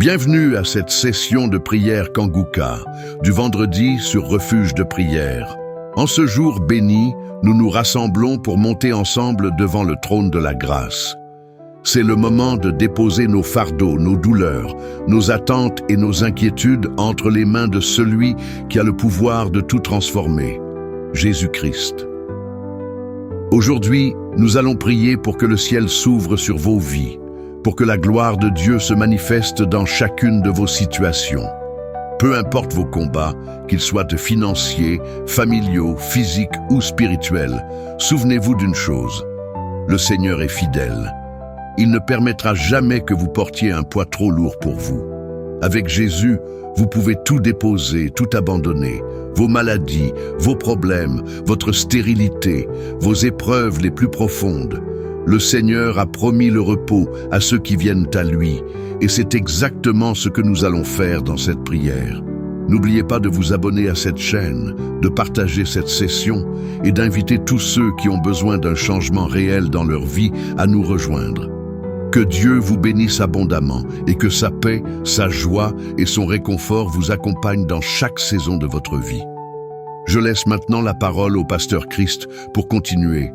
Bienvenue à cette session de prière Kanguka, du vendredi sur Refuge de prière. En ce jour béni, nous nous rassemblons pour monter ensemble devant le trône de la grâce. C'est le moment de déposer nos fardeaux, nos douleurs, nos attentes et nos inquiétudes entre les mains de celui qui a le pouvoir de tout transformer, Jésus-Christ. Aujourd'hui, nous allons prier pour que le ciel s'ouvre sur vos vies, pour que la gloire de Dieu se manifeste dans chacune de vos situations. Peu importe vos combats, qu'ils soient financiers, familiaux, physiques ou spirituels, souvenez-vous d'une chose, le Seigneur est fidèle. Il ne permettra jamais que vous portiez un poids trop lourd pour vous. Avec Jésus, vous pouvez tout déposer, tout abandonner. Vos maladies, vos problèmes, votre stérilité, vos épreuves les plus profondes. Le Seigneur a promis le repos à ceux qui viennent à lui, et c'est exactement ce que nous allons faire dans cette prière. N'oubliez pas de vous abonner à cette chaîne, de partager cette session et d'inviter tous ceux qui ont besoin d'un changement réel dans leur vie à nous rejoindre. Que Dieu vous bénisse abondamment et que sa paix, sa joie et son réconfort vous accompagnent dans chaque saison de votre vie. Je laisse maintenant la parole au pasteur Christ pour continuer.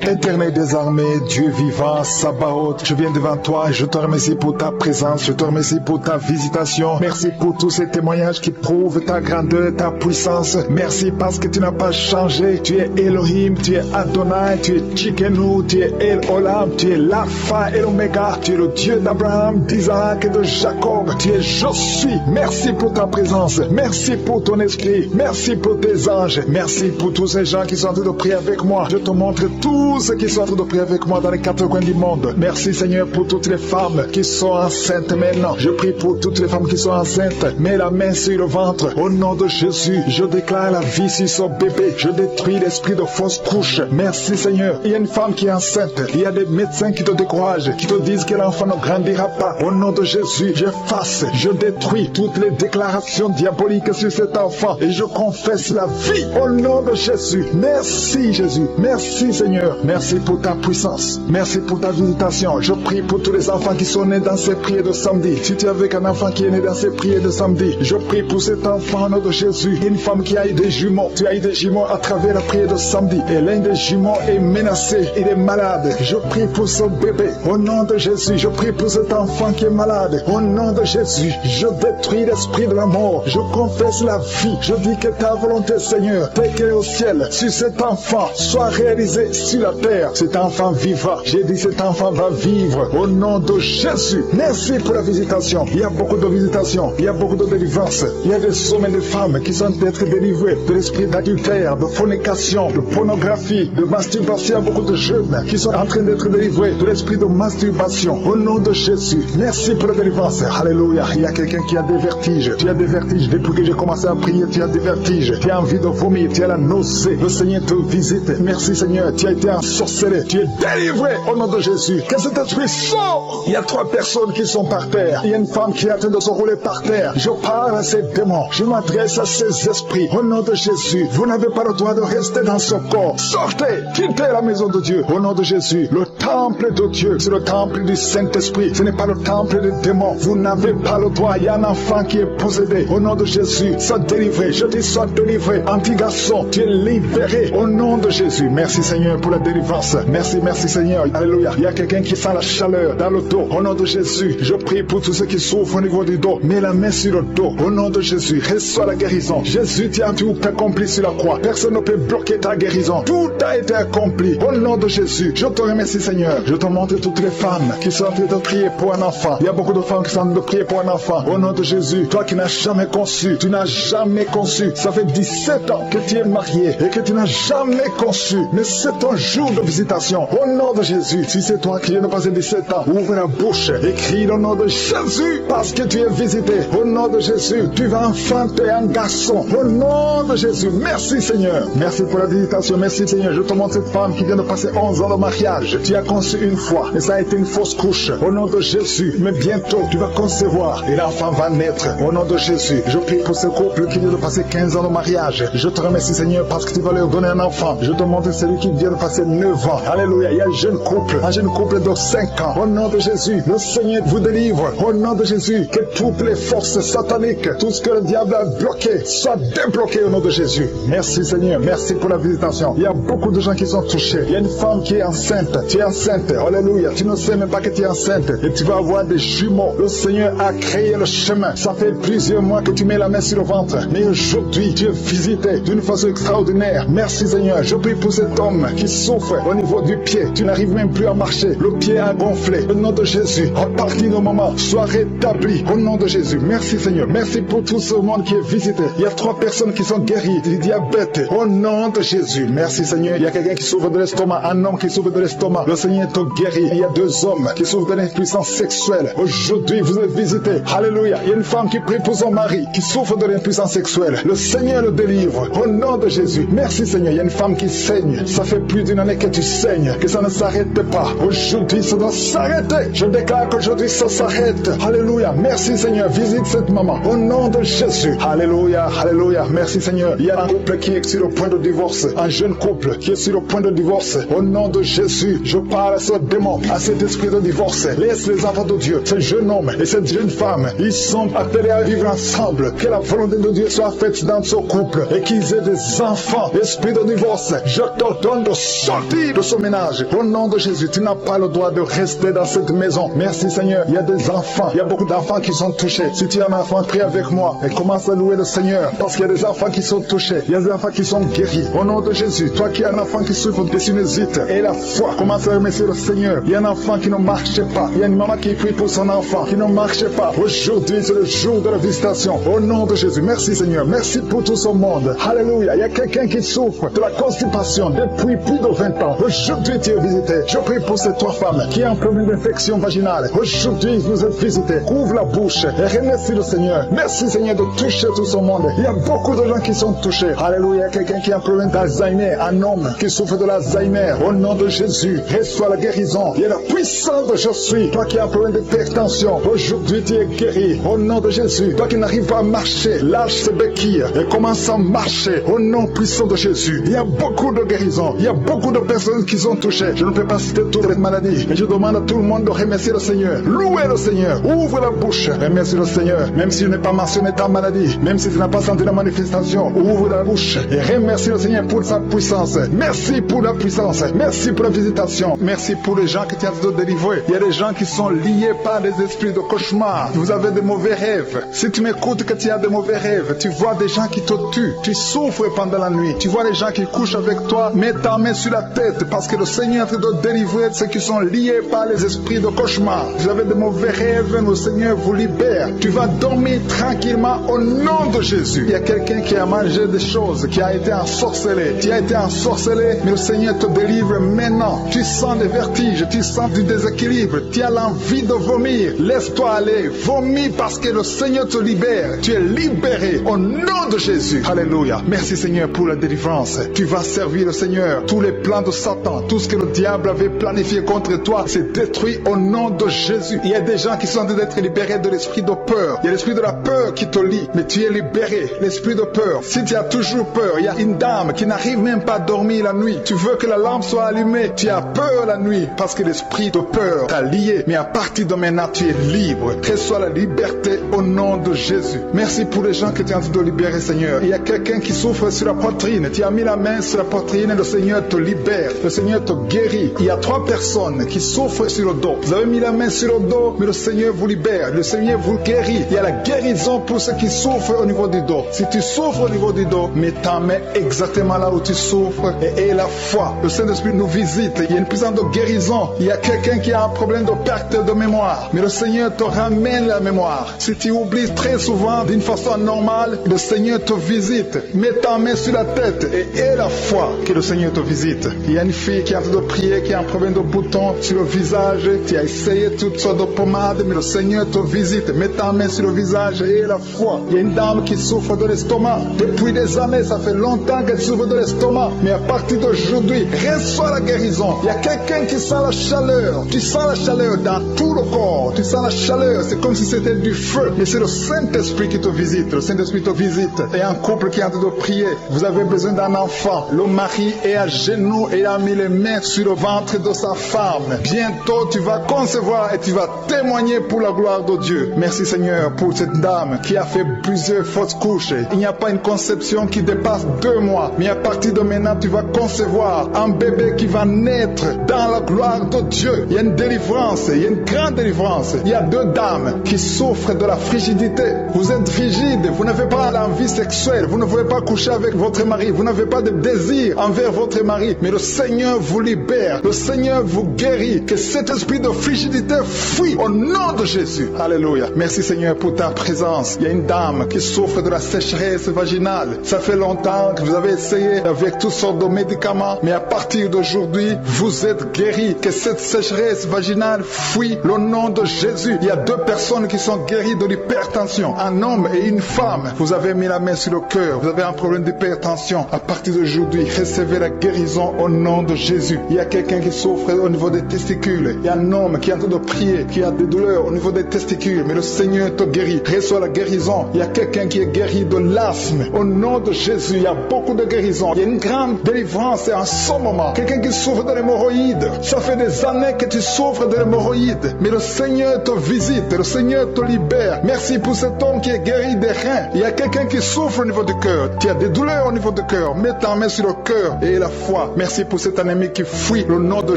Éternel des armées, Dieu vivant, Sabaoth, je viens devant toi et je te remercie pour ta présence, je te remercie pour ta visitation. Merci pour tous ces témoignages qui prouvent ta grandeur, ta puissance. Merci parce que tu n'as pas changé. Tu es Elohim, tu es Adonai, tu es Tchikenu, tu es El Olam, tu es l'Alpha et l'Oméga. Tu es le Dieu d'Abraham, d'Isaac et de Jacob. Tu es Je suis. Merci pour ta présence. Merci pour ton esprit. Merci pour tes anges. Merci pour tous ces gens qui sont en train de prier avec moi. Je te montre tout ceux qui sont en train de prier avec moi dans les quatre coins du monde. Merci Seigneur pour toutes les femmes qui sont enceintes maintenant. Je prie pour toutes les femmes qui sont enceintes. Mets la main sur le ventre. Au nom de Jésus, je déclare la vie sur son bébé. Je détruis l'esprit de fausse couche. Merci Seigneur. Il y a une femme qui est enceinte. Il y a des médecins qui te découragent, qui te disent que l'enfant ne grandira pas. Au nom de Jésus, j'efface, je détruis toutes les déclarations diaboliques sur cet enfant et je confesse la vie. Au nom de Jésus. Merci Jésus. Merci Seigneur. Merci pour ta puissance. Merci pour ta visitation. Je prie pour tous les enfants qui sont nés dans ces prières de samedi. Si tu es avec un enfant qui est né dans ces prières de samedi, je prie pour cet enfant au nom de Jésus. Une femme qui a eu des jumeaux. Tu as eu des jumeaux à travers la prière de samedi. Et l'un des jumeaux est menacé. Il est malade. Je prie pour son bébé. Au nom de Jésus. Je prie pour cet enfant qui est malade. Au nom de Jésus. Je détruis l'esprit de la mort. Je confesse la vie. Je dis que ta volonté, Seigneur, telle qu'elle est au ciel, sur cet enfant, soit réalisée sur la terre. Cet enfant vivra. J'ai dit cet enfant va vivre au nom de Jésus. Merci pour la visitation. Il y a beaucoup de visitations. Il y a beaucoup de délivrances. Il y a des sommets de femmes qui sont en train d'être délivrées de l'esprit d'adultère, de fornication, de pornographie, de masturbation. Il y a beaucoup de jeunes qui sont en train d'être délivrés de l'esprit de masturbation au nom de Jésus. Merci pour la délivrance. Alléluia. Il y a quelqu'un qui a des vertiges. Tu as des vertiges. Depuis que j'ai commencé à prier, tu as des vertiges. Tu as envie de vomir. Tu as la nausée. Le Seigneur te visite. Merci Seigneur. Tu as été ensorcelé, tu es délivré au nom de Jésus. Que cet esprit sort. Il y a 3 personnes qui sont par terre. Il y a une femme qui est en train de se rouler par terre. Je parle à ces démons. Je m'adresse à ces esprits. Au nom de Jésus, vous n'avez pas le droit de rester dans ce corps. Sortez, quittez la maison de Dieu. Au nom de Jésus, le temple de Dieu, c'est le temple du Saint-Esprit. Ce n'est pas le temple des démons. Vous n'avez pas le droit. Il y a un enfant qui est possédé. Au nom de Jésus, sois délivré. Je dis sois délivré. Anti-garçon, tu es libéré. Au nom de Jésus. Merci Seigneur pour la délivrance. Merci Seigneur. Alléluia. Il y a quelqu'un qui sent la chaleur dans le dos. Au nom de Jésus, je prie pour tous ceux qui souffrent au niveau du dos. Mets la main sur le dos. Au nom de Jésus, reçois la guérison. Jésus, tu as tout accompli sur la croix. Personne ne peut bloquer ta guérison. Tout a été accompli. Au nom de Jésus, je te remercie Seigneur. Je te montre toutes les femmes qui sont en train de prier pour un enfant. Il y a beaucoup de femmes qui sont en train de prier pour un enfant. Au nom de Jésus, toi qui n'as jamais conçu, tu n'as jamais conçu. Ça fait 17 ans que tu es marié et que tu n'as jamais conçu. Mais c'est ton jour de visitation. Au nom de Jésus, si c'est toi qui viens de passer 17 ans, ouvre la bouche et crie le nom de Jésus parce que tu es visité. Au nom de Jésus, tu vas enfanter un garçon. Au nom de Jésus, merci Seigneur. Merci pour la visitation. Merci Seigneur. Je te montre cette femme qui vient de passer 11 ans de mariage. Tu as conçu une fois, et ça a été une fausse couche. Au nom de Jésus, mais bientôt tu vas concevoir et l'enfant va naître. Au nom de Jésus, je prie pour ce couple qui vient de passer 15 ans de mariage. Je te remercie Seigneur parce que tu vas leur donner un enfant. Je te montre celui qui vient de passer 9 ans. Alléluia, il y a un jeune couple de 5 ans. Au nom de Jésus, le Seigneur vous délivre. Au nom de Jésus, que toutes les forces sataniques, tout ce que le diable a bloqué, soit débloqué au nom de Jésus. Merci Seigneur, merci pour la visitation. Il y a beaucoup de gens qui sont touchés. Il y a une femme qui est enceinte. Tu es enceinte, alléluia. Tu ne sais même pas que tu es enceinte et tu vas avoir des jumeaux. Le Seigneur a créé le chemin. Ça fait plusieurs mois que tu mets la main sur le ventre. Mais aujourd'hui, tu es visité d'une façon extraordinaire. Merci Seigneur. Je prie pour cet homme qui souffre au niveau du pied. Tu n'arrives même plus à marcher. Le pied a gonflé. Au nom de Jésus, à partir du moment, sois rétabli. Au nom de Jésus. Merci Seigneur. Merci pour tout ce monde qui est visité. Il y a 3 personnes qui sont guéries du diabète. Au nom de Jésus. Merci Seigneur. Il y a quelqu'un qui souffre de l'estomac. Un homme qui souffre de l'estomac. Le Seigneur te guérit. Il y a 2 hommes qui souffrent de l'impuissance sexuelle. Aujourd'hui, vous êtes visités. Alléluia. Il y a une femme qui prie pour son mari qui souffre de l'impuissance sexuelle. Le Seigneur le délivre. Au nom de Jésus. Merci Seigneur. Il y a une femme qui saigne. Ça fait plus d'une année que tu saignes. Que ça ne s'arrête pas. Aujourd'hui, ça doit s'arrêter. Je déclare qu'aujourd'hui, ça s'arrête. Alléluia. Merci Seigneur. Visite cette maman. Au nom de Jésus. Alléluia. Alléluia. Merci Seigneur. Il y a un couple qui est sur le point de divorce. Un jeune couple qui est sur le point de divorce. Au nom de Jésus, je parle à ce démon, à cet esprit de divorce. Laisse les enfants de Dieu, ce jeune homme et cette jeune femme, ils sont appelés à vivre ensemble. Que la volonté de Dieu soit faite dans ce couple et qu'ils aient des enfants. Esprit de divorce, je t'ordonne de sortir de ce ménage. Au nom de Jésus, tu n'as pas le droit de rester dans cette maison. Merci Seigneur. Il y a des enfants, il y a beaucoup d'enfants qui sont touchés. Si tu es un enfant, prie avec moi et commence à louer le Seigneur parce qu'il y a des enfants qui sont touchés. Il y a des enfants qui sont guéris. Au nom de Jésus, toi qui es un enfant qui souffre de sinusite et la foi, commence à remercier le Seigneur. Il y a un enfant qui ne marche pas. Il y a une maman qui prie pour son enfant qui ne marche pas. Aujourd'hui, c'est le jour de la visitation. Au nom de Jésus, merci Seigneur. Merci pour tout ce monde. Alléluia. Il y a quelqu'un qui souffre de la constipation depuis plus de 20 ans. Aujourd'hui, tu es visité. Je prie pour ces 3 femmes qui ont un problème d'infection vaginale. Aujourd'hui, vous êtes visités. Ouvre la bouche et remercie le Seigneur. Merci Seigneur de toucher tout ce monde. Il y a beaucoup de gens qui sont touchés. Alléluia. Il y a quelqu'un qui a un problème d'Alzheimer. Un homme qui souffre de l'Alzheimer. Au nom de Jésus, reçois la guérison. Il y a la puissance de je suis. Toi qui as un problème d'hypertension, aujourd'hui tu es guéri. Au nom de Jésus. Toi qui n'arrives pas à marcher, lâche ces béquilles et commence à marcher. Au nom puissant de Jésus. Il y a beaucoup de guérisons. Il y a beaucoup de personnes qui sont touchées. Je ne peux pas citer toutes les maladies. Mais je demande à tout le monde de remercier le Seigneur. Louez le Seigneur. Ouvre la bouche. Remercie le Seigneur. Même si tu n'es pas mentionné ta maladie. Même si tu n'as pas senti la manifestation. Ouvre la bouche et remercie le Seigneur pour sa puissance. Merci pour la puissance. Merci pour la visitation. Merci pour les gens que tu as de délivrer. Il y a des gens qui sont liés par des esprits de cauchemar. Vous avez de mauvais rêves. Si tu m'écoutes que tu as de mauvais rêves, tu vois des gens qui te tuent. Tu souffres pendant la nuit. Tu vois les gens qui couchent avec toi. Mets ta main sur la tête parce que le Seigneur te doit délivrer ceux qui sont liés par les esprits de cauchemar. Vous avez de mauvais rêves, le Seigneur vous libère. Tu vas dormir tranquillement au nom de Jésus. Il y a quelqu'un qui a mangé des choses, qui a été ensorcelé. Tu as été ensorcelé, mais le Seigneur te délivre maintenant. Tu sens des vertiges, tu sens du déséquilibre, tu as l'envie de vomir. Laisse-toi aller, vomis parce que le Seigneur te libère. Tu es libéré au nom de Jésus. Alléluia. Merci Seigneur pour la délivrance. Tu vas servir le Seigneur. Tous les plans de Satan, tout ce que le diable avait planifié contre toi, c'est détruit au nom de Jésus. Il y a des gens qui sont en train d'être libérés de l'esprit de peur. Il y a l'esprit de la peur qui te lie, mais tu es libéré. L'esprit de peur. Si tu as toujours peur, il y a une dame qui n'arrive même pas à dormir la nuit. Tu veux que la lampe soit allumée. Tu as peur la nuit parce que l'esprit de peur t'a lié. Mais à partir de maintenant, tu es libre. Reçois la liberté au nom de Jésus. Merci pour les gens que tu es en train de libérer, Seigneur. Il y a quelqu'un qui souffre sur la poitrine. Tu as mis la main sur la poitrine et le Seigneur te libère. Le Seigneur te guérit. Il y a 3 personnes qui souffrent sur le dos. Vous avez mis la main sur le dos, mais le Seigneur vous libère. Le Seigneur vous guérit. Il y a la guérison pour ceux qui souffrent au niveau du dos. Si tu souffres au niveau du dos, mets ta main exactement là où tu souffres et aie la foi. Le Saint-Esprit nous visite. Il y a une puissance de guérison. Il y a quelqu'un qui a un problème de perte de mémoire. Mais le Seigneur te ramène la mémoire. Si tu oublies très souvent d'une façon anormale, le Seigneur te visite. Mets ta main sur la tête et aie la foi que le Seigneur te visite. Il y a une fille qui est en train de prier, qui a un problème de bouton sur le visage. Tu as essayé toutes sortes de pommades, mais le Seigneur te visite. Mets ta main sur le visage et aie la foi. Il y a une dame qui souffre de l'estomac. Depuis des années, ça fait longtemps qu'elle souffre de l'estomac. Mais à partir d'aujourd'hui, reçois la guérison. Il y a quelqu'un quelqu'un qui sent la chaleur. Tu sens la chaleur dans tout le corps. Tu sens la chaleur. C'est comme si c'était du feu. Mais c'est le Saint-Esprit qui te visite. Le Saint-Esprit te visite. Et un couple qui est en train de prier. Vous avez besoin d'un enfant. Le mari est à genoux et a mis les mains sur le ventre de sa femme. Bientôt, tu vas concevoir et tu vas témoigner pour la gloire de Dieu. Merci Seigneur pour cette dame qui a fait plusieurs fausses couches. Il n'y a pas une conception qui dépasse 2 mois. Mais à partir de maintenant, tu vas concevoir un bébé qui va naître dans la gloire de Dieu. Il y a une délivrance, il y a une grande délivrance. Il y a 2 dames qui souffrent de la frigidité. Vous êtes frigide, vous n'avez pas l'envie sexuelle, vous ne voulez pas coucher avec votre mari, vous n'avez pas de désir envers votre mari. Mais le Seigneur vous libère, le Seigneur vous guérit. Que cet esprit de frigidité fuit au nom de Jésus. Alléluia. Merci Seigneur pour ta présence. Il y a une dame qui souffre de la sécheresse vaginale. Ça fait longtemps que vous avez essayé avec toutes sortes de médicaments, mais à partir d'aujourd'hui, vous êtes guéris. Que cette sécheresse vaginale fuit au nom de Jésus. Il y a 2 personnes qui sont guéries de l'hypertension, un homme et une femme. Vous avez mis la main sur le cœur, vous avez un problème d'hypertension. À partir d'aujourd'hui, recevez la guérison au nom de Jésus. Il y a quelqu'un qui souffre au niveau des testicules. Il y a un homme qui est en train de prier, qui a des douleurs au niveau des testicules, mais le Seigneur te guérit. Reçois la guérison. Il y a quelqu'un qui est guéri de l'asthme. Au nom de Jésus, il y a beaucoup de guérisons. Il y a une grande délivrance en ce moment. Quelqu'un qui souffre de l'hémorroïde. Ça fait des années que tu souffres de l'hémorroïde, mais le Seigneur te visite, le Seigneur te libère. Merci pour cet homme qui est guéri des reins. Il y a quelqu'un qui souffre au niveau du cœur. Tu as des douleurs au niveau du cœur. Mets ta main sur le cœur et la foi. Merci pour cet ennemi qui fuit le nom de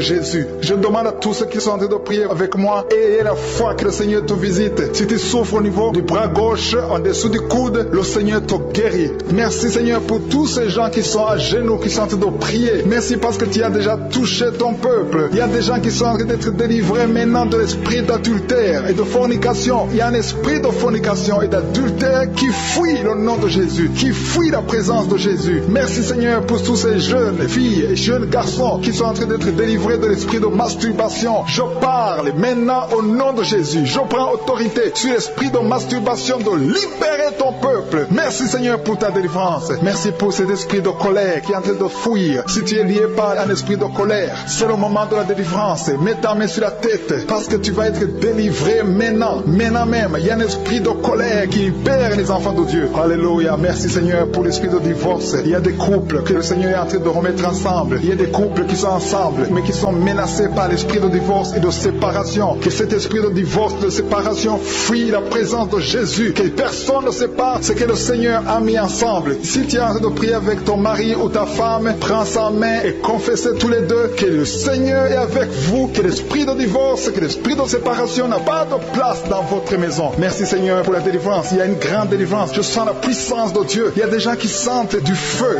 Jésus. Je demande à tous ceux qui sont en train de prier avec moi, ayez la foi que le Seigneur te visite. Si tu souffres au niveau du bras gauche, en dessous du coude, le Seigneur te guérit. Merci Seigneur pour tous ces gens qui sont à genoux, qui sont en train de prier. Merci parce que tu as déjà touché ton peuple. Il y a des gens qui sont en train d'être délivrés maintenant de l'esprit d'adultère et de fornication. Il y a un esprit de fornication et d'adultère qui fuit le nom de Jésus, qui fuit la présence de Jésus. Merci Seigneur pour tous ces jeunes filles et jeunes garçons qui sont en train d'être délivrés de l'esprit de masturbation. Je parle maintenant au nom de Jésus. Je prends autorité sur l'esprit de masturbation de libérer ton peuple. Merci Seigneur pour ta délivrance. Merci pour cet esprit de colère qui est en train de fuir. Si tu es lié par un esprit de colère, c'est le moment de la délivrance. Mets ta main sur la tête parce que tu vas être délivré maintenant. Maintenant même, il y a un esprit de colère qui libère les enfants de Dieu. Alléluia. Merci Seigneur pour l'esprit de divorce. Il y a des couples que le Seigneur est en train de remettre ensemble. Il y a des couples qui sont ensemble mais qui sont menacés par l'esprit de divorce et de séparation. Que cet esprit de divorce, de séparation fuit la présence de Jésus. Que personne ne sépare ce que le Seigneur a mis ensemble. Si tu es en train de prier avec ton mari ou ta femme, prends sa main et confessez tous les deux que le Seigneur est avec vous, que l'esprit de divorce, que l'esprit de séparation n'a pas de place dans votre maison. Merci Seigneur pour la délivrance. Il y a une grande délivrance. Je sens la puissance de Dieu. Il y a des gens qui sentent du feu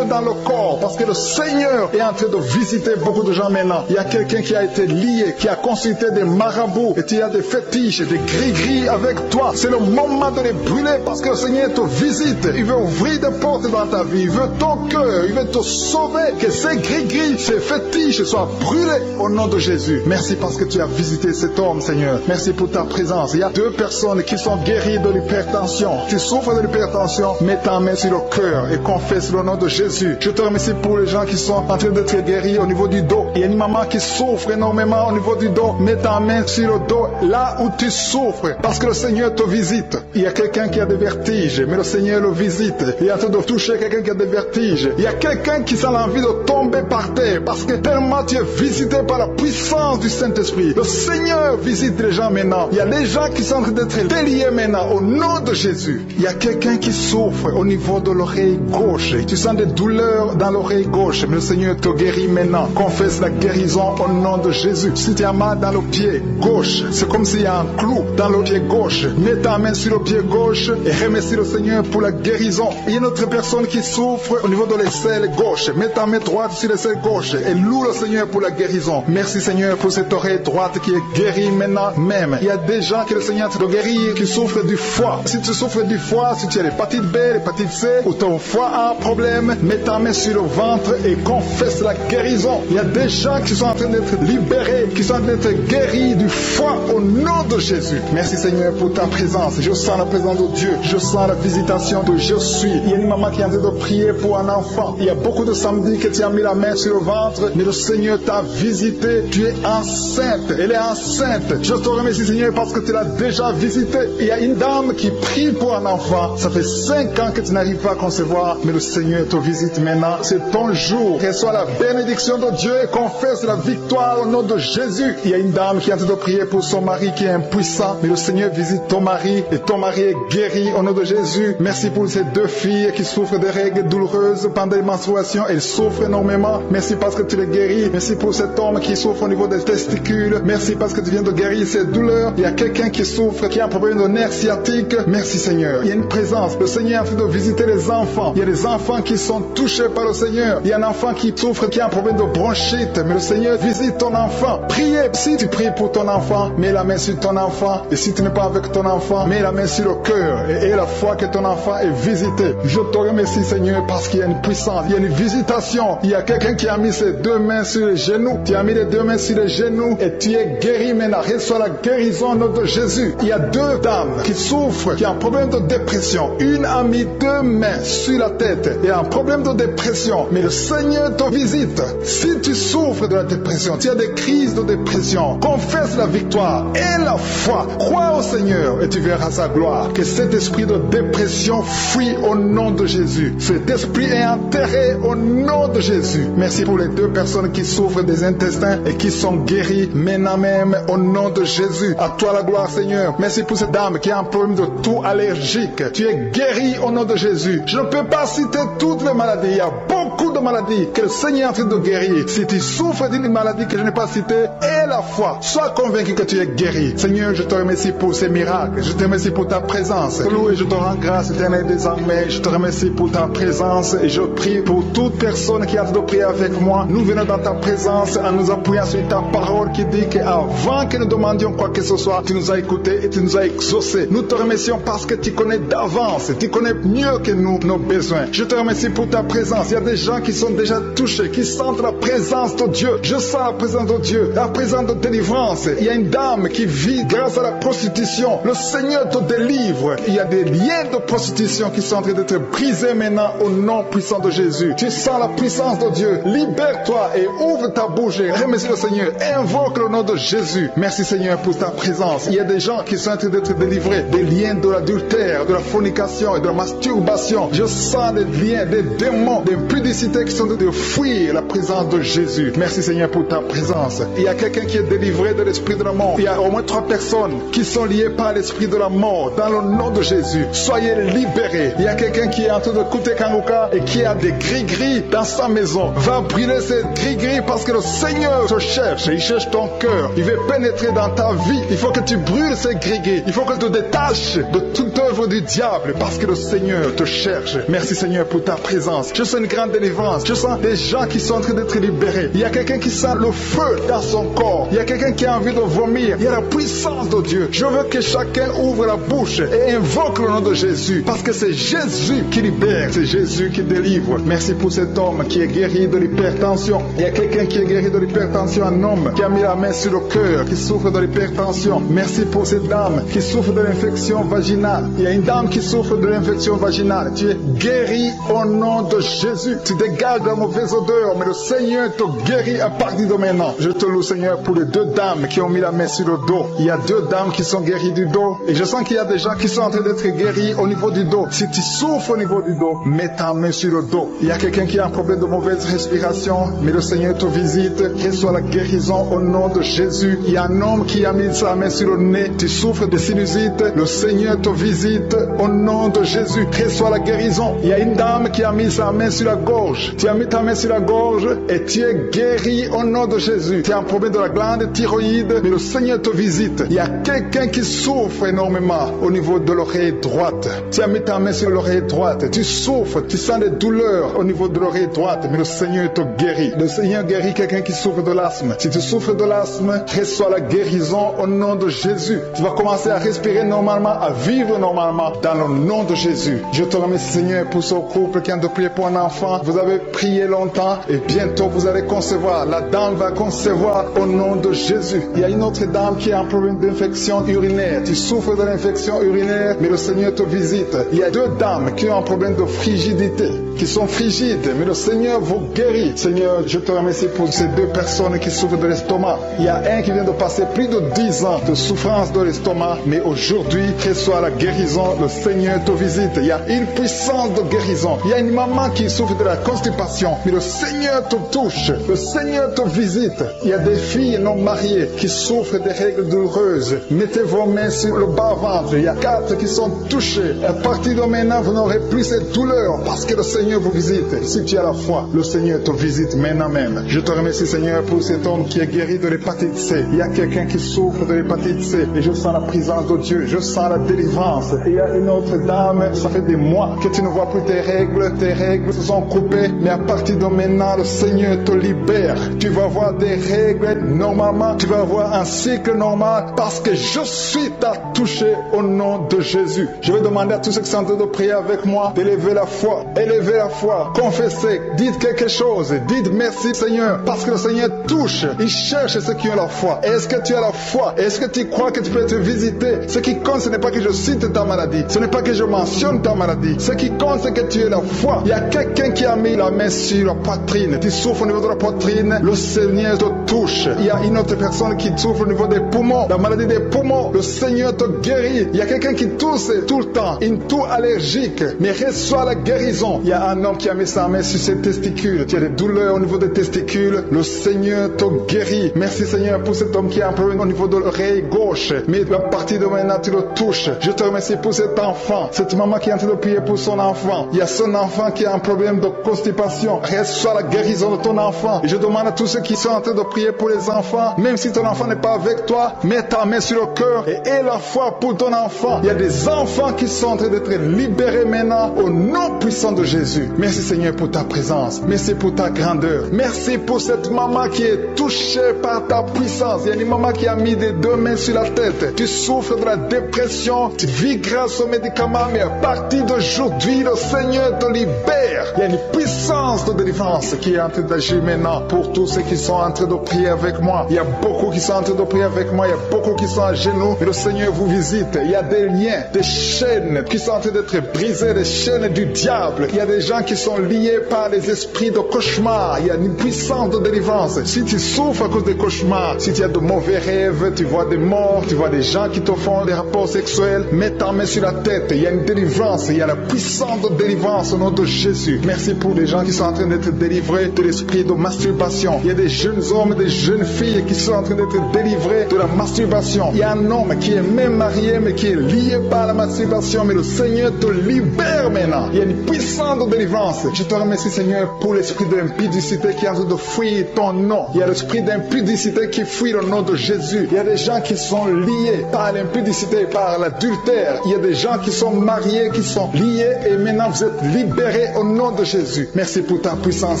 dans le corps parce que le Seigneur est en train de visiter beaucoup de gens maintenant. Il y a quelqu'un qui a été lié, qui a consulté des marabouts et tu as des fétiches, des gris-gris avec toi. C'est le moment de les brûler parce que le Seigneur te visite. Il veut ouvrir des portes dans ta vie. Il veut ton cœur. Il veut te sauver. Que ces gris-gris, ces fétiches soient brûlés au nom de Jésus. Merci parce que tu as visité cet homme, Seigneur. Merci pour ta présence. Il y a 2 personnes qui sont guéries de l'hypertension. Tu souffres de l'hypertension, mets ta main sur le cœur et confesse le nom de Jésus. Je te remercie pour les gens qui sont en train d'être guéris au niveau du dos. Il y a une maman qui souffre énormément au niveau du dos. Mets ta main sur le dos, là où tu souffres, parce que le Seigneur te visite. Il y a quelqu'un qui a des vertiges, mais le Seigneur le visite. Il est en train de toucher quelqu'un qui a des vertiges. Il y a quelqu'un qui a l'envie de tomber par terre, parce que tellement tu es visité par la puissance du Saint-Esprit. Le Seigneur visite les gens maintenant. Il y a les gens qui sont en train d'être déliés maintenant, au nom de Jésus. Il y a quelqu'un qui souffre au niveau de l'oreille gauche. Tu sens des douleurs dans l'oreille gauche, mais le Seigneur te guérit maintenant. Confesse la guérison au nom de Jésus. Si tu as mal dans le pied gauche, c'est comme s'il y a un clou dans le pied gauche. Mets ta main sur le pied gauche et remercie le Seigneur pour la guérison. Il y a une autre personne qui souffre au niveau de l'aisselle gauche. Mets ta main droite sur l'aisselle gauche et loue le Seigneur pour la guérison. Merci Seigneur pour cette oreille droite qui est guérie maintenant même. Il y a des gens que le Seigneur te guérit qui souffrent du foie. Si tu souffres du foie, si tu as l'hépatite B, l'hépatite C ou ton foie a un problème, mets ta main sur le ventre et confesse la guérison. Il y a des gens qui sont en train d'être libérés, qui sont en train d'être guéris du foie au nom de Jésus. Merci Seigneur pour ta présence. Je sens la présence de Dieu. Je sens la visitation de je suis. Il y a une maman qui est en train de prier pour un enfant. Il y a beaucoup de samedis que tu as mis la main sur le ventre, mais le Seigneur t'a visité. Tu es enceinte. Elle est enceinte. Je te remercie, Seigneur, parce que tu l'as déjà visité. Il y a une dame qui prie pour un enfant. Ça fait 5 ans que tu n'arrives pas à concevoir, mais le Seigneur te visite maintenant. C'est ton jour. Reçois la bénédiction de Dieu et confesse la victoire au nom de Jésus. Il y a une dame qui est en train de prier pour son mari qui est impuissant, mais le Seigneur visite ton mari et ton mari est guéri au nom de Jésus. Merci pour ces 2 filles qui souffrent de règles douloureuses pendant les menstruations. Elles souffrent énormément. Merci parce que tu les guéris. Merci pour cet homme qui souffre au niveau des testicules. Merci parce que tu viens de guérir ces douleurs. Il y a quelqu'un qui souffre, qui a un problème de nerf sciatique. Merci Seigneur. Il y a une présence. Le Seigneur est en train de visiter les enfants. Il y a des enfants qui sont touchés par le Seigneur. Il y a un enfant qui souffre, qui a un problème de bronchite. Mais le Seigneur visite ton enfant. Priez. Si tu pries pour ton enfant, mets la main sur ton enfant. Et si tu n'es pas avec ton enfant, mets la main sur le cœur. Et la foi que ton enfant est visité. Je te remercie Seigneur parce qu'il y a une puissance. Il y a une visitation. Il y a quelqu'un qui a mis ses 2 mains sur les genoux. Tu as mis les 2 mains sur les genoux et tu es guéri maintenant. Reçois la guérison au nom de Jésus. Il y a 2 dames qui souffrent, qui ont un problème de dépression. Une a mis 2 mains sur la tête et a un problème de dépression. Mais le Seigneur te visite. Si tu souffres de la dépression, tu as des crises de dépression, confesse la victoire et la foi. Crois au Seigneur et tu verras sa gloire. Que cet esprit de dépression fuit au nom de Jésus. Cet esprit est enterré au nom de Jésus. Merci pour les 2 personnes qui souffrent des intestins et qui sont guéries maintenant même au nom de Jésus. À toi la gloire Seigneur. Merci pour cette dame qui a un problème de toux allergique. Tu es guéri au nom de Jésus. Je ne peux pas citer toutes les maladies. Il y a beaucoup de maladies que le Seigneur est en train de guérir. Si tu souffres d'une maladie que je n'ai pas citée, aie la foi. Sois convaincu que tu es guéri. Seigneur, je te remercie pour ces miracles. Je te remercie pour ta présence. Loué, je te rends grâce éternelle désormais. Je te remercie pour ta présence et je prie pour toute personne qui a de prier avec moi. Nous venons dans ta présence en nous appuyant sur ta parole qui dit qu'avant que nous demandions quoi que ce soit, tu nous as écoutés et tu nous as exaucés. Nous te remercions parce que tu connais d'avance. Tu connais mieux que nous nos besoins. Je te remercie pour ta présence. Il y a des gens qui sont déjà touchés, qui sentent la présence de Dieu. Je sens la présence de Dieu, la présence de délivrance. Il y a une dame qui vit grâce à la prostitution. Le Seigneur te délivre. Il y a des liens de prostitution qui sont en train d'être brisés maintenant au nom puissant de Jésus. Tu sens la puissance de Dieu. Libère-toi et ouvre ta bouche et remercie le Seigneur. Invoque le nom de Jésus. Merci Seigneur pour ta présence. Il y a des gens qui sont en train d'être délivrés des liens de l'adultère, de la fornication et de la masturbation. Je sens des liens, des démons, des pudicités qui sont en train de fuir la présence de Jésus. Merci Seigneur pour ta présence. Il y a quelqu'un qui est délivré de l'esprit de la mort. Il y a au moins 3 personnes qui sont liées par l'esprit de la mort. Dans le nom de Jésus, soyez libérés. Il y a quelqu'un qui est en train de écouter Kanguka et qui a des gris-gris dans sa maison. Va brûler ces gris-gris parce que le Seigneur te cherche. Il cherche ton cœur. Il veut pénétrer dans ta vie. Il faut que tu brûles ces gris-gris. Il faut que tu te détaches de toute œuvre du diable parce que le Seigneur te cherche. Merci Seigneur pour ta présence. Je sens une grande délivrance. Je sens des gens qui sont en train d'être libérés. Il y a quelqu'un qui sent le feu dans son corps. Il y a quelqu'un qui a envie de vomir. Il y a la puissance de Dieu. Je veux que chacun ouvre la bouche et invoque le nom de Jésus parce que c'est Jésus qui libère. C'est Jésus qui délivre. Merci pour cet homme qui est guéri de l'hypertension. Il y a quelqu'un qui est guéri de l'hypertension, un homme qui a mis la main sur le cœur, qui souffre de l'hypertension. Merci pour cette dame qui souffre de l'infection vaginale. Il y a une dame qui souffre de l'infection vaginale. Tu es guéri au nom de Jésus. Tu dégages la mauvaise odeur, mais le Seigneur te guérit à partir de maintenant. Je te loue Seigneur pour les 2 dames qui ont mis la main sur le dos. Il y a 2 dames qui sont guéries du dos et je sens qu'il y a des gens qui sont en train d'être guéris au niveau du dos. Si tu souffres au niveau du dos, mets ta main sur le dos. Il y a quelqu'un qui a un problème de mauvaise respiration, mais le Seigneur te visite. Reçois la guérison au nom de Jésus. Il y a un homme qui a mis sa main sur le nez. Tu souffres de sinusite. Le Seigneur te visite au nom de Jésus. Reçois la guérison. Il y a une dame qui a mis sa main sur la gorge. Tu as mis ta main sur la gorge et tu es guéri au nom de Jésus. Tu as un problème de la glande thyroïde, mais le Seigneur te visite. Il y a quelqu'un qui souffre énormément au niveau de l'oreille droite. Tu as mis ta main sur l'oreille droite. Tu souffres, tu sens des douleurs au niveau de l'oreille droite, mais le Seigneur te guérit. Le Seigneur guérit quelqu'un qui souffre de l'asthme. Si tu souffres de l'asthme, reçois la guérison au nom de Jésus. Tu vas commencer à respirer normalement, à vivre normalement. normalement dans le nom de Jésus. Je te remercie Seigneur pour ce couple qui a de prier pour un enfant. Vous avez prié longtemps et bientôt vous allez concevoir. La dame va concevoir au nom de Jésus. Il y a une autre dame qui a un problème d'infection urinaire. Tu souffres de l'infection urinaire, mais le Seigneur te visite. Il y a 2 dames qui ont un problème de frigidité, qui sont frigides, mais le Seigneur vous guérit. Seigneur, je te remercie pour ces 2 personnes qui souffrent de l'estomac. Il y a un qui vient de passer plus de 10 ans de souffrance de l'estomac, mais aujourd'hui, reçoit la guérison. Le Seigneur te visite. Il y a une puissance de guérison. Il y a une maman qui souffre de la constipation, mais le Seigneur te touche. Le Seigneur te visite. Il y a des filles non mariées qui souffrent des règles douloureuses. Mettez vos mains sur le bas-ventre. Il y a 4 qui sont touchés. À partir de maintenant, vous n'aurez plus cette douleur parce que le Seigneur vous visite. Si tu as la foi, le Seigneur te visite maintenant même. Je te remercie Seigneur pour cet homme qui est guéri de l'hépatite C. Il y a quelqu'un qui souffre de l'hépatite C et je sens la présence de Dieu. Je sens la délivrance. Et il y a une autre dame, ça fait des mois que tu ne vois plus tes règles se sont coupées, mais à partir de maintenant, le Seigneur te libère. Tu vas avoir des règles normalement, tu vas avoir un cycle normal parce que je suis touché au nom de Jésus. Je vais demander à tous ceux qui sont en train de prier avec moi d'élever la foi, élevez la foi, confessez, dites quelque chose, dites merci Seigneur parce que le Seigneur touche, il cherche ceux qui ont la foi. Est-ce que tu as la foi? Est-ce que tu crois que tu peux être visité? Ce qui compte, ce n'est pas que je cite ta maladie, ce n'est pas que je mentionne ta maladie, ce qui compte, c'est que tu aies la foi. Il y a quelqu'un qui a mis la main sur la poitrine, tu souffres au niveau de la poitrine, le Seigneur te touche. Il y a une autre personne qui souffre au niveau des poumons, la maladie des poumons, le Seigneur te guérit. Il y a quelqu'un qui tousse tout le temps, une toux allergique, mais reçoit la guérison. Il y a un homme qui a mis sa main sur ses testicules, tu as des douleurs au niveau des testicules, le Seigneur te guérit. Merci Seigneur pour cet homme qui a un problème au niveau de l'oreille gauche, mais à partir de maintenant tu le touches. Je te remercie pour cet enfant, cette maman qui est en train de prier pour son enfant. Il y a son enfant qui a un problème de constipation, reçoit la guérison de ton enfant. Et je demande à tous ceux qui sont en train de prier pour les enfants, même si ton enfant n'est pas avec toi, mets ta main sur le cœur et aie la foi pour ton enfant. Il y a des enfants qui sont en train d'être libérés maintenant au nom puissant de Jésus. Merci Seigneur pour ta présence. Merci pour ta grandeur. Merci pour cette maman qui est touchée par ta puissance. Il y a une maman qui a mis des 2 mains sur la tête. Tu souffres de la dépression, tu vis grâce aux médicaments, mais à partir d'aujourd'hui, le Seigneur te libère. Il y a une puissance de délivrance qui est en train d'agir maintenant pour tous ceux qui sont en train de prier avec moi. Il y a beaucoup qui sont en train de prier avec moi. Il y a beaucoup qui sont à genoux. Mais le Seigneur vous visite. Il y a des liens, des chaînes qui sont en train d'être brisées, des chaînes du diable. Il y a des gens qui sont liés par les esprits de cauchemar. Il y a une puissance de délivrance. Si tu souffres à cause des cauchemars, si tu as de mauvais rêves, tu vois des morts, tu vois des gens qui te font des rapports sexuels, mets ta main sur la tête. Il y a une délivrance. Il y a la puissance de délivrance au nom de Jésus. Merci pour les gens qui sont en train d'être délivrés de l'esprit de masturbation. Il y a des jeunes hommes, des jeunes filles qui sont en train d'être délivrés de la masturbation. Il y a un homme qui est même marié mais qui est lié par la masturbation, mais le Seigneur te libère maintenant. Il y a une puissance de délivrance. Je te remercie Seigneur pour l'esprit de l'impudicité qui est en train de fuir ton nom. Il y a l'esprit d'impudicité qui fuit le nom de Jésus. Il y a des gens qui sont liés par l'impudicité, par l'adultère. Il y a des gens qui sont mariés, qui sont liés et maintenant vous êtes libérés au nom de Jésus. Merci pour ta puissance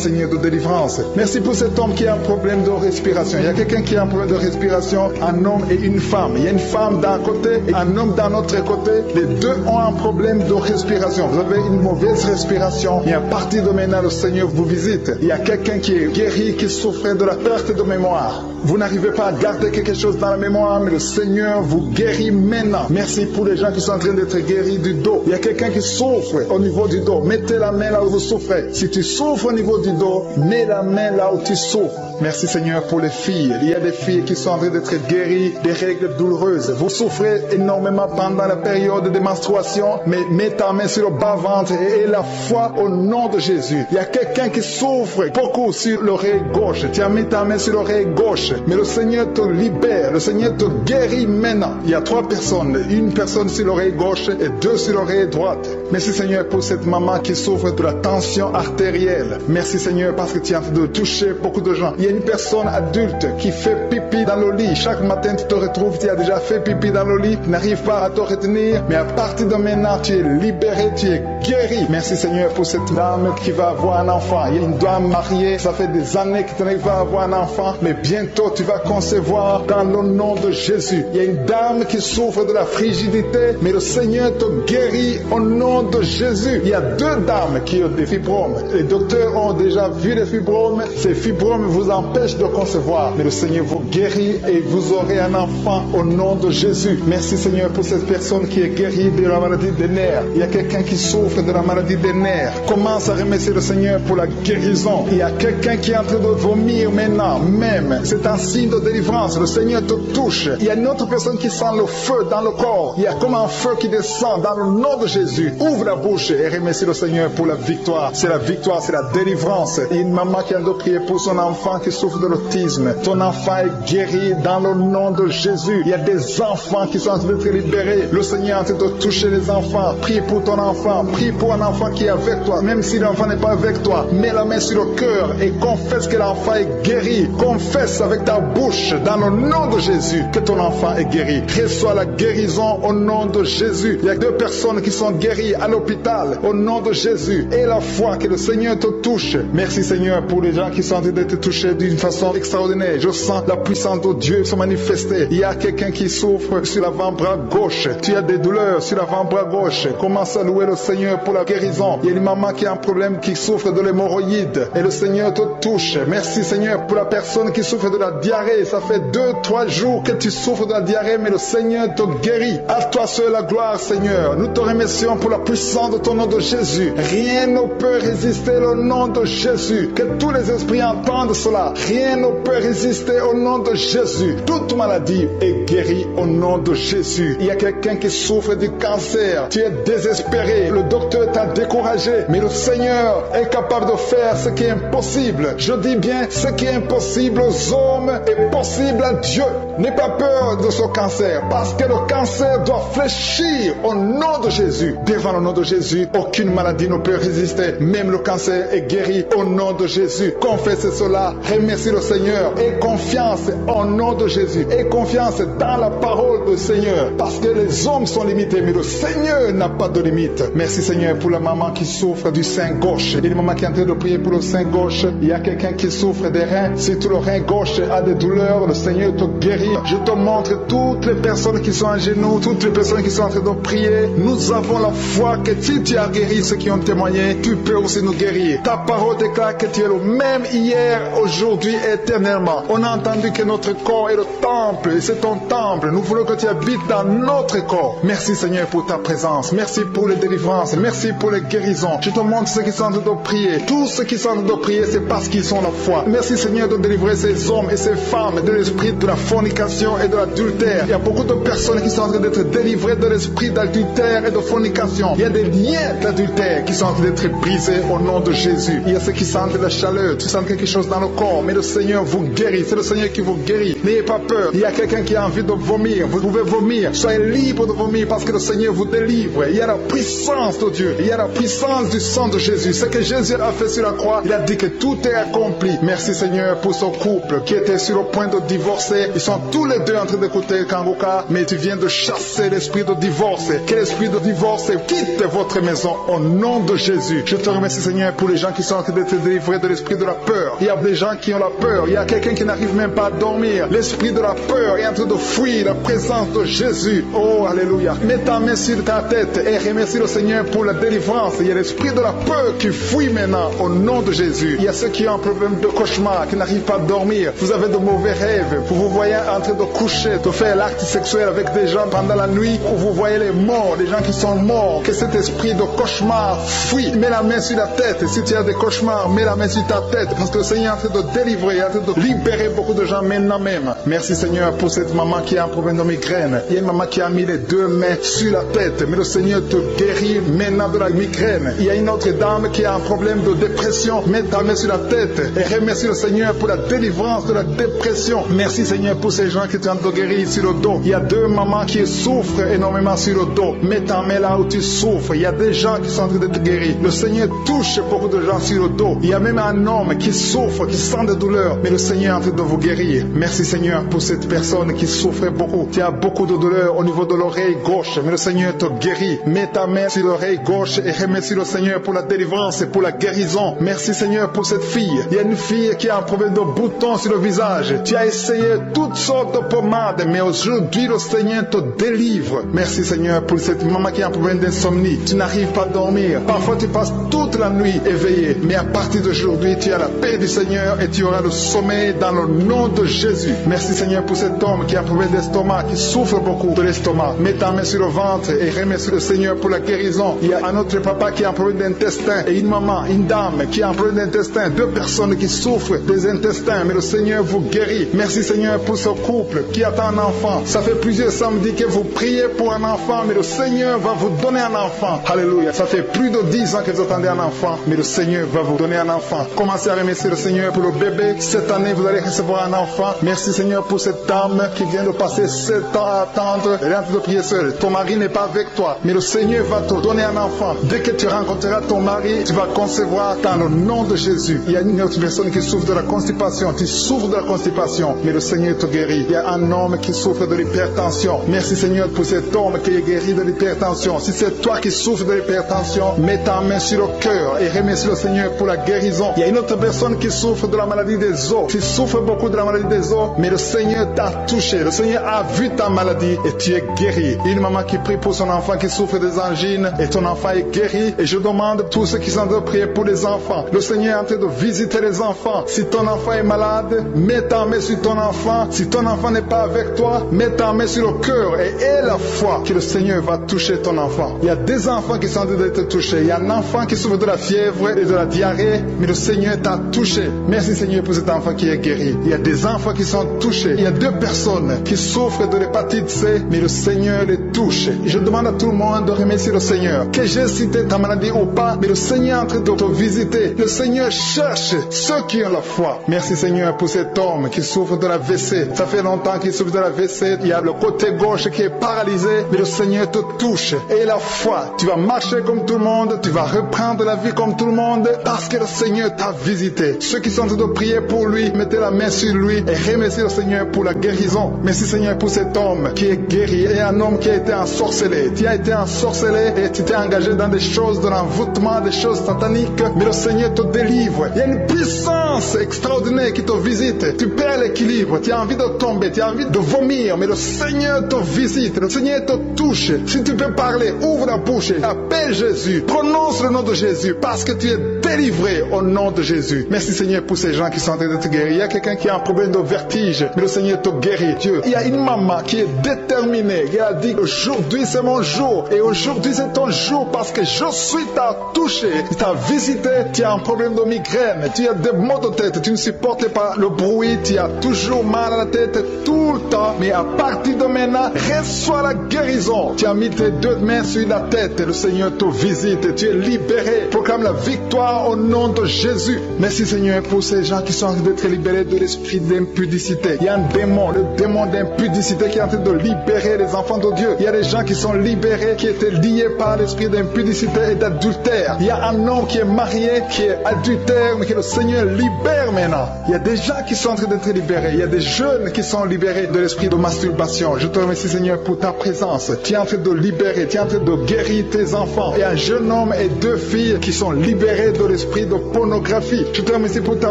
Seigneur de délivrance. Merci pour cet homme qui a un problème de respiration. Il y a quelqu'un qui a un problème de respiration, un homme et une femme. Il y a une femme d'un côté et un homme d'un autre côté. Les deux ont un problème de respiration. Vous avez une mauvaise respiration et à partir de maintenant le Seigneur vous visite. Il y a quelqu'un qui est guéri, qui souffrait de la perte de mémoire. Vous n'arrivez pas à garder quelque chose dans la mémoire, mais le Seigneur vous guérit maintenant. Merci pour les gens qui sont en train d'être guéris du dos. Il y a quelqu'un qui souffre au niveau du dos. Mettez la main là où vous souffrez. Si tu souffres au niveau du dos, mets la main là où tu souffres. Merci Seigneur pour les filles. Il y a des filles qui sont en train d'être guéries des règles douloureuses. Vous souffrez énormément pendant la période de menstruation, mais mets ta main sur le bas-ventre et aie la foi au nom de Jésus. Il y a quelqu'un qui souffre beaucoup sur l'oreille gauche. Tu as mis ta main sur l'oreille gauche, mais le Seigneur te libère. Le Seigneur te guérit maintenant. Il y a 3 personnes. Une personne sur l'oreille gauche et 2 sur l'oreille droite. Merci Seigneur pour cette maman qui souffre de la tension artérielle. Merci Seigneur parce que tu es en train de toucher beaucoup de gens. Il y a une personne adulte qui fait pipi dans le lit. Chaque matin tu te retrouves, tu as déjà fait pipi dans le lit, tu n'arrives pas à te retenir, mais à partir de maintenant tu es libéré, tu es guéri. Merci Seigneur pour cette dame qui va avoir un enfant. Il y a une dame mariée, ça fait des années que tu n'arrives pas à avoir un enfant, mais bientôt bientôt tu vas concevoir dans le nom de Jésus. Il y a une dame qui souffre de la frigidité, mais le Seigneur te guérit au nom de Jésus. Il y a 2 dames qui ont des fibromes. Les docteurs ont déjà vu les fibromes. Ces fibromes vous empêchent de concevoir, mais le Seigneur vous guérit et vous aurez un enfant au nom de Jésus. Merci Seigneur pour cette personne qui est guérie de la maladie des nerfs. Il y a quelqu'un qui souffre de la maladie des nerfs. Commence à remercier le Seigneur pour la guérison. Il y a quelqu'un qui est en train de vomir maintenant, même. C'est un signe de délivrance. Le Seigneur te touche. Il y a une autre personne qui sent le feu dans le corps. Il y a comme un feu qui descend dans le nom de Jésus. Ouvre la bouche et remercie le Seigneur pour la victoire. C'est la victoire, c'est la délivrance. Il y a une maman qui a de prier pour son enfant qui souffre de l'autisme. Ton enfant est guéri dans le nom de Jésus. Il y a des enfants qui sont en train d'être libérés. Le Seigneur est en train de toucher les enfants. Prie pour ton enfant. Prie pour un enfant qui est avec toi. Même si l'enfant n'est pas avec toi, mets la main sur le cœur et confesse que l'enfant est guéri. Confesse avec ta bouche dans le nom de Jésus que ton enfant est guéri. Reçois la guérison au nom de Jésus. Il y a 2 personnes qui sont guéries à l'hôpital au nom de Jésus. Et la foi que le Seigneur te touche. Merci Seigneur pour les gens qui sont en train d'être touchés d'une façon extraordinaire. Je sens la puissance de Dieu se manifester. Il y a quelqu'un qui souffre sur l'avant-bras gauche. Tu as des douleurs sur l'avant-bras gauche. Commence à louer le Seigneur pour la guérison. Il y a une maman qui a un problème, qui souffre de l'hémorroïde. Et le Seigneur te touche. Merci Seigneur pour la personne qui souffre de la diarrhée. Ça fait 2-3 jours que tu souffres de la diarrhée, mais le Seigneur te guérit. À toi seul la gloire Seigneur. Nous te remercions pour la puissance de ton nom de Jésus. Rien ne peut résister au nom de Jésus. Que tous les esprits entendent cela. Rien ne peut résister au nom de Jésus. Toute maladie est guérie au nom de Jésus. Il y a quelqu'un qui souffre du cancer. Tu es désespéré. Le docteur t'a découragé. Mais le Seigneur est capable de faire ce qui est impossible. Je dis bien, ce qui est impossible aux hommes est possible à Dieu. N'aie pas peur de ce cancer, parce que le cancer doit fléchir au nom de Jésus. Devant le nom de Jésus, aucune maladie ne peut résister. Même le cancer est guéri au nom de Jésus. Confesse cela, remercie le Seigneur. Aie confiance au nom de Jésus. Aie confiance dans la parole du Seigneur, parce que les hommes sont limités, mais le Seigneur n'a pas de limite. Merci Seigneur pour la maman qui souffre du sein gauche. Il y a une maman qui est en train de prier pour le sein gauche. Il y a quelqu'un qui souffre des reins. Si tout le rein gauche a des douleurs, le Seigneur te guérit. Je te montre toutes les personnes qui sont à genoux, toutes les personnes qui sont en train de prier. Nous avons la foi que si tu as guéri ceux qui ont témoigné, tu peux aussi nous guérir. Ta parole déclare que tu es le même hier, aujourd'hui et éternellement. On a entendu que notre corps est le temple, et c'est ton temple. Nous voulons que tu habites dans notre corps. Merci Seigneur pour ta présence. Merci pour les délivrances. Merci pour les guérisons. Je te montre ceux qui sont en train de prier. Tous ceux qui sont en train de prier, c'est parce qu'ils ont la foi. Merci Seigneur de délivrer ces hommes et ces femmes de l'esprit de la fornication et de l'adultère. Il y a beaucoup de personnes qui sont en train d'être délivrées de l'esprit d'adultère et de fornication. Il y a des liens d'adultère qui sont en train d'être brisés au nom de Jésus. Il y a ceux qui sentent la chaleur, tu sens quelque chose dans le corps, mais le Seigneur vous guérit. C'est le Seigneur qui vous guérit. N'ayez pas peur. Il y a quelqu'un qui a envie de vomir. Vous pouvez vomir. Soyez libre de vomir parce que le Seigneur vous délivre. Il y a la puissance de Dieu. Il y a la puissance du sang de Jésus. Ce que Jésus a fait sur la croix, il a dit que tout est accompli. Merci Seigneur pour ce couple qui était sur le point de divorcer. Ils sont tous les deux en train d'écouter Kangoka, mais tu viens de chasser l'esprit de divorce. Que l'esprit de divorce quitte votre maison au nom de Jésus. Je te remercie Seigneur pour les gens qui sont en train d'être délivrés de l'esprit de la peur. Il y a des gens qui ont la peur. Il y a quelqu'un qui n'arrive même pas à dormir. L'esprit de la peur est en train de fuir la présence de Jésus. Oh, alléluia. Mets ta main sur ta tête et remercie le Seigneur pour la délivrance. Il y a l'esprit de la peur qui fuit maintenant au nom de Jésus. Il y a ceux qui ont un problème de cauchemar, qui n'arrivent pas à dormir. Vous avez de mauvais rêves. Vous vous voyez en train de coucher, de faire l'acte sexuel avec des gens pendant la nuit, où vous voyez les morts, des gens qui sont morts. Que cet esprit de cauchemar fuit. Mets la main sur la tête. Si tu as des cauchemars, mets la main sur ta tête. Parce que le Seigneur est en train de délivrer, en train de libérer beaucoup de gens maintenant même. Merci Seigneur pour cette maman qui a un problème de migraine. Il y a une maman qui a mis les deux mains sur la tête. Mais le Seigneur te guérit maintenant de la migraine. Il y a une autre dame qui a un problème de dépression. Mets ta main sur la tête et remercie le Seigneur pour la délivrance de la dépression. Merci Seigneur pour ces gens qui sont en train de guérir sur le dos. Il y a deux mamans qui souffrent énormément sur le dos. Mets ta main là où tu souffres. Il y a des gens qui sont en train d'être guéris. Le Seigneur touche beaucoup de gens sur le dos. Il y a même un homme qui souffre, qui sent des douleurs. Mais le Seigneur est en train de vous guérir. Merci Seigneur pour cette personne qui souffre beaucoup. Tu as beaucoup de douleurs au niveau de l'oreille gauche. Mais le Seigneur te guérit. Mets ta main sur l'oreille gauche et remercie le Seigneur pour la délivrance et pour la guérison. Merci Seigneur pour cette fille. Il y a une fille qui a un problème de bouton sur le visage. Tu as essayé toutes sortes de pommades, mais aujourd'hui, le Seigneur te délivre. Merci Seigneur pour cette maman qui a un problème d'insomnie. Tu n'arrives pas à dormir. Parfois, tu passes toute la nuit éveillé, mais à partir d'aujourd'hui, tu as la paix du Seigneur et tu auras le sommeil dans le nom de Jésus. Merci Seigneur pour cet homme qui a un problème d'estomac, qui souffre beaucoup de l'estomac. Mets ta main sur le ventre et remercie le Seigneur pour la guérison. Il y a un autre papa qui a un problème d'intestin et une maman, une dame qui a un problème d'intestin. Deux personnes qui souffrent des intestins, mais le Seigneur vous guérit. Merci Seigneur pour ce couple qui attend un enfant. Ça fait plusieurs samedis que vous priez pour un enfant, mais le Seigneur va vous donner un enfant. Alléluia. Ça fait plus de 10 ans que vous attendez un enfant, mais le Seigneur va vous donner un enfant. Commencez à remercier le Seigneur pour le bébé. Cette année, vous allez recevoir un enfant. Merci Seigneur pour cette dame qui vient de passer 7 ans à attendre. Elle est en train de prier seule. Ton mari n'est pas avec toi, mais le Seigneur va te donner un enfant. Dès que tu rencontreras ton mari, tu vas concevoir dans le nom de Jésus. Il y a une autre personne qui souffre de la constipation. Tu souffres de la constipation, mais le Seigneur te guérit. Il y a un homme qui souffre de l'hypertension. Merci Seigneur pour cet homme qui est guéri de l'hypertension. Si c'est toi qui souffres de l'hypertension, mets ta main sur le cœur et remercie le Seigneur pour la guérison. Il y a une autre personne qui souffre de la maladie des os. Tu souffres beaucoup de la maladie des os, mais le Seigneur t'a touché. Le Seigneur a vu ta maladie et tu es guéri. Une maman qui prie pour son enfant qui souffre des angines et ton enfant est guéri. Et je demande à tous ceux qui sont en train de prier pour les enfants. Le Seigneur est en train de visiter les enfants. Si ton enfant est malade, mets ta main sur ton enfant. Si ton enfant n'est pas avec toi, mets ta main sur le cœur et aie la foi que le Seigneur va toucher ton enfant. Il y a des enfants qui sont en train d'être touchés. Il y a un enfant qui souffre de la fièvre et de la diarrhée, mais le Seigneur t'a touché. Merci Seigneur pour cet enfant qui est guéri. Il y a des enfants qui sont touchés. Il y a 2 personnes qui souffrent de l'hépatite C, mais le Seigneur les touche. Je demande à tout le monde de remercier le Seigneur. Que j'ai cité ta maladie ou pas, mais le Seigneur est en train de te visiter. Le Seigneur cherche ceux qui ont la foi. Merci Seigneur pour cet homme qui souffre de la WC. Ça fait longtemps qu'il souffre de la WC. Il y a le côté gauche qui est paralysé, mais le Seigneur te touche. Et la foi, tu vas marcher comme tout le monde, tu vas reprendre la vie comme tout le monde, parce que le Seigneur t'a visité. Ceux qui sont en train de prier pour lui, mettez la main sur lui et remerciez le Seigneur pour la guérison. Merci Seigneur pour cet homme qui est guéri et un homme qui a été ensorcelé. Tu as été ensorcelé et tu t'es engagé dans des choses de l'envoûtement, des choses sataniques, mais le Seigneur te délivre. Il y a une puissance extraordinaire qui te visite. Tu perds l'équilibre, tu as envie de tomber, tu as envie de vomir, mais le Seigneur te visite, le Seigneur te touche. Si tu peux parler, ouvre la bouche, appelle Jésus, prononce le nom de Jésus, parce que tu es délivré au nom de Jésus. Merci Seigneur pour ces gens qui sont en train de te guérir. Il y a quelqu'un qui a un problème de vertige, mais le Seigneur te guérit. Dieu. Il y a une maman qui est déterminée, qui a dit aujourd'hui c'est mon jour, et aujourd'hui c'est ton jour, parce que je suis t'a touché, il t'a visité. Tu as un problème de migraine, tu as des maux de tête, tu ne supportes pas le bruit, tu as toujours mal à la tête tout le temps, mais à partir de maintenant, reçois la guérison. Tu as mis tes 2 mains sur la tête, le Seigneur te visite, tu es libéré. Proclame la victoire au nom de Jésus. Merci Seigneur pour ces gens qui sont en train d'être libérés de l'esprit d'impudicité. Il y a un démon, le démon d'impudicité qui est en train de libérer les enfants de Dieu. Il y a des gens qui sont libérés, qui étaient liés par l'esprit d'impudicité et d'adultère. Il y a un homme qui est marié, qui est adultère, mais que le Seigneur libère maintenant. Il y a des gens qui sont en train d'être libérés. Il y a des jeunes qui sont libérés de l'esprit de masturbation. Je te remercie Seigneur pour ta présence. Tu es en train de libérer, tu es en train de guérir tes enfants. Il y a un jeune homme et 2 filles qui sont libérés de l'esprit de pornographie. Je te remercie pour ta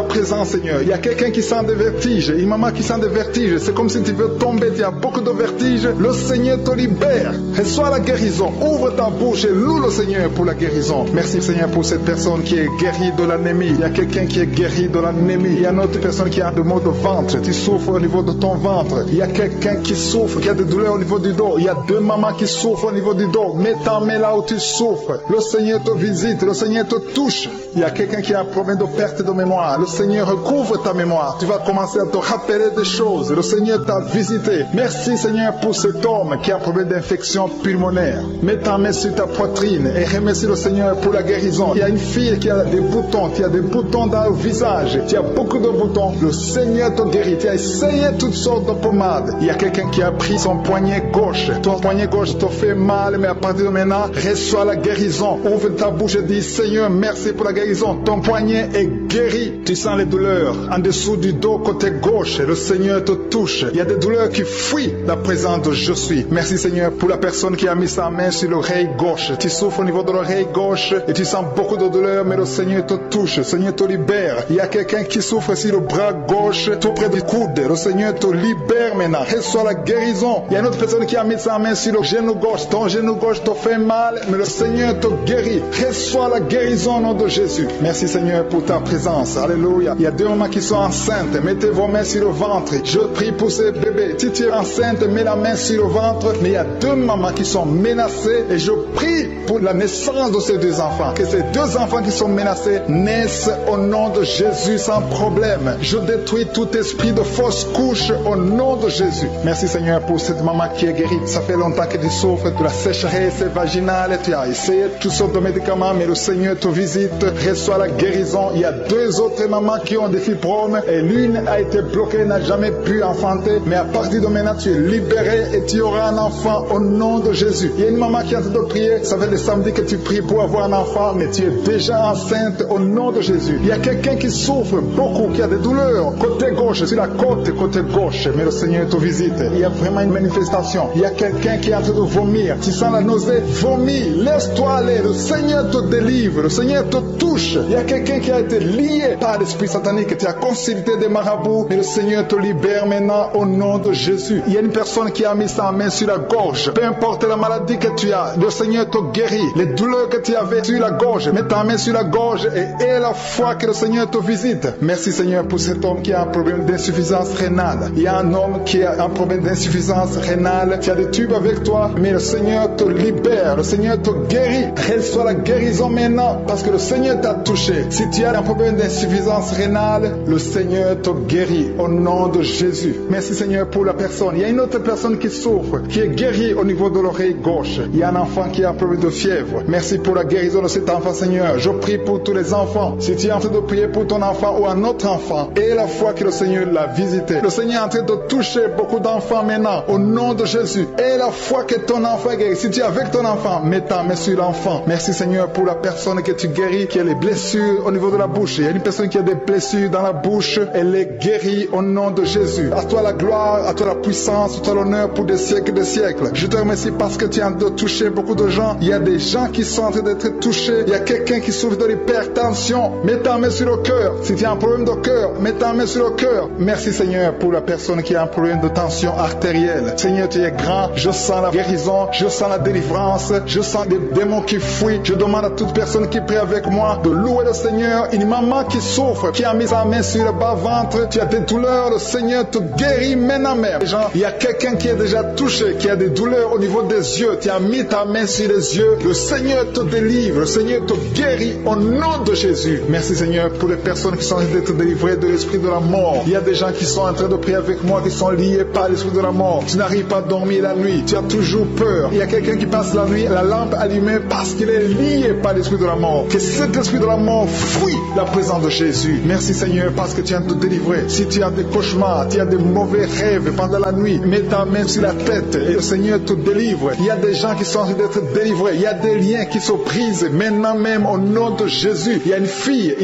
présence Seigneur. Il y a quelqu'un qui sent des vertiges, une maman qui sent des vertiges. C'est comme si tu veux tomber, tu as beaucoup de vertiges. Le Seigneur te libère. Reçois la guérison. Ouvre ta bouche et loue le Seigneur pour la guérison. Merci Seigneur pour cette personne qui est guérie de l'anémie. Il y a quelqu'un qui est guéri de l'anémie. Il y a une autre personne qui a des maux de ventre. Tu souffres au niveau de ton ventre. Il y a quelqu'un qui souffre, qui a des douleurs au niveau du dos. Il y a 2 mamans qui souffrent au niveau du dos. Mets ta main là où tu souffres. Le Seigneur te visite. Le Seigneur te touche. Il y a quelqu'un qui a un problème de perte de mémoire. Le Seigneur recouvre ta mémoire. Tu vas commencer à te rappeler des choses. Le Seigneur t'a visité. Merci Seigneur pour cet homme qui a un problème d'infection pulmonaire. Mets ta main sur ta poitrine et remercie le Seigneur pour la guérison. Il y a une fille qui a des boutons. Tu as des boutons dans le visage. Tu as beaucoup de boutons. Le Seigneur te guérit. Tu as essayé toutes sortes de pommades. Il y a quelqu'un qui a pris son poignet gauche. Ton poignet gauche te fait mal, mais à partir de maintenant, reçois la guérison. Ouvre ta bouche et dis Seigneur, merci pour la guérison. Ton poignet est guéri. Tu sens les douleurs en dessous du dos côté gauche. Le Seigneur te touche. Il y a des douleurs qui fuient la présence de je suis. Merci Seigneur pour la personne qui a mis sa main sur l'oreille gauche. Tu souffres au niveau de l'oreille gauche et tu sens beaucoup de douleurs, mais le Seigneur te touche. Le Seigneur te libère. Il y a quelqu'un qui souffre sur le bras gauche, tout près du coude. Le Seigneur te libère maintenant. Reçois la guérison. Il y a une autre personne qui a mis sa main sur le genou gauche. Ton genou gauche te fait mal, mais le Seigneur te guérit. Reçois la guérison au nom de Jésus. Merci Seigneur pour ta présence. Alléluia. Il y a 2 mamans qui sont enceintes. Mettez vos mains sur le ventre. Je prie pour ces bébés. Si tu es enceinte, mets la main sur le ventre. Mais il y a 2 mamans qui sont menacées et je prie pour la naissance de ces 2 enfants. Que ces 2 enfants qui sont menacés naissent au nom de Jésus sans problème. Je détruis tout esprit de fausse couche au nom de Jésus. Merci Seigneur pour cette maman qui est guérie. Ça fait longtemps que tu souffres de la sécheresse vaginale. Tu as essayé toutes sortes de médicaments, mais le Seigneur te visite. Reçois la guérison. Il y a 2 autres mamans qui ont des fibromes et l'une a été bloquée, n'a jamais pu enfanter. Mais à partir de maintenant, tu es libéré et tu auras un enfant au nom de Jésus. Il y a une maman qui est en train de prier. Ça fait des samedis que tu pries pour avoir un enfant, mais tu es déjà enceinte au nom de Jésus. Il y a quelqu'un qui souffre beaucoup, qui a des douleurs côté gauche, sur la côté gauche, mais le Seigneur te visite. Il y a vraiment une manifestation. Il y a quelqu'un qui est en train de vomir. Tu sens la nausée, vomis, laisse-toi aller. Le Seigneur te délivre, le Seigneur te touche. Il y a quelqu'un qui a été lié par l'esprit satanique, tu as consulté des marabouts, mais le Seigneur te libère maintenant au nom de Jésus. Il y a une personne qui a mis sa main sur la gorge. Peu importe la maladie que tu as, le Seigneur te guérit. Les douleurs que tu avais sur la gorge, mets ta main sur la gorge et aie la foi que le Seigneur te visite. Merci Seigneur pour cet homme qui a un problème d'insuffisance rénale. Il y a un homme qui a un problème d'insuffisance rénale. Tu as des tubes avec toi, mais le Seigneur te libère. Le Seigneur te guérit. Reçois la guérison maintenant parce que le Seigneur t'a touché. Si tu as un problème d'insuffisance rénale, le Seigneur te guérit au nom de Jésus. Merci Seigneur pour la personne. Il y a une autre personne qui souffre, qui est guérie au niveau de l'oreille gauche. Il y a un enfant qui a un problème de fièvre. Merci pour la guérison de cet enfant Seigneur. Je prie pour tous les enfants. Si tu es en train de prier pour ton enfant ou un autre enfant, et la foi que le Seigneur l'a visité. Le Seigneur est en train de toucher beaucoup d'enfants maintenant au nom de Jésus. Et la foi que ton enfant est guéri. Si tu es avec ton enfant, mets ta main sur l'enfant. Merci Seigneur pour la personne que tu guéris, qui a les blessures au niveau de la bouche. Il y a une personne qui a des blessures dans la bouche. Elle est guérie au nom de Jésus. À toi la gloire, à toi la puissance, à toi l'honneur pour des siècles et des siècles. Je te remercie parce que tu es en train de toucher beaucoup de gens. Il y a des gens qui sont en train d'être touchés. Il y a quelqu'un qui souffre de l'hypertension. Mets ta main sur le cœur. Si tu as un problème de cœur, mets ta main sur le cœur. Merci Seigneur pour la personne qui a un problème de tension artérielle. Seigneur, tu es grand. Je sens la guérison. Je sens la délivrance. Je sens des démons qui fuient. Je demande à toute personne qui prie avec moi de louer le Seigneur. Une maman qui souffre, qui a mis sa main sur le bas-ventre. Tu as des douleurs. Le Seigneur te guérit maintenant même. Il y a quelqu'un qui est déjà touché, qui a des douleurs au niveau des yeux. Tu as mis ta main sur les yeux. Le Seigneur te délivre. Le Seigneur te guérit au nom de Jésus. Merci Seigneur pour les personnes qui sont en train d'être délivrées de l'esprit de la mort. Il y a des gens qui sont en train de prier avec moi, qui sont liés par l'esprit de la mort. Tu n'arrives pas à dormir la nuit. Tu as toujours peur. Il y a quelqu'un qui passe la nuit, la lampe allumée parce qu'il est lié par l'esprit de la mort. Que cet esprit de la mort fuit la présence de Jésus. Merci Seigneur parce que tu viens de te délivrer. Si tu as des cauchemars, tu as des mauvais rêves pendant la nuit, mets ta main sur la tête et le Seigneur te délivre. Il y a des gens qui sont en train d'être délivrés. Il y a des liens qui se brisent maintenant même au nom de Jésus. Il y a une fille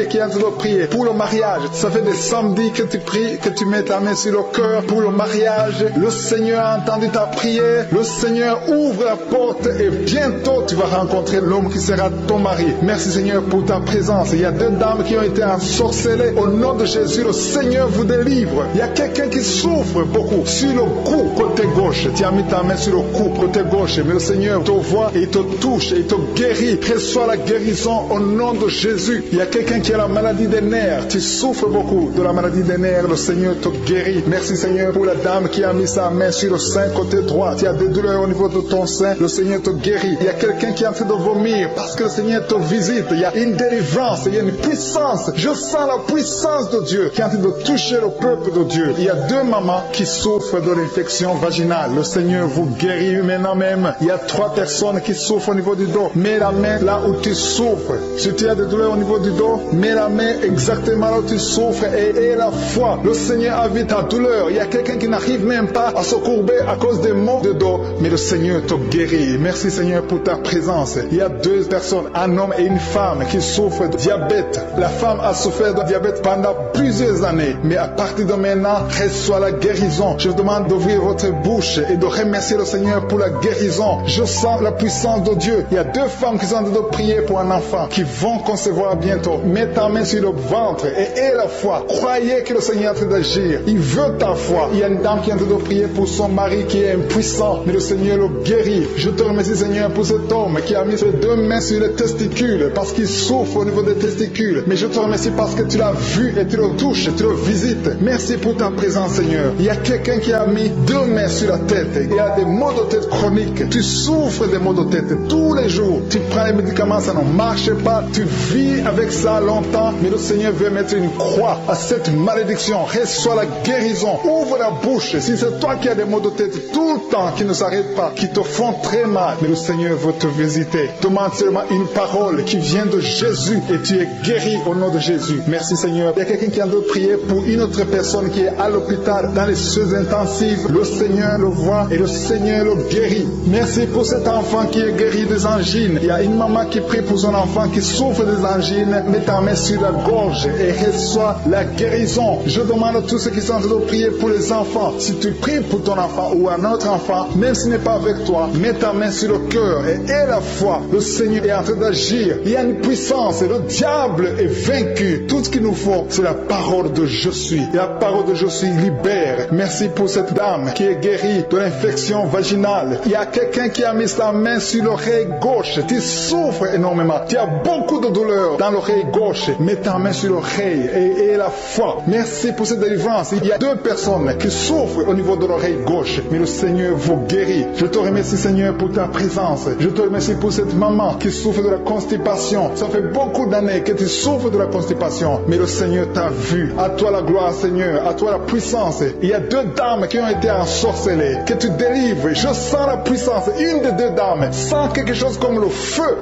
qui est en train de prier pour le mariage. Ça fait des samedis que tu pries, que tu mets ta main sur le cœur pour le mariage. Le Seigneur a entendu ta prière. Le Seigneur ouvre la porte et bientôt tu vas rencontrer l'homme qui sera ton mari. Merci Seigneur pour ta présence. Il y a 2 dames qui ont été ensorcelées. Au nom de Jésus, le Seigneur vous délivre. Il y a quelqu'un qui souffre beaucoup sur le cou, côté gauche. Tu as mis ta main sur le cou, côté gauche. Mais le Seigneur te voit et il te touche et il te guérit. Reçois la guérison au nom de Jésus. Il y a quelqu'un qui a la maladie des nerfs. Tu souffres beaucoup de la maladie des nerfs. Le Seigneur te guérit. Merci Seigneur pour la dame qui a mis sa main sur le sein côté droit. Tu as des douleurs au niveau de ton sein. Le Seigneur te guérit. Il y a quelqu'un qui est en train de vomir parce que le Seigneur te visite. Il y a une délivrance. Il y a une puissance. Je sens la puissance de Dieu qui est en train de toucher le peuple de Dieu. Il y a 2 mamans qui souffrent de l'infection vaginale. Le Seigneur vous guérit maintenant même. Il y a 3 personnes qui souffrent au niveau du dos. Mets la main là où tu souffres. Si tu as des douleurs au niveau du dos, mets la main exactement là où tu souffres et aie la foi. Le Seigneur a vu ta douleur. Il y a quelqu'un qui n'arrive même pas à se courber à cause des maux de dos, mais le Seigneur te guérit. Merci Seigneur pour ta présence. Il y a 2 personnes, un homme et une femme qui souffrent de diabète. La femme a souffert de diabète pendant plusieurs années, mais à partir de maintenant, reçoit la guérison. Je vous demande d'ouvrir votre bouche et de remercier le Seigneur pour la guérison. Je sens la puissance de Dieu. Il y a 2 femmes qui sont en train de prier pour un enfant qui vont concevoir bientôt. Mets ta main sur le ventre et aie la foi. Croyez que le Seigneur est en train d'agir. Il veut ta foi. Il y a une dame qui est en train de prier pour son mari qui est impuissant, mais le Seigneur le guérit. Je te remercie, Seigneur, pour cet homme qui a mis ses 2 mains sur les testicules parce qu'il souffre au niveau des testicules. Mais je te remercie parce que tu l'as vu et tu le touches, tu le visites. Merci pour ta présence, Seigneur. Il y a quelqu'un qui a mis 2 mains sur la tête. Il y a des maux de tête chroniques. Tu souffres des maux de tête tous les jours. Tu prends les médicaments, ça ne marche pas. Tu vis avec ça longtemps, mais le Seigneur veut mettre une croix à cette malédiction. Reçois la guérison. Ouvre la bouche. Si c'est toi qui as des maux de tête tout le temps, qui ne s'arrêtent pas, qui te font très mal, mais le Seigneur veut te visiter. Demande seulement une parole qui vient de Jésus et tu es guéri au nom de Jésus. Merci, Seigneur. Il y a quelqu'un qui a de prier pour une autre personne qui est à l'hôpital dans les soins intensifs. Le Seigneur le voit et le Seigneur le guérit. Merci pour cet enfant qui est guéri des angines. Il y a une maman qui prie pour son enfant qui souffre des angines. Mets ta main sur la gorge et reçois la guérison. Je demande à tous ceux qui sont en train de prier pour les enfants. Si tu pries pour ton enfant ou un autre enfant, même s'il n'est pas avec toi, mets ta main sur le cœur et aie la foi. Le Seigneur est en train d'agir. Il y a une puissance et le diable est vaincu. Tout ce qu'il nous faut, c'est la parole de je suis. Et la parole de je suis libère. Merci pour cette dame qui est guérie de l'infection vaginale. Il y a quelqu'un qui a mis sa main sur l'oreille gauche. Tu souffres énormément. Tu as beaucoup de douleur dans l'oreille gauche. Mets ta main sur l'oreille et aie la foi. Merci pour cette délivrance. Il y a 2 personnes qui souffrent au niveau de l'oreille gauche, mais le Seigneur vous guérit. Je te remercie, Seigneur, pour ta présence. Je te remercie pour cette maman qui souffre de la constipation. Ça fait beaucoup d'années que tu souffres de la constipation, mais le Seigneur t'a vu. À toi la gloire, Seigneur. À toi la puissance. Il y a 2 dames qui ont été ensorcelées, que tu délivres. Je sens la puissance. Une des 2 dames sent quelque chose comme le feu,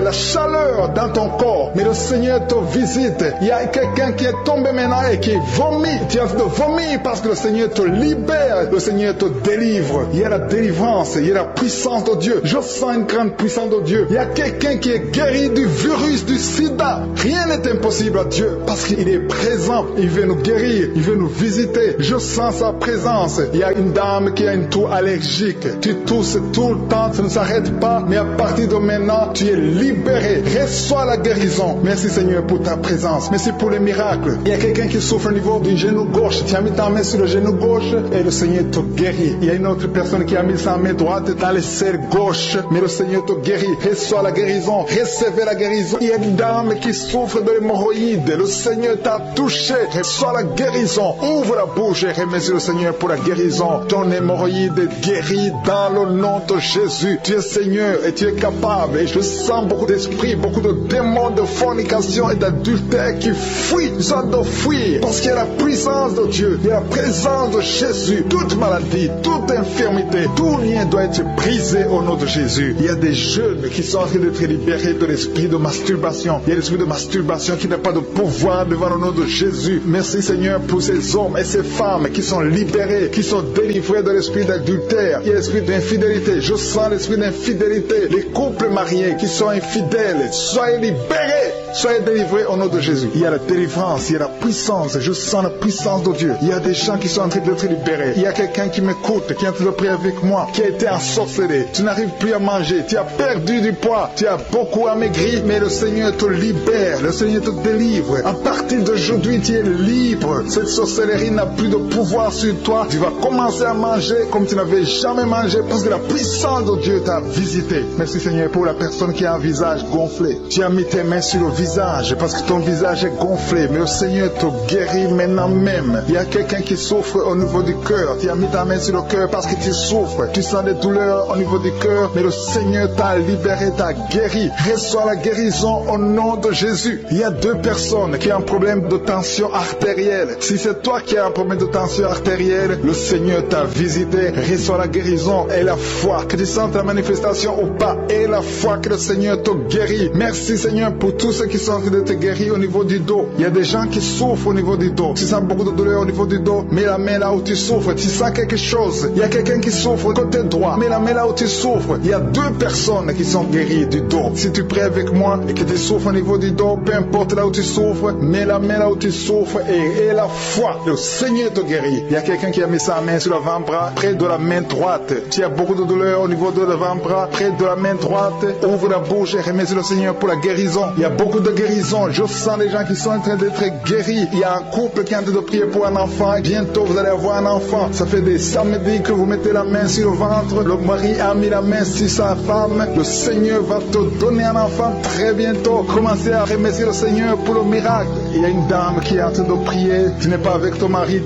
la chaleur dans ton corps. Mais le Seigneur te visite. Il y a quelqu'un qui est tombé maintenant et qui vomit. Tu as de vomir parce que le Seigneur te libère. Le Seigneur te délivre. Il y a la délivrance. Il y a la puissance de Dieu. Je sens une grande puissance de Dieu. Il y a quelqu'un qui est guéri du virus du sida. Rien n'est impossible à Dieu parce qu'il est présent. Il veut nous guérir. Il veut nous visiter. Je sens sa présence. Il y a une dame qui a une toux allergique. Tu tousses tout le temps. Ça ne s'arrête pas. Mais à partir de maintenant, tu es libéré. Reçois la guérison. Merci, Seigneur, pour ta présence. Merci pour les miracles. Il y a quelqu'un qui souffre au niveau du genou gauche. Tu as mis ta main sur le genou gauche et le Seigneur te guérit. Il y a une autre personne qui a mis sa main droite dans le cerveau gauche, mais le Seigneur te guérit. Reçois la guérison. Recevez la guérison. Il y a une dame qui souffre de l'hémorroïde. Le Seigneur t'a touché. Reçois la guérison. Ouvre la bouche et remercie le Seigneur pour la guérison. Ton hémorroïde est guéri dans le nom de Jésus. Tu es Seigneur et tu es capable. Et je sens beaucoup d'esprits, beaucoup de démons de fornication et d'adultère qui fuient. Ils sont de fuir parce qu'il y a la puissance de Dieu. Il y a la présence de Jésus. Toute maladie, toute infirmité, tout lien doit être brisé au nom de Jésus. Il y a des jeunes qui sont en train d'être libérés de l'esprit de masturbation. Il y a l'esprit de masturbation qui n'a pas de pouvoir devant le nom de Jésus. Merci, Seigneur, pour ces hommes et ces femmes qui sont libérés, qui sont délivrés de l'esprit d'adultère. Il y a l'esprit d'infidélité. Je sens l'esprit d'infidélité. Les couples mariés qui sont infidèles, soyez libérés. Soyez délivrés au nom de Jésus. Il y a la délivrance, il y a la puissance. Je sens la puissance de Dieu. Il y a des gens qui sont en train d'être libérés. Il y a quelqu'un qui m'écoute, qui est en train de prier avec moi, qui a été ensorcelé. Tu n'arrives plus à manger. Tu as perdu du poids. Tu as beaucoup amaigri, mais le Seigneur te libère. Le Seigneur te délivre. À partir d'aujourd'hui, tu es libre. Cette sorcellerie n'a plus de pouvoir sur toi. Tu vas commencer à manger comme tu n'avais jamais mangé parce que la puissance de Dieu t'a visité. Merci, Seigneur, pour la personne qui a un visage gonflé. Tu as mis tes mains sur le visage parce que ton visage est gonflé, mais le Seigneur te guérit maintenant même. Il y a quelqu'un qui souffre au niveau du cœur. Tu as mis ta main sur le cœur parce que tu souffres. Tu sens des douleurs au niveau du cœur, mais le Seigneur t'a libéré, t'a guéri. Reçois la guérison au nom de Jésus. Il y a 2 personnes qui ont un problème de tension artérielle. Si c'est toi qui as un problème de tension artérielle, le Seigneur t'a visité. Reçois la guérison et la foi. Que tu sentes la manifestation ou pas, et la foi que le Seigneur te guérit. Merci, Seigneur, pour tous ceux qui sont en train de te guérir au niveau du dos. Il y a des gens qui souffrent au niveau du dos. Tu sens beaucoup de douleur au niveau du dos. Mets la main là où tu souffres. Tu sens quelque chose. Il y a quelqu'un qui souffre côté droit. Mets la main là où tu souffres. Il y a 2 personnes qui sont guéries du dos. Si tu pries avec moi et que tu souffres au niveau du dos, peu importe là où tu souffres, mets la main là où tu souffres et la foi. Le Seigneur te guérit. Il y a quelqu'un qui a mis sa main sur l'avant-bras, près de la main droite. Tu as beaucoup de douleur au niveau de l'avant-bras, près de la main droite. Ouvre la bouche et remercie le Seigneur pour la guérison. Il y a beaucoup de guérison. Je sens les gens qui sont en train d'être guéri. Il y a un couple qui est en train de prier pour un enfant. Bientôt, vous allez avoir un enfant. Ça fait des samedis que vous mettez la main sur le ventre. Le mari a mis la main sur sa femme. Le Seigneur va te donner un enfant très bientôt. Commencez à remercier le Seigneur pour le miracle. Il y a une dame qui est en train de prier. Tu n'es pas avec ton mari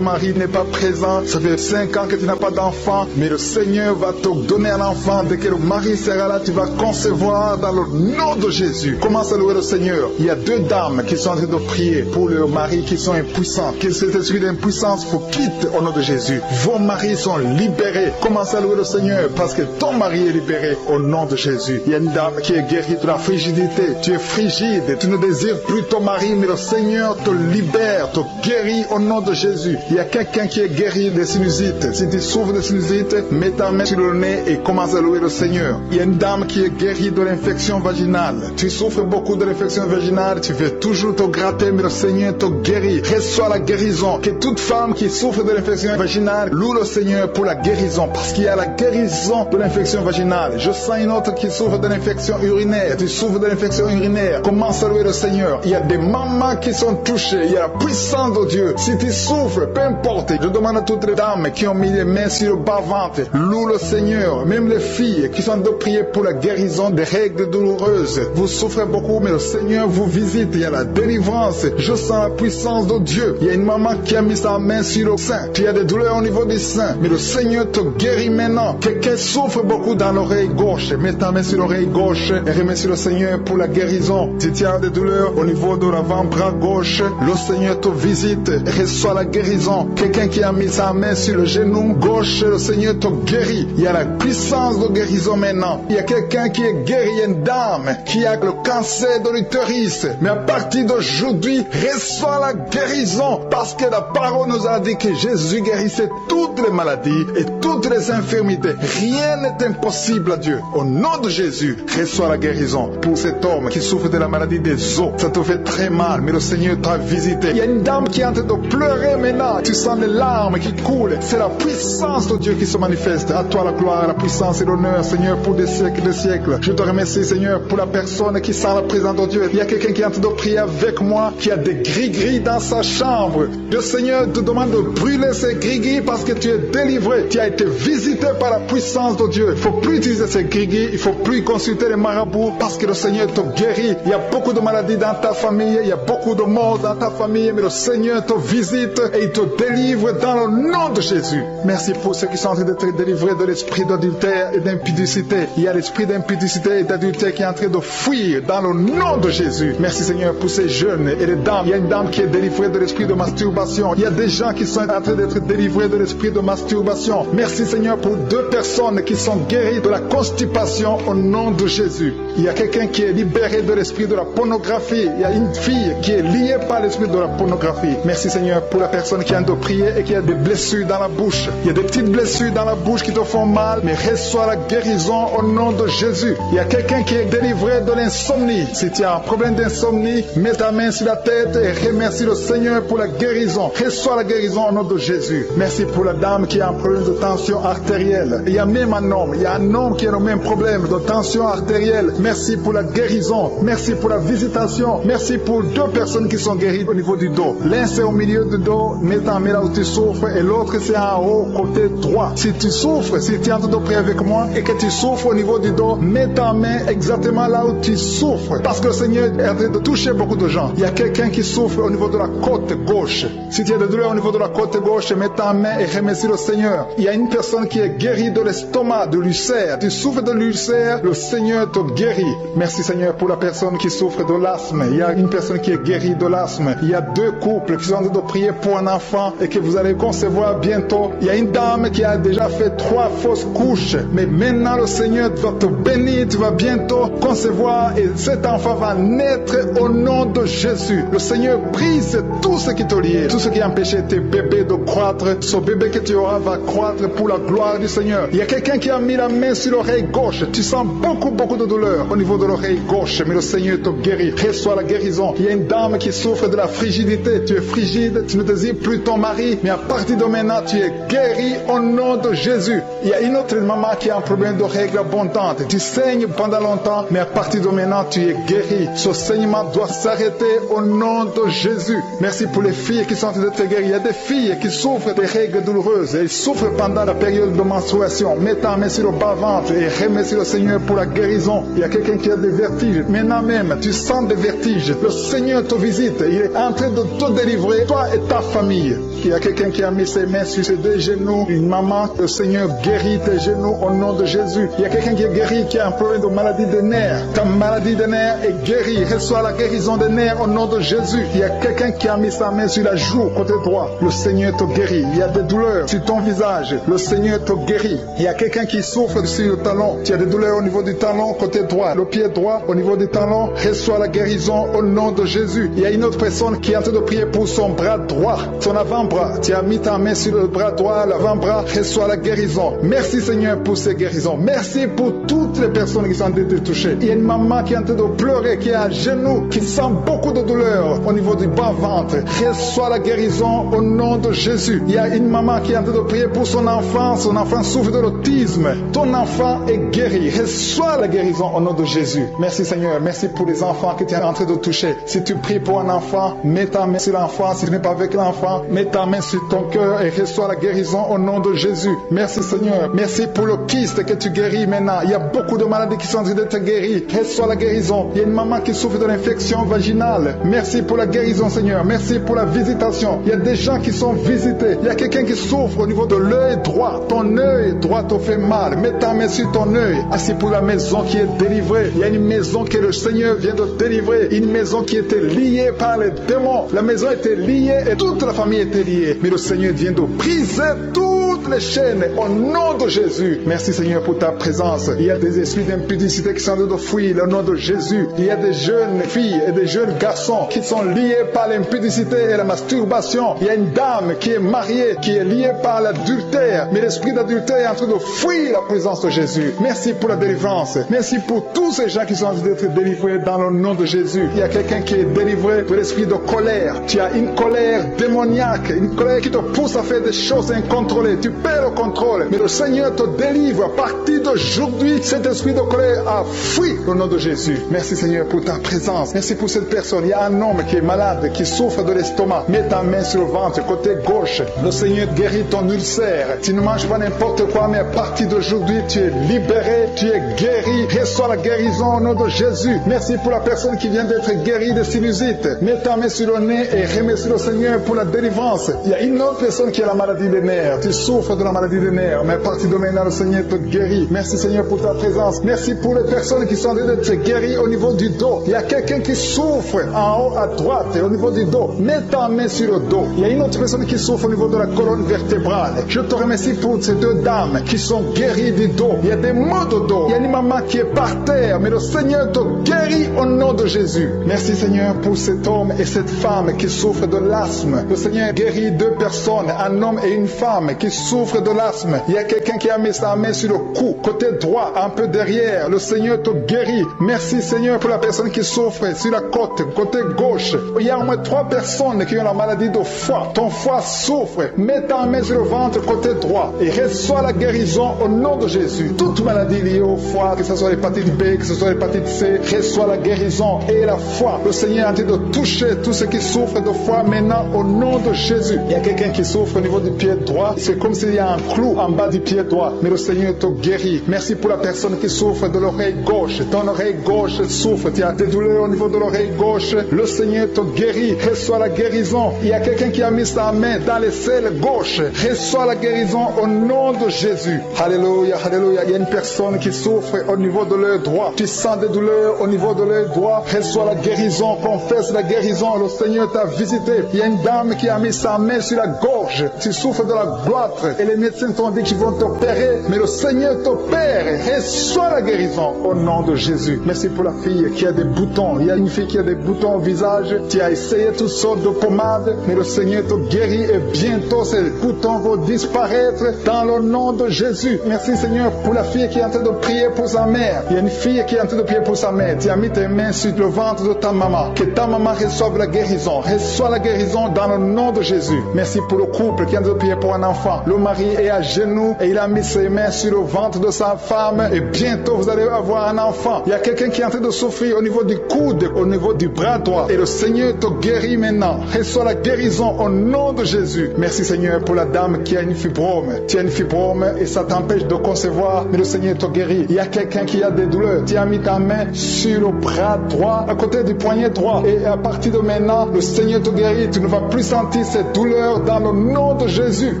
n'est pas présent. Ça fait 5 ans que tu n'as pas d'enfant. Mais le Seigneur va te donner un enfant. Dès que le mari sera là, tu vas concevoir dans le nom de Jésus. Commence à louer le Seigneur. Il y a 2 dames qui sont en train de prier pour leurs maris qui sont impuissants. Que cet esprit d'impuissance vous quitte au nom de Jésus. Vos maris sont libérés. Commence à louer le Seigneur parce que ton mari est libéré au nom de Jésus. Il y a une dame qui est guérie de la frigidité. Tu es frigide. Tu ne désires plus ton mari, mais le Seigneur te libère, te guérit au nom de Jésus. Il y a quelqu'un qui est guéri des sinusites. Si tu souffres de sinusite, mets ta main sur le nez et commence à louer le Seigneur. Il y a une dame qui est guérie de l'infection vaginale. Tu souffres beaucoup de l'infection vaginale, tu veux toujours te gratter, mais le Seigneur te guérit. Reçois la guérison. Que toute femme qui souffre de l'infection vaginale loue le Seigneur pour la guérison, parce qu'il y a la guérison de l'infection vaginale. Je sens une autre qui souffre de l'infection urinaire. Tu souffres de l'infection urinaire. Commence à louer le Seigneur. Il y a des mamans qui sont touchées. Il y a la puissance de Dieu. Si tu souffres, peu importe. Je demande à toutes les dames qui ont mis les mains sur le bas-ventre, loue le Seigneur. Même les filles qui sont de prier pour la guérison des règles douloureuses. Vous souffrez beaucoup, mais le Seigneur vous visite. Il y a la délivrance. Je sens la puissance de Dieu. Il y a une maman qui a mis sa main sur le sein. Tu as des douleurs au niveau du sein, mais le Seigneur te guérit maintenant. Quelqu'un souffre beaucoup dans l'oreille gauche. Mets ta main sur l'oreille gauche et remercie le Seigneur pour la guérison. Si tu as des douleurs au niveau de l'avant-bras gauche, le Seigneur te visite et reçoit la guérison. Quelqu'un qui a mis sa main sur le genou gauche, le Seigneur te guérit. Il y a la puissance de guérison maintenant. Il y a quelqu'un qui est guéri, une dame qui a le cancer de l'utérus. Mais à partir d'aujourd'hui, reçoit la guérison, parce que la parole nous a dit que Jésus guérissait toutes les maladies et toutes les infirmités. Rien n'est impossible à Dieu. Au nom de Jésus, reçois la guérison pour cet homme qui souffre de la maladie des os. Ça te fait très mal, mais le Seigneur t'a visité. Il y a une dame qui est en train de pleurer maintenant. Tu sens les larmes qui coulent. C'est la puissance de Dieu qui se manifeste. À toi la gloire, la puissance et l'honneur, Seigneur, pour des siècles et des siècles. Je te remercie, Seigneur, pour la personne qui sent la présence de Dieu. Il y a quelqu'un qui est en train de prier avec moi, qui a des gris-gris dans sa chambre. Le Seigneur te demande de brûler ces gris-gris parce que tu es délivré. Tu as été visité par la puissance de Dieu. Il ne faut plus utiliser ces gris-gris. Il ne faut plus consulter les marabouts parce que le Seigneur te guérit. Il y a beaucoup de maladies dans ta famille. Il y a beaucoup de morts dans ta famille. Mais le Seigneur te visite et il te délivre dans le nom de Jésus. Merci pour ceux qui sont en train d'être délivrés de l'esprit d'adultère et d'impudicité. Il y a l'esprit d'impudicité et d'adultère qui est en train de fuir dans le nom de Jésus. Merci Seigneur pour ces jeunes et les dames. Il y a une dame qui est délivrée de l'esprit de masturbation. Il y a des gens qui sont en train d'être délivrés de l'esprit de masturbation. Merci Seigneur pour 2 personnes qui sont guéries de la constipation au nom de Jésus. Il y a quelqu'un qui est libéré de l'esprit de la pornographie. Il y a une fille qui est liée par l'esprit de la pornographie. Merci Seigneur pour la personne qui a de prier et qui a des blessures dans la bouche. Il y a des petites blessures dans la bouche qui te font mal, mais reçois la guérison au nom de Jésus. Il y a quelqu'un qui est délivré de l'insomnie. Si tu as un problème d'insomnie, mets ta main sur la tête et remercie le Seigneur pour la guérison. Reçois la guérison au nom de Jésus. Merci pour la dame qui a un problème de tension artérielle. Il y a même un homme. Il y a un homme qui a le même problème de tension artérielle. Merci pour la guérison. Merci pour la visitation. Merci pour 2 personnes qui sont guéries au niveau du dos. L'un c'est au milieu du dos, mets ta main là où tu souffres, et l'autre c'est en haut, côté droit. Si tu souffres, si tu es en train de prier avec moi et que tu souffres au niveau du dos, mets ta main exactement là où tu souffres. Parce que le Seigneur est en train de toucher beaucoup de gens. Il y a quelqu'un qui souffre au niveau de la côte gauche. Si tu as des douleurs au niveau de la côte gauche, mets ta main et remercie le Seigneur. Il y a une personne qui est guérie de l'estomac, de l'ulcère. Tu souffres de l'ulcère, le Seigneur te guérit. Merci Seigneur pour la personne qui souffre de l'asthme. Il y a une personne qui est guérie de l'asthme. Il y a 2 couples qui sont en train de prier pour un enfant et que vous allez concevoir bientôt. Il y a une dame qui a déjà fait 3 fausses couches. Mais maintenant le Seigneur va te bénir. Tu vas bientôt concevoir et cet enfant va naître au nom de Jésus. Le Seigneur brise tout ce qui te lie, tout ce qui empêchait tes bébés de croître. Ce bébé que tu auras va croître pour la gloire du Seigneur. Il y a quelqu'un qui a mis la main sur l'oreille gauche. Tu sens beaucoup de douleur au niveau de l'oreille gauche, mais le Seigneur te guérit. Reçois la guérison. Il y a une dame qui souffre de la frigidité. Tu es frigide, tu ne désires plus ton mari, mais à partir de maintenant, tu es guéri au nom de Jésus. Il y a une autre maman qui a un problème de règles abondantes. Tu saignes pendant longtemps, mais à partir de maintenant, tu es guéri. Ce saignement doit s'arrêter au nom de Jésus. Merci pour les filles qui sont en train d'être guéries. Il y a des filles qui souffrent des règles douloureuses. Elles souffrent pendant la période de menstruation. Mets ta main sur le bas-ventre et remercie le Seigneur pour la guérison. Il y a quelqu'un qui a des vertiges. Maintenant même, tu sens des vertiges. Le Seigneur te visite. Il est en train de te délivrer, toi et ta famille. Il y a quelqu'un qui a mis ses mains sur ses deux genoux. Une maman, le Seigneur guérit tes genoux au nom de Jésus. Il y a quelqu'un qui est guéri, qui a un problème de maladie des nerfs. Ta maladie des nerfs est guérie. Reçois la guérison des nerfs au nom de Jésus. Il y a quelqu'un qui a mis sa main sur la joue, côté droit. Le Seigneur te guérit. Il y a des douleurs sur ton visage. Le Seigneur te guérit. Il y a quelqu'un qui souffre sur le talon. Tu as des douleurs au niveau du talon, côté droit. Le pied droit, au niveau du talon. Reçois la guérison au nom de Jésus. Il y a une autre personne qui est en train de prier pour son bras droit, son avant-bras. Tu as mis ta main sur le bras droit, l'avant-bras. Reçois la guérison. Merci Seigneur pour ces guérisons. Merci pour toutes les personnes qui sont en train de toucher. Il y a une maman qui est en train de pleurer, qui est à genoux, qui sent beaucoup de douleur au niveau du bas-ventre. Reçois la guérison au nom de Jésus. Il y a une maman qui est en train de prier pour son enfant. Son enfant souffre de l'autisme. Ton enfant est guéri. Reçois la guérison au nom de Jésus. Merci Seigneur. Merci pour les enfants que tu es en train de toucher. Si tu pries pour un enfant, mets ta main sur l'enfant. Si tu n'es pas avec l'enfant, mets ta main sur ton cœur et reçois la guérison au nom de Jésus. Merci Seigneur. Merci pour le kyste que tu guéris maintenant. Il y a beaucoup de maladies qui sont en train d'être guéries. Reçois la guérison. Il y a une maman qui souffre de l'infection vaginale. Merci pour la guérison Seigneur. Merci pour la visitation. Il y a des gens qui sont visités. Il y a quelqu'un qui souffre au niveau de l'œil droit. Ton œil droit te fait mal. Mets ta main sur ton œil. Assis pour la maison qui est délivrée. Il y a une maison que le Seigneur vient de délivrer. Une maison qui était liée par les démons. La maison était liée et toute la famille était liée. Mais le Seigneur vient de briser toutes les chaînes au nom de Jésus. Merci Seigneur pour ta présence. Il y a des esprits d'impudicité qui sont en train de fuir le nom de Jésus. Il y a des jeunes filles et des jeunes garçons qui sont liés par l'impudicité et la masturbation. Il y a une dame qui est mariée, qui est liée par l'adultère. Mais l'esprit d'adultère est en train de fuir la présence de Jésus. Merci pour la délivrance. Merci pour tous ces gens qui sont en train d'être délivrés dans le nom de Jésus. Il y a quelqu'un qui est délivré de l'esprit de colère. Tu as une colère démoniaque, une colère qui te pousse à faire des choses incontrôlées. Tu perds le contrôle. Mais le Seigneur te délivre. À partir d'aujourd'hui, cet esprit de colère a fui au nom de Jésus. Merci Seigneur pour ta présence. Merci pour cette personne. Il y a un homme qui est malade, qui souffre de l'estomac. Mets ta main sur le ventre, côté gauche. Le Seigneur guérit ton ulcère. Tu ne manges pas n'importe quoi, mais à partir d'aujourd'hui, tu es libéré, tu es guéri. Reçois la guérison au nom de Jésus. Merci pour la personne qui vient d'être guérie de sinusite. Mets ta main sur le nez et remercie le Seigneur pour la délivrance. Il y a une autre personne qui a la maladie des nerfs. Tu souffres de la maladie des nerfs, mais à partir de maintenant, le Seigneur te guérit. Merci Seigneur pour ta présence. Merci pour les personnes qui sont en train d'être guéries au niveau du dos. Il y a quelqu'un qui souffre en haut à droite et au niveau du dos. Mets ta main sur le dos. Il y a une autre personne qui souffre au niveau de la colonne vertébrale. Je te remercie pour ces deux dames qui sont guéries du dos. Il y a des maux de dos. Il y a une maman qui est par terre, mais le Seigneur te guérit au nom de Jésus. Merci Seigneur pour cet homme et cette femme qui souffrent de l'asthme. Le Seigneur guérit deux personnes, un homme et une femme qui souffrent de l'asthme. Il y a quelqu'un qui a mis sa main sur le cou, côté droit, un peu derrière. Le Seigneur te guérit. Merci Seigneur pour la personne qui souffre sur la côte, côté gauche. Il y a au moins 3 personnes qui ont la maladie de foie. Ton foie souffre. Mets ta main sur le ventre, côté droit, et reçois la guérison au nom de Jésus. Toute maladie liée au foie, que ce soit l'hépatite B, que ce soit l'hépatite C, reçois la guérison et la foi. Le Seigneur est en train de toucher tous ceux qui souffrent de foie maintenant au nom de Jésus. Il y a quelqu'un qui souffre au niveau du pied droit. C'est comme s'il y a un clou en bas du pied droit. Mais le Seigneur te guérit. Merci pour la personne qui souffre de l'oreille gauche. Ton oreille gauche souffre. Tu as des douleurs au niveau de l'oreille gauche. Le Seigneur te guérit. Reçois la guérison. Il y a quelqu'un qui a mis sa main dans les selles gauche. Reçois la guérison au nom de Jésus. Alléluia, alléluia. Il y a une personne qui souffre au niveau de l'œil droit. Tu sens des douleurs au niveau de l'œil droit. Reçois la guérison. Confesse la guérison. Le Seigneur t'a visité. Il y a une dame qui a mis sa main sur la gorge. Tu souffres de la gloître. Et les médecins t'ont dit qu'ils vont t'opérer. Mais le Seigneur t'opère. Reçois la guérison au nom de Jésus. Merci pour la fille qui a des boutons. Il y a une fille qui a des boutons au visage. Tu as essayé toutes sortes de pommades. Mais le Seigneur te guérit. Et bientôt ces boutons vont disparaître dans le nom de Jésus. Merci Seigneur pour la fille qui est en train de prier pour sa mère. Il y a une fille qui est en train de prier pour sa mère. Tu as mis tes mains sur le ventre de ta maman. Que ta maman reçoive la guérison. Reçois la guérison dans le nom de Jésus. Merci pour le couple qui est en train de prier pour un enfant. Le mari est à genoux et il a mis ses mains sur le ventre de sa femme et bientôt vous allez avoir un enfant. Il y a quelqu'un qui est en train de souffrir au niveau du coude, au niveau du bras droit et le Seigneur te guérit maintenant. Reçois la guérison au nom de Jésus. Merci Seigneur pour la dame qui a une fibrome. Tu as une fibrome et ça t'empêche de concevoir, mais le Seigneur te guérit. Il y a quelqu'un qui a des douleurs. Tu as mis ta main sur le bras droit, à côté du poignet droit et à partir de maintenant, le Seigneur te guérit. Tu ne vas plus sentir cette douleur dans le nom de Jésus.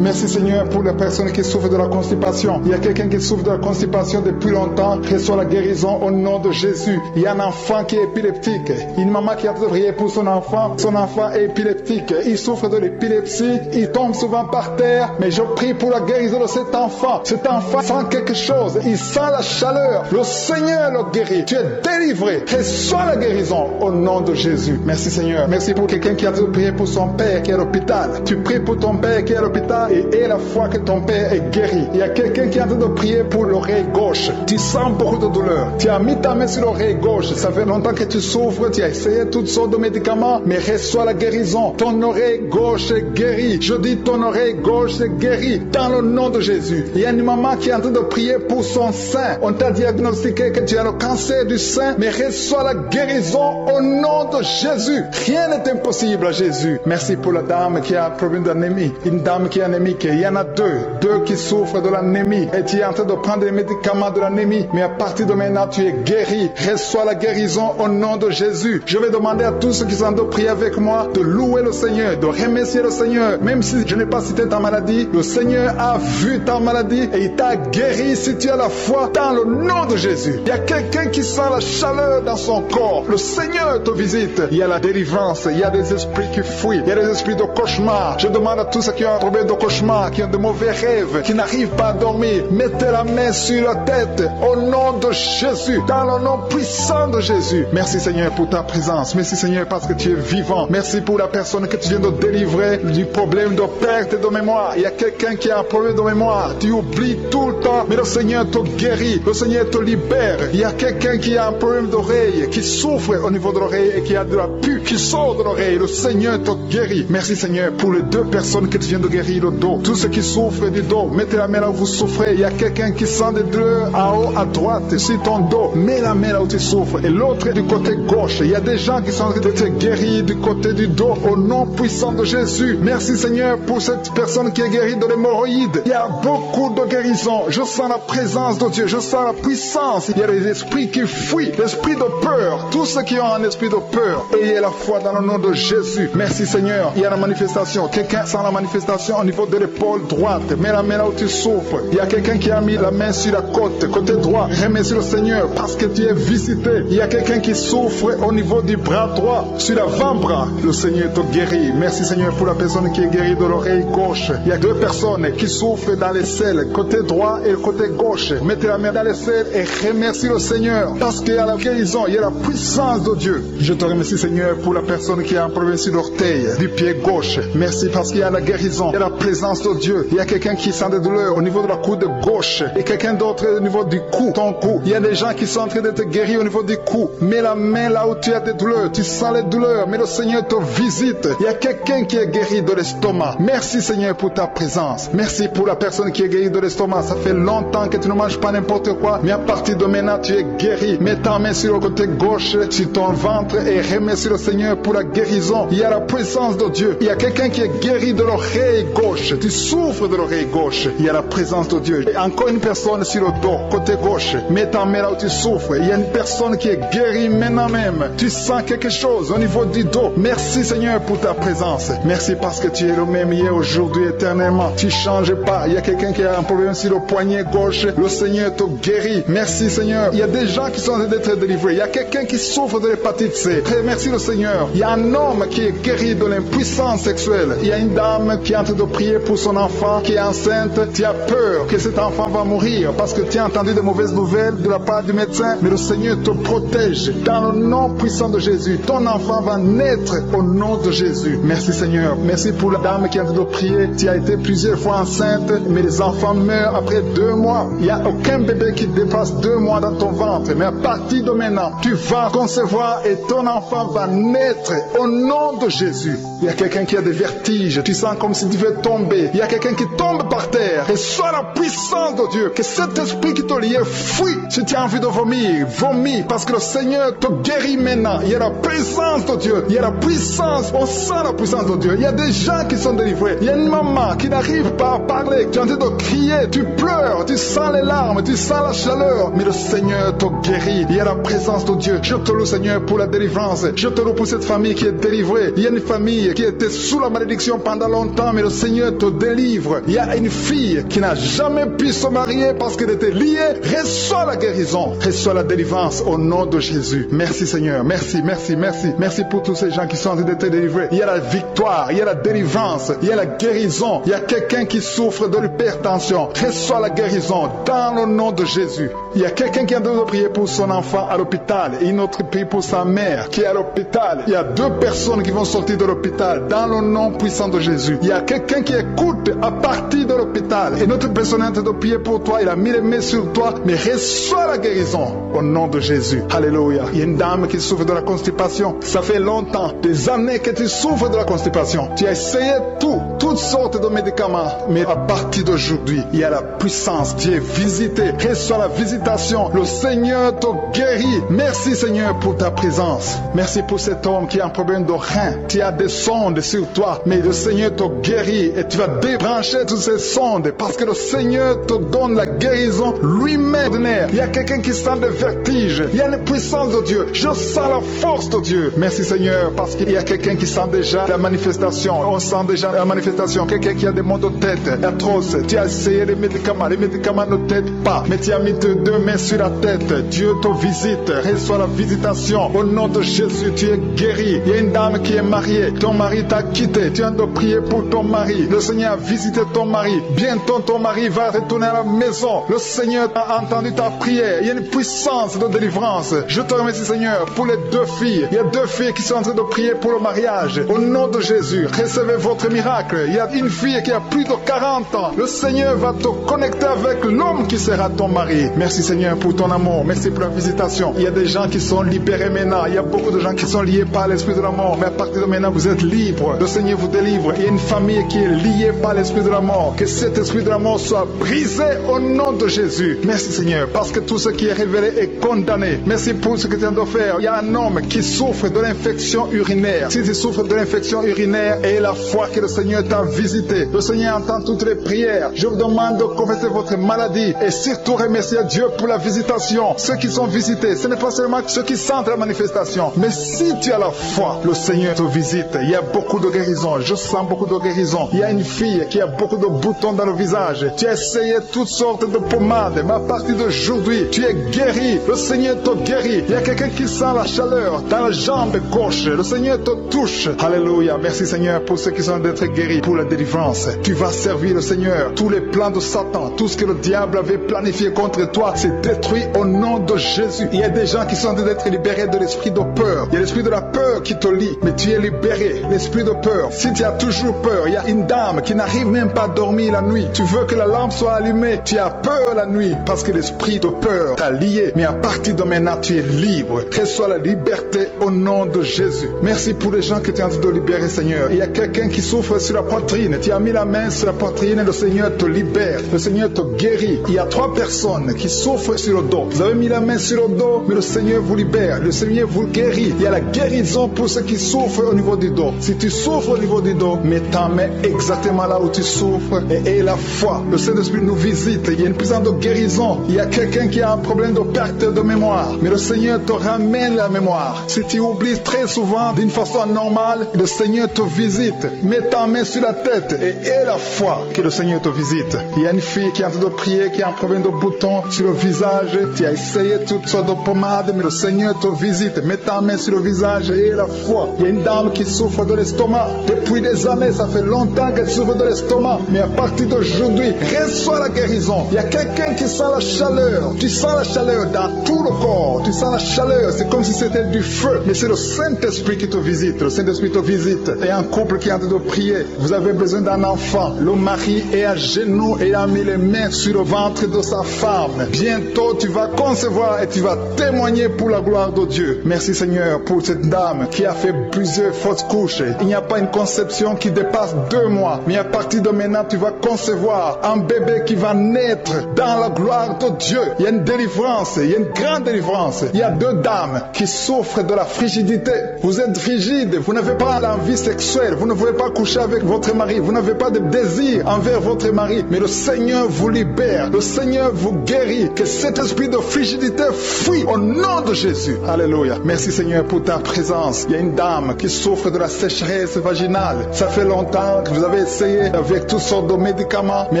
Merci Seigneur pour les personnes qui souffrent de la constipation. Il y a quelqu'un qui souffre de la constipation depuis longtemps. Reçois la guérison au nom de Jésus. Il y a un enfant qui est épileptique. Une maman qui a prié pour son enfant. Son enfant est épileptique. Il souffre de l'épilepsie. Il tombe souvent par terre. Mais je prie pour la guérison de cet enfant. Cet enfant sent quelque chose. Il sent la chaleur. Le Seigneur le guérit. Tu es délivré. Reçois la guérison au nom de Jésus. Merci Seigneur. Merci pour quelqu'un qui a prié pour son père qui est à l'hôpital. Tu pries pour ton père qui est à l'hôpital et aie la foi que ton père est guéri. Il y a quelqu'un qui est en train de prier pour l'oreille gauche. Tu sens beaucoup de douleur. Tu as mis ta main sur l'oreille gauche. Ça fait longtemps que tu souffres. Tu as essayé toutes sortes de médicaments, mais reçois la guérison. Ton oreille gauche est guérie. Je dis ton oreille gauche est guérie dans le nom de Jésus. Il y a une maman qui est en train de prier pour son sein. On t'a diagnostiqué que tu as le cancer du sein, mais reçois la guérison au nom de Jésus. Rien n'est impossible à Jésus. Merci pour la dame qui a un problème d'anémie. Une dame qui est anémique. Il y en a deux qui souffrent de l'anémie. Et tu es en train de prendre des médicaments de l'anémie. Mais à partir de maintenant, tu es guéri. Reçois la guérison au nom de Jésus. Je vais demander à tous ceux qui sont en train de prier avec moi de louer le Seigneur, de remercier le Seigneur. Même si je n'ai pas cité ta maladie, le Seigneur a vu ta maladie et il t'a guéri si tu as la foi dans le nom de Jésus. Il y a quelqu'un qui sent la chaleur dans son corps. Le Seigneur te visite. Il y a la délivrance. Il y a des esprits qui fuient. Il y a des esprits de cauchemar. Je demande à tous ceux qui ont un problème de cauchemar, qui ont de mauvais rêves, qui n'arrivent pas à dormir, mettez la main sur la tête au nom de Jésus, dans le nom puissant de Jésus. Merci Seigneur pour ta présence. Merci Seigneur parce que tu es vivant. Merci pour la personne que tu viens de délivrer du problème de perte de mémoire. Il y a quelqu'un qui a un problème de mémoire. Tu oublies tout le temps, mais le Seigneur te guérit. Le Seigneur te libère. Il y a quelqu'un qui a un problème d'oreille, qui souffre au niveau de l'oreille et qui a de la pus qui sort de l'oreille. Le Seigneur te guérit. Merci Seigneur pour les deux personnes que tu viens de guérir le dos. Tous ceux qui souffrent du dos, mettez la main là où vous souffrez. Il y a quelqu'un qui sent des douleurs en haut à droite sur ton dos. Mets la main là où tu souffres. Et l'autre du côté gauche. Il y a des gens qui sont en train de te guérir du côté du dos au nom puissant de Jésus. Merci Seigneur pour cette personne qui est guérie de l'hémorroïde. Il y a beaucoup de guérison. Je sens la présence de Dieu. Je sens la puissance. Il y a des esprits qui fuient. L'esprit de peur. Tous ceux qui ont un esprit de peur. Ayez la foi dans le nom de Jésus. Merci Seigneur. Il y a la manifestation. Quelqu'un sent la manifestation au niveau de l'épaule droite. Mets la main là où tu souffres. Il y a quelqu'un qui a mis la main sur la côte, côté droit. Remercie le Seigneur parce que tu es visité. Il y a quelqu'un qui souffre au niveau du bras droit, sur l'avant-bras. Le Seigneur te guérit. Merci Seigneur pour la personne qui est guérie de l'oreille gauche. Il y a deux personnes qui souffrent dans les selles, côté droit et côté gauche. Mettez la main dans les selles et remercie le Seigneur parce qu'il y a la guérison, il y a la puissance de Dieu. Je te remercie Seigneur pour la personne qui a un problème sur l'orteil du pied gauche. Merci parce qu'il y a la guérison, il y a la présence de Dieu. Il y a quelqu'un qui sent des douleurs au niveau de la coude gauche et quelqu'un d'autre au niveau du cou, ton cou. Il y a des gens qui sont en train d'être guéris au niveau du cou. Mets la main là où tu as des douleurs, tu sens les douleurs, mais le Seigneur te visite. Il y a quelqu'un qui est guéri de l'estomac. Merci Seigneur pour ta présence. Merci pour la personne qui est guérie de l'estomac. Ça fait longtemps que tu ne manges pas n'importe quoi, mais à partir de maintenant tu es guéri. Mets ta main sur le côté gauche, sur ton ventre et remercie le Seigneur pour la guérison. Il y a la présence de Dieu. Il y a quelqu'un qui est guéri de l'oreille gauche. Tu souffres de l'oreille gauche. Il y a la présence de Dieu. Et encore une personne sur le dos, côté gauche. Mets ta main là où tu souffres. Il y a une personne qui est guérie maintenant même. Tu sens quelque chose au niveau du dos. Merci Seigneur pour ta présence. Merci parce que tu es le même hier, aujourd'hui, éternellement. Tu ne changes pas. Il y a quelqu'un qui a un problème sur le poignet gauche. Le Seigneur te guérit. Merci Seigneur. Il y a des gens qui sont en train d'être délivrés. Il y a quelqu'un qui souffre de l'hépatite C. Merci le Seigneur. Il y a un homme qui est guéri de l'impuissance sexuelle. Il y a une dame qui est en train de prier pour son enfant qui est enceinte. Tu as peur que cet enfant va mourir parce que tu as entendu de mauvaises nouvelles de la part du médecin. Mais le Seigneur te protège dans le nom puissant de Jésus. Ton enfant va naître au nom de Jésus. Merci Seigneur. Merci pour la dame qui est en train de prier. Tu as été plusieurs fois enceinte, mais les enfants meurent après 2 mois. Il n'y a aucun bébé qui dépasse 2 mois dans ton ventre. Mais à partir de maintenant, tu vas concevoir et ton enfant va naître au nom de Jésus. Il y a quelqu'un qui a des vertiges. Tu sens comme si tu veux tomber. Il y a quelqu'un quelqu'un qui tombe par terre. Reçois la puissance de Dieu. Que cet esprit qui te lié fuit. Si tu as envie de vomir, vomis, parce que le Seigneur te guérit maintenant. Il y a la présence de Dieu. Il y a la puissance. On sent la puissance de Dieu. Il y a des gens qui sont délivrés. Il y a une maman qui n'arrive pas à parler. Tu es en train de crier. Tu pleures. Tu sens les larmes. Tu sens la chaleur. Mais le Seigneur te guérit. Il y a la présence de Dieu. Je te loue, Seigneur, pour la délivrance. Je te loue pour cette famille qui est délivrée. Il y a une famille qui était sous la malédiction pendant longtemps, mais le Seigneur te délivre. Il y a une fille qui n'a jamais pu se marier parce qu'elle était liée. Reçois la guérison. Reçois la délivrance au nom de Jésus. Merci, Seigneur. Merci, merci, merci. Merci pour tous ces gens qui sont en train d'être délivrés. Il y a la victoire. Il y a la délivrance. Il y a la guérison. Il y a quelqu'un qui souffre de l'hypertension. Reçois la guérison dans le nom de Jésus. Il y a quelqu'un qui est en train de prier pour son enfant à l'hôpital et une autre prie pour sa mère qui est à l'hôpital. Il y a 2 personnes qui vont sortir de l'hôpital dans le nom puissant de Jésus. Il y a quelqu'un qui écoute à partir de l'hôpital et notre personne est en train de prier pour toi. Il a mis les mains sur toi, mais reçois la guérison au nom de Jésus. Alléluia. Il y a une dame qui souffre de la constipation. Ça fait longtemps, des années que tu souffres de la constipation. Tu as essayé toutes sortes de médicaments, mais à partir d'aujourd'hui, il y a la puissance. Tu es visité. Reçois la visitation. Le Seigneur te guérit. Merci, Seigneur, pour ta présence. Merci pour cet homme qui a un problème de rein. Tu as des sondes sur toi, mais le Seigneur te guérit et tu vas débrancher toutes ces sondes parce que le Seigneur te donne la guérison lui-même. Il y a quelqu'un qui sent des vertiges. Il y a une puissance de Dieu. Je sens la force de Dieu. Merci, Seigneur, parce qu'il y a quelqu'un qui sent déjà la manifestation. On sent déjà la manifestation. Quelqu'un qui a des maux de tête atroces. Tu as essayé les médicaments. Les médicaments ne t'aident pas, mais tu as mis tes 2 mains sur la tête. Dieu te visite. Reçois la visitation. Au nom de Jésus, tu es guéri. Il y a une dame qui est mariée. Ton mari t'a quitté. Tu viens de prier pour ton mari. Le Seigneur a visité ton mari. Bientôt, ton mari va retourner à la maison. Le Seigneur a entendu ta prière. Il y a une puissance de délivrance. Je te remercie, Seigneur, pour les 2 filles. Il y a 2 filles qui sont en train de prier pour le mariage. Au nom de Jésus, recevez votre miracle. Il y a une fille qui a plus de 40 ans. Le Seigneur va te connecter avec l'homme qui sera ton mari. Merci, Seigneur, pour ton amour. Merci pour la visitation. Il y a des gens qui sont libérés maintenant. Il y a beaucoup de gens qui sont liés par l'esprit de la mort. Mais à partir de maintenant, vous êtes libres. Le Seigneur vous délivre. Il y a une famille qui est liée par l'esprit de la mort. Que cet esprit de la mort soit brisé au nom de Jésus. Merci, Seigneur, parce que tout ce qui est révélé est condamné. Merci pour ce que tu viens de faire. Il y a un homme qui souffre de l'infection urinaire. Si tu souffres de l'infection urinaire, et la foi que le Seigneur t'a visité. Le Seigneur entend toutes les prières. Je vous demande de confesser votre maladie et surtout remercier Dieu pour la visitation. Ceux qui sont visités, ce n'est pas seulement ceux qui sentent la manifestation, mais si tu as la foi, le Seigneur te visite. Il y a beaucoup de guérison. Je sens beaucoup de guérison. Il y a une fille qui a beaucoup de boutons dans le visage. Tu as essayé toutes sortes de pommades, mais à partir d'aujourd'hui, tu es guéri. Le Seigneur te guérit. Il y a quelqu'un qui sent la chaleur dans la jambe gauche. Le Seigneur te touche. Alléluia. Merci, Seigneur, pour ceux qui sont d'être guéris, pour la délivrance. Tu vas servir le Seigneur. Tous les plans de Satan, tout ce que le diable avait planifié contre toi, c'est détruit au nom de Jésus. Il y a des gens qui sont d'être libérés de l'esprit de peur. Il y a l'esprit de la peur qui te lie, mais tu es libéré. L'esprit de peur. Si tu as toujours peur, il y a une dame qui n'arrive même pas à dormir la nuit. Tu veux que la lampe soit allumée. Tu as peur la nuit parce que l'esprit de peur t'a lié. Mais à partir de maintenant, tu es libre. Reçois la liberté au nom de Jésus. Merci pour les gens que tu es en train de libérer, Seigneur. Il y a quelqu'un qui souffre sur la poitrine. Tu as mis la main sur la poitrine et le Seigneur te libère. Le Seigneur te guérit. Il y a 3 personnes qui souffrent sur le dos. Vous avez mis la main sur le dos, mais le Seigneur vous libère. Le Seigneur vous guérit. Il y a la guérison pour ceux qui souffrent au niveau du dos. Si tu souffres au niveau du dos, mets ta main exactement là où tu souffres et aie la foi. Le Saint-Esprit nous visite. Il y a une puissance de guérison. Il y a quelqu'un qui a un problème de perte de mémoire, mais le Seigneur te ramène la mémoire. Si tu oublies très souvent d'une façon normale, le Seigneur te visite. Mets ta main sur la tête et aie la foi que le Seigneur te visite. Il y a une fille qui est en train de prier, qui a un problème de bouton sur le visage. Tu as essayé toutes sortes de pommades, mais le Seigneur te visite. Mets ta main sur le visage et aie la foi. Il y a une dame qui souffre de l'estomac. Depuis des années, ça fait longtemps qu'elle souffre de l'estomac. Mais à partir d'aujourd'hui, reçois la guérison. Il y a quelqu'un qui sent la chaleur. Tu sens la chaleur dans tout le corps. Tu sens la chaleur. C'est comme si c'était du feu. Mais c'est le Saint-Esprit qui te visite. Le Saint-Esprit te visite. Et un couple qui est en train de prier. Vous avez besoin d'un enfant. Le mari est à genoux et a mis les mains sur le ventre de sa femme. Bientôt, tu vas concevoir et tu vas témoigner pour la gloire de Dieu. Merci, Seigneur, pour cette dame qui a fait plusieurs fausses couches. Il n'y a pas une conception qui dépasse 2 mois. Mais à partir de maintenant, tu vas concevoir un bébé qui va naître dans la gloire de Dieu. Il y a une délivrance, il y a une grande délivrance. Il y a 2 dames qui souffrent de la frigidité. Vous êtes frigide, vous n'avez pas l'envie sexuelle, vous ne voulez pas coucher avec votre mari, vous n'avez pas de désir envers votre mari, mais le Seigneur vous libère, le Seigneur vous guérit. Que cet esprit de frigidité fuit au nom de Jésus. Alléluia. Merci Seigneur pour ta présence. Il y a une dame qui souffre de la sécheresse vaginale. Ça fait longtemps que vous avez essayé avec toutes sortes de médicaments, mais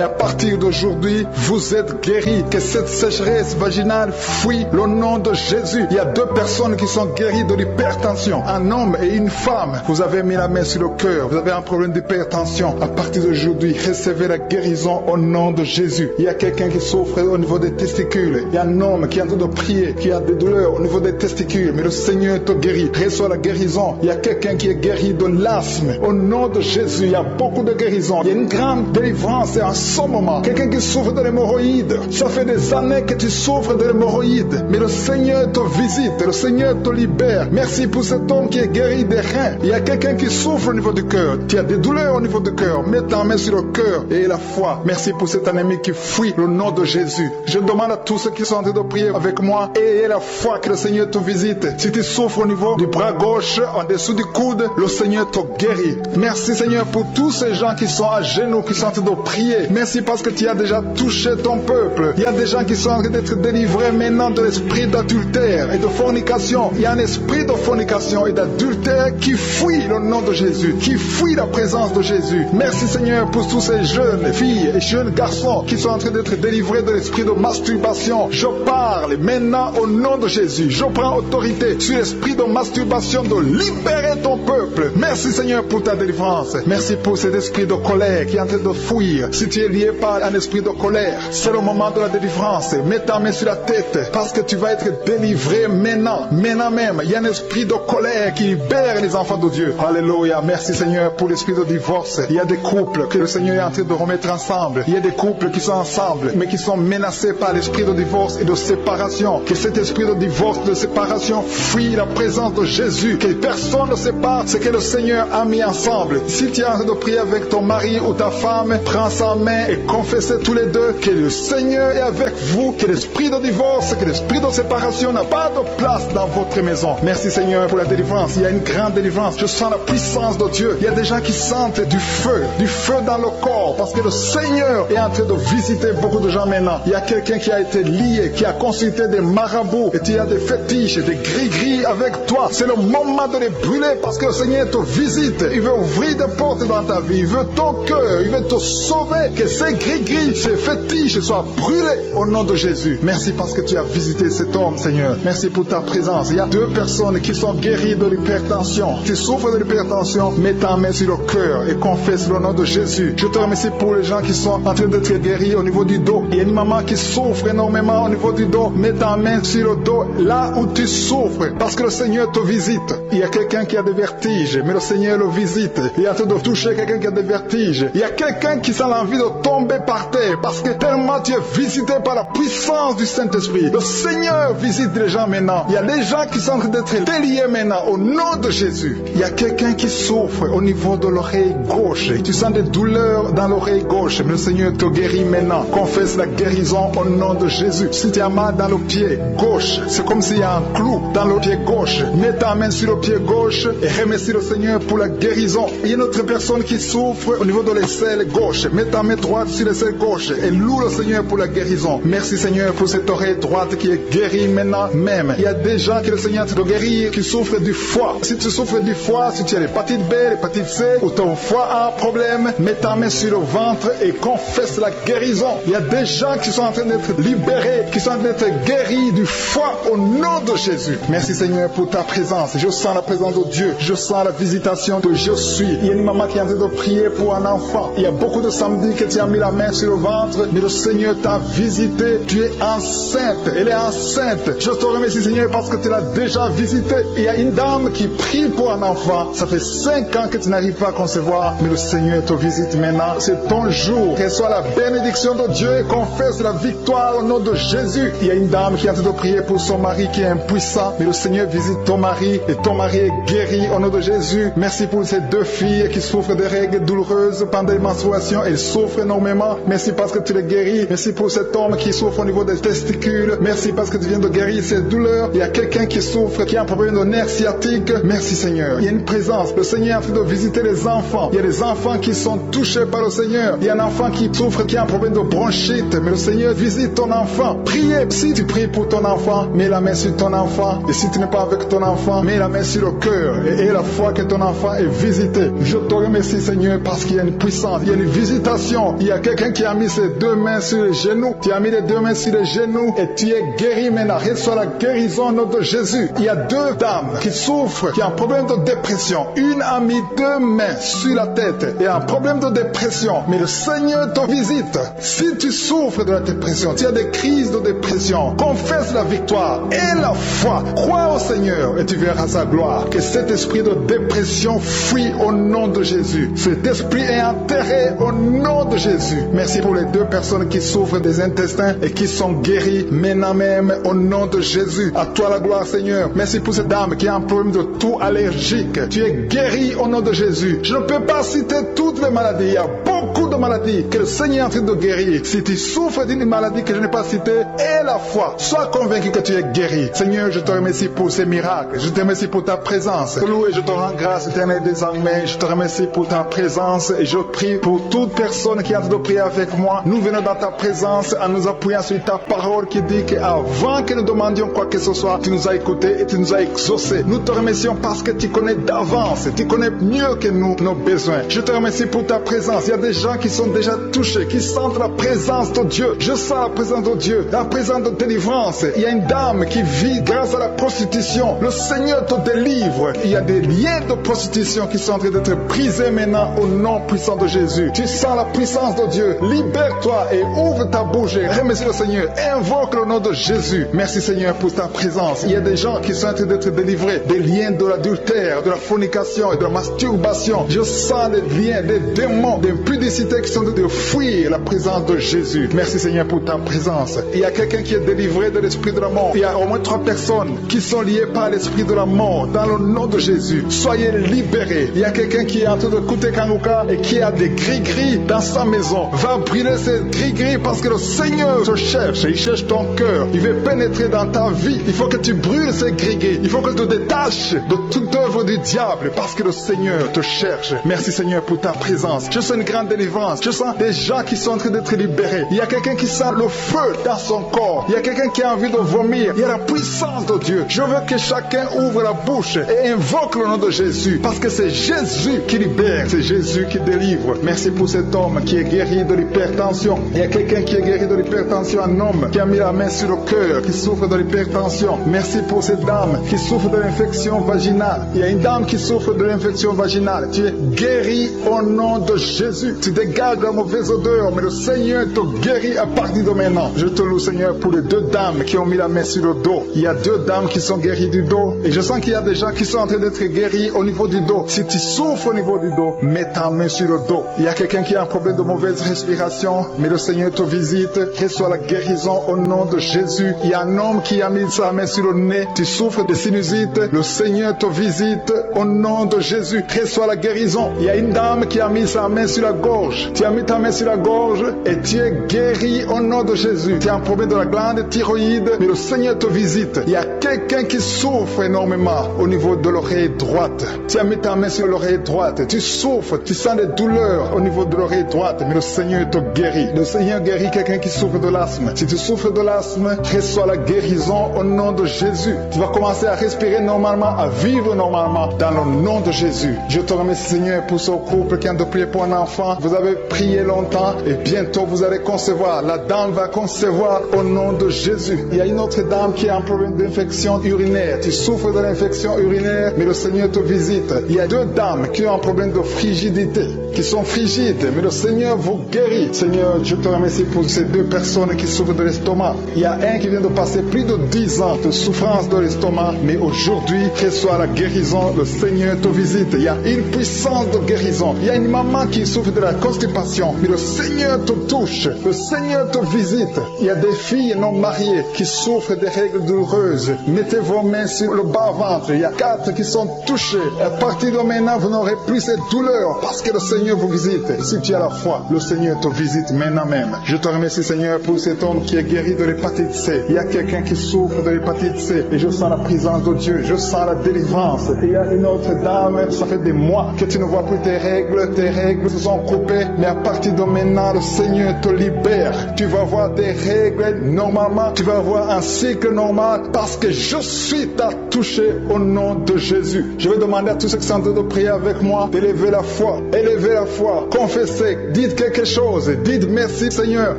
à partir d'aujourd'hui, vous êtes guéris. Que cette sécheresse vaginale fuit au nom de Jésus. Il y a 2 personnes qui sont guéries de l'hypertension, un homme et une femme. Vous avez mis la main sur le cœur, vous avez un problème d'hypertension. À partir d'aujourd'hui, recevez la guérison au nom de Jésus. Il y a quelqu'un qui souffre au niveau des testicules. Il y a un homme qui est en train de prier, qui a des douleurs au niveau des testicules, mais le Seigneur te guérit. Reçois la guérison. Il y a quelqu'un qui est guéri de l'asthme. Au nom de Jésus, il y a beaucoup de guérisons. Il y a une grande délivrance en ce moment. Quelqu'un qui souffre de l'hémorroïde. Ça fait des années que tu souffres de l'hémorroïde, mais le Seigneur te visite, le Seigneur te libère. Merci pour cet homme qui est guéri des reins. Il y a quelqu'un qui souffre au niveau du cœur. Tu as des douleurs au niveau du cœur. Mets ta main sur le cœur et la foi. Merci pour cet ennemi qui fuit le nom de Jésus. Je demande à tous ceux qui sont en train de prier avec moi, ayez la foi que le Seigneur te visite. Si tu souffres au niveau du bras gauche, en dessous du coude, le Seigneur te guérit. Merci Seigneur pour tous ces gens qui sont à genoux, qui sont en train de prier. Merci parce que tu as déjà touché ton peuple. Il y a des gens qui sont en train d'être délivrés maintenant de l'esprit d'adultère et de fornication. Il y a un esprit de fornication et d'adultère qui fuit le nom de Jésus, qui fuit la présence de Jésus. Merci Seigneur pour tous ces jeunes filles et jeunes garçons qui sont en train d'être délivrés de l'esprit de masturbation. Je parle maintenant au nom de Jésus. Je prends autorité sur l'esprit de masturbation de libérer ton peuple. Merci Seigneur pour ta délivrance. Merci pour cet esprit de colère qui est en train de fuir. Si tu es lié par un esprit de colère, c'est le moment de la délivrance. Mets ta main sur la tête parce que tu vas être délivré maintenant. Maintenant même, il y a un esprit de colère qui libère les enfants de Dieu. Alléluia. Merci Seigneur pour l'esprit de divorce. Il y a des couples que le Seigneur est en train de remettre ensemble. Il y a des couples qui sont ensemble mais qui sont menacés par l'esprit de divorce et de séparation. Que cet esprit de divorce, de séparation fuit la présence de Jésus. Que personne ne sépare ce que le Seigneur a mis ensemble. Si tu es en train de prier avec ton mari ou ta femme, prends sa main et confessez tous les deux que le Seigneur est avec vous, que l'esprit de divorce, que l'esprit de séparation n'a pas de place dans votre maison. Merci Seigneur pour la délivrance. Il y a une grande délivrance. Je sens la puissance de Dieu. Il y a des gens qui sentent du feu dans le corps parce que le Seigneur est en train de visiter beaucoup de gens maintenant. Il y a quelqu'un qui a été lié, qui a consulté des marabouts et tu as des fétiches, des gris-gris avec toi. C'est le moment de les brûler parce que le Seigneur te visite. Il veut ouvrir des portes dans ta vie. Il veut ton cœur. Il veut te sauver. Que ces gris-gris, ces fétiches soient brûlés au nom de Jésus. Merci parce que tu as visité cet homme, Seigneur. Merci pour ta présence. Il y a 2 personnes qui sont guéries de l'hypertension. Tu souffres de l'hypertension, mets ta main sur le cœur et confesse le nom de Jésus. Je te remercie pour les gens qui sont en train d'être guéris au niveau du dos. Il y a une maman qui souffre énormément au niveau du dos. Mets ta main sur le dos là où tu souffres parce que le Seigneur te visite. Il y a quelqu'un qui a des vertiges, mais le Seigneur le visite. Il est en train de toucher quelqu'un qui a des vertiges. Il y a quelqu'un qui sent l'envie de tomber par terre parce que tellement tu es visité par la puissance du Saint-Esprit. Le Seigneur visite les gens maintenant. Il y a des gens qui sont en train d'être déliés maintenant au nom de Jésus. Il y a quelqu'un qui souffre au niveau de l'oreille gauche. Tu sens des douleurs dans l'oreille gauche, mais le Seigneur te guérit maintenant. Confesse la guérison au nom de Jésus. Si tu as mal dans le pied gauche, c'est comme s'il y a un clou dans le pied gauche. Mets ta main sur le pied gauche et remercie le Seigneur pour la guérison. Il y a une autre personne qui souffre au niveau de l'aisselle gauche. Mets ta main droite sur l'aisselle gauche et loue le Seigneur pour la guérison. Merci Seigneur pour cette oreille droite qui est guérie maintenant même. Il y a des gens que le Seigneur te guérit qui souffrent du foie. Si tu souffres du foie, si tu as l'hépatite B, l'hépatite C ou ton foie a un problème, mets ta main sur le ventre et confesse la guérison. Il y a des gens qui sont en train d'être libérés, qui sont en train d'être guéris du foie au nom de Jésus. Merci Seigneur pour ta présence. Je sens la présence de Dieu. Je sens la visitation de je suis. Il y a une maman qui est en train de prier pour un enfant. Il y a beaucoup de samedis que tu as mis la main sur le ventre, mais le Seigneur t'a visité. Tu es enceinte. Elle est enceinte. Je te remercie Seigneur parce que tu l'as déjà visité. Il y a une dame qui prie pour un enfant. Ça fait 5 ans que tu n'arrives pas à concevoir, mais le Seigneur te visite maintenant. C'est ton jour. Reçois la bénédiction de Dieu et confesse la victoire au nom de Jésus. Il y a une dame qui est en train de prier pour son mari qui est impuissant, mais le Seigneur visite ton mari et ton mari est guéri au nom de Jésus. Merci pour ces 2 filles qui souffrent de règles douloureuses. douloureuse pendant les menstruations. Elle souffre énormément. Merci parce que tu les guéris. Merci pour cet homme qui souffre au niveau des testicules. Merci parce que tu viens de guérir ces douleurs. Il y a quelqu'un qui souffre, qui a un problème de nerf sciatique. Merci Seigneur. Il y a une présence. Le Seigneur est en train de visiter les enfants. Il y a des enfants qui sont touchés par le Seigneur. Il y a un enfant qui souffre, qui a un problème de bronchite. Mais le Seigneur visite ton enfant. Priez. Si tu pries pour ton enfant, mets la main sur ton enfant. Et si tu n'es pas avec ton enfant, mets la main sur le cœur. Et aie la foi que ton enfant est visité. Je te remercie Seigneur parce qu'il y a une puissance. Il y a une visitation. Il y a quelqu'un qui a mis ses deux mains sur les genoux. Tu as mis les deux mains sur les genoux et tu es guéri maintenant. Reçois la guérison au nom de Jésus. Il y a deux dames qui souffrent, qui ont un problème de dépression. Une a mis deux mains sur la tête et a un problème de dépression. Mais le Seigneur te visite. Si tu souffres de la dépression, tu as des crises de dépression, confesse la victoire et la foi. Crois au Seigneur et tu verras sa gloire. Que cet esprit de dépression fuit au nom de Jésus. Cet esprit est enterré au nom de Jésus. Merci pour les deux personnes qui souffrent des intestins et qui sont guéries maintenant même au nom de Jésus. À toi la gloire Seigneur. Merci pour cette dame qui a un problème de toux allergique. Tu es guéri au nom de Jésus. Je ne peux pas citer toutes les maladies. Il y a beaucoup de maladies que le Seigneur est en train de guérir. Si tu souffres d'une maladie que je n'ai pas citée, aie la foi. Sois convaincu que tu es guéri. Seigneur, je te remercie pour ces miracles. Je te remercie pour ta présence. Loué, je te rends grâce éternelle désormais. Je te remercie pour ta présence et je prie pour toute personne qui est en train de prier avec moi. Nous venons dans ta présence en nous appuyant sur ta parole qui dit qu'avant que nous demandions quoi que ce soit, tu nous as écoutés et tu nous as exaucés. Nous te remercions parce que tu connais d'avance. Tu connais mieux que nous nos besoins. Je te remercie pour ta présence. Il y a des gens qui sont déjà touchés, qui sentent la présence de Dieu. Je sens la présence de Dieu, la présence de délivrance. Il y a une dame qui vit grâce à la prostitution. Le Seigneur te délivre. Il y a des liens de prostitution qui sont en train d'être brisés maintenant au nom puissant de Jésus. Tu sens la puissance de Dieu. Libère-toi et ouvre ta bouche et remercie le Seigneur. Invoque le nom de Jésus. Merci Seigneur pour ta présence. Il y a des gens qui sont en train d'être délivrés des liens de l'adultère, de la fornication et de la masturbation. Je sens des liens, des démons, des impudicité qui sont en train de fuir la présence de Jésus. Merci Seigneur pour ta présence. Il y a quelqu'un qui est délivré de l'esprit de la mort. Il y a au moins 3 personnes qui sont liées par l'esprit de la mort. Dans le nom de Jésus, soyez libérés. Il y a quelqu'un qui est en train de écouter Kanguka et qui a des gris-gris dans sa maison. Va brûler ces gris-gris parce que le Seigneur te cherche. Il cherche ton cœur. Il veut pénétrer dans ta vie. Il faut que tu brûles ces gris-gris. Il faut que tu te détaches de toute œuvre du diable parce que le Seigneur te cherche. Merci Seigneur pour ta présence. Je sens une grande délivrance. Je sens des gens qui sont en train d'être libérés. Il y a quelqu'un qui sent le feu dans son corps. Il y a quelqu'un qui a envie de vomir. Il y a la puissance de Dieu. Je veux que chacun ouvre la bouche et invoque le nom de Jésus parce que c'est Jésus qui libère. C'est Jésus qui délivre. Merci pour cet homme qui est guéri de l'hypertension. Il y a quelqu'un qui est guéri de l'hypertension, un homme qui a mis la main sur le cœur, qui souffre de l'hypertension. Merci pour cette dame qui souffre de l'infection vaginale. Il y a une dame qui souffre de l'infection vaginale. Tu es guéri au nom de Jésus. Tu dégages la mauvaise odeur, mais le Seigneur te guérit à partir de maintenant. Je te loue Seigneur pour les 2 dames qui ont mis la main sur le dos. Il y a 2 dames qui sont guéries du dos et je sens qu'il y a des gens qui sont en train d'être guéris au niveau du dos. Si tu souffres au niveau du dos, mets ta main sur le dos. Il y a quelqu'un qui a un problème de mauvaise respiration, mais le Seigneur te visite. Reçois la guérison au nom de Jésus. Il y a un homme qui a mis sa main sur le nez. Tu souffres de sinusite. Le Seigneur te visite au nom de Jésus. Reçois la guérison. Il y a une dame qui a mis sa main sur la gorge. Tu as mis ta main sur la gorge et tu es guéri au nom de Jésus. Tu as un problème de la glande thyroïde, mais le Seigneur te visite. Il y a quelqu'un qui souffre énormément au niveau de l'oreille droite. Tu as mis ta main sur l'oreille droite. Tu souffres, tu sens des douleurs au niveau de l'oreille droite, mais le Seigneur te guérit. Le Seigneur guérit quelqu'un qui souffre de l'asthme. Si tu souffres de l'asthme, reçois la guérison au nom de Jésus. Tu vas commencer à respirer normalement, à vivre normalement dans le nom de Jésus. Je te remercie Seigneur pour ce couple qui vient de prier pour un enfant. Vous avez prié longtemps et bientôt vous allez concevoir. La dame va concevoir au nom de Jésus. Il y a une autre dame qui a un problème d'infection urinaire. Tu souffres de l'infection urinaire, mais le Seigneur te visite. Il y a 2 dames qui ont un problème de frigidité, qui sont frigides, mais le Seigneur vous guérit. Seigneur, je te remercie pour ces 2 personnes qui souffrent de l'estomac. Il y a un qui vient de passer plus de 10 ans de souffrance de l'estomac, mais aujourd'hui, reçois la guérison. Le Seigneur te visite. Il y a une puissance de guérison. Il y a une maman qui souffre de la la constipation, mais le Seigneur te touche, le Seigneur te visite. Il y a des filles non mariées qui souffrent des règles douloureuses. Mettez vos mains sur le bas-ventre. Il y a 4 qui sont touchés. À partir de maintenant, vous n'aurez plus cette douleur parce que le Seigneur vous visite. Si tu as la foi, le Seigneur te visite maintenant même. Je te remercie, Seigneur, pour cet homme qui est guéri de l'hépatite C. Il y a quelqu'un qui souffre de l'hépatite C et je sens la présence de Dieu. Je sens la délivrance. Et il y a une autre dame, ça fait des mois que tu ne vois plus tes règles se sont coupées, mais à partir de maintenant, le Seigneur te libère. Tu vas voir tes règles normalement, tu vas avoir un cycle normal parce que je suis à toucher au nom de Jésus. Je vais demander à tous ceux qui sont en train de prier avec moi d'élever la foi, confessez, dites quelque chose, dites merci Seigneur,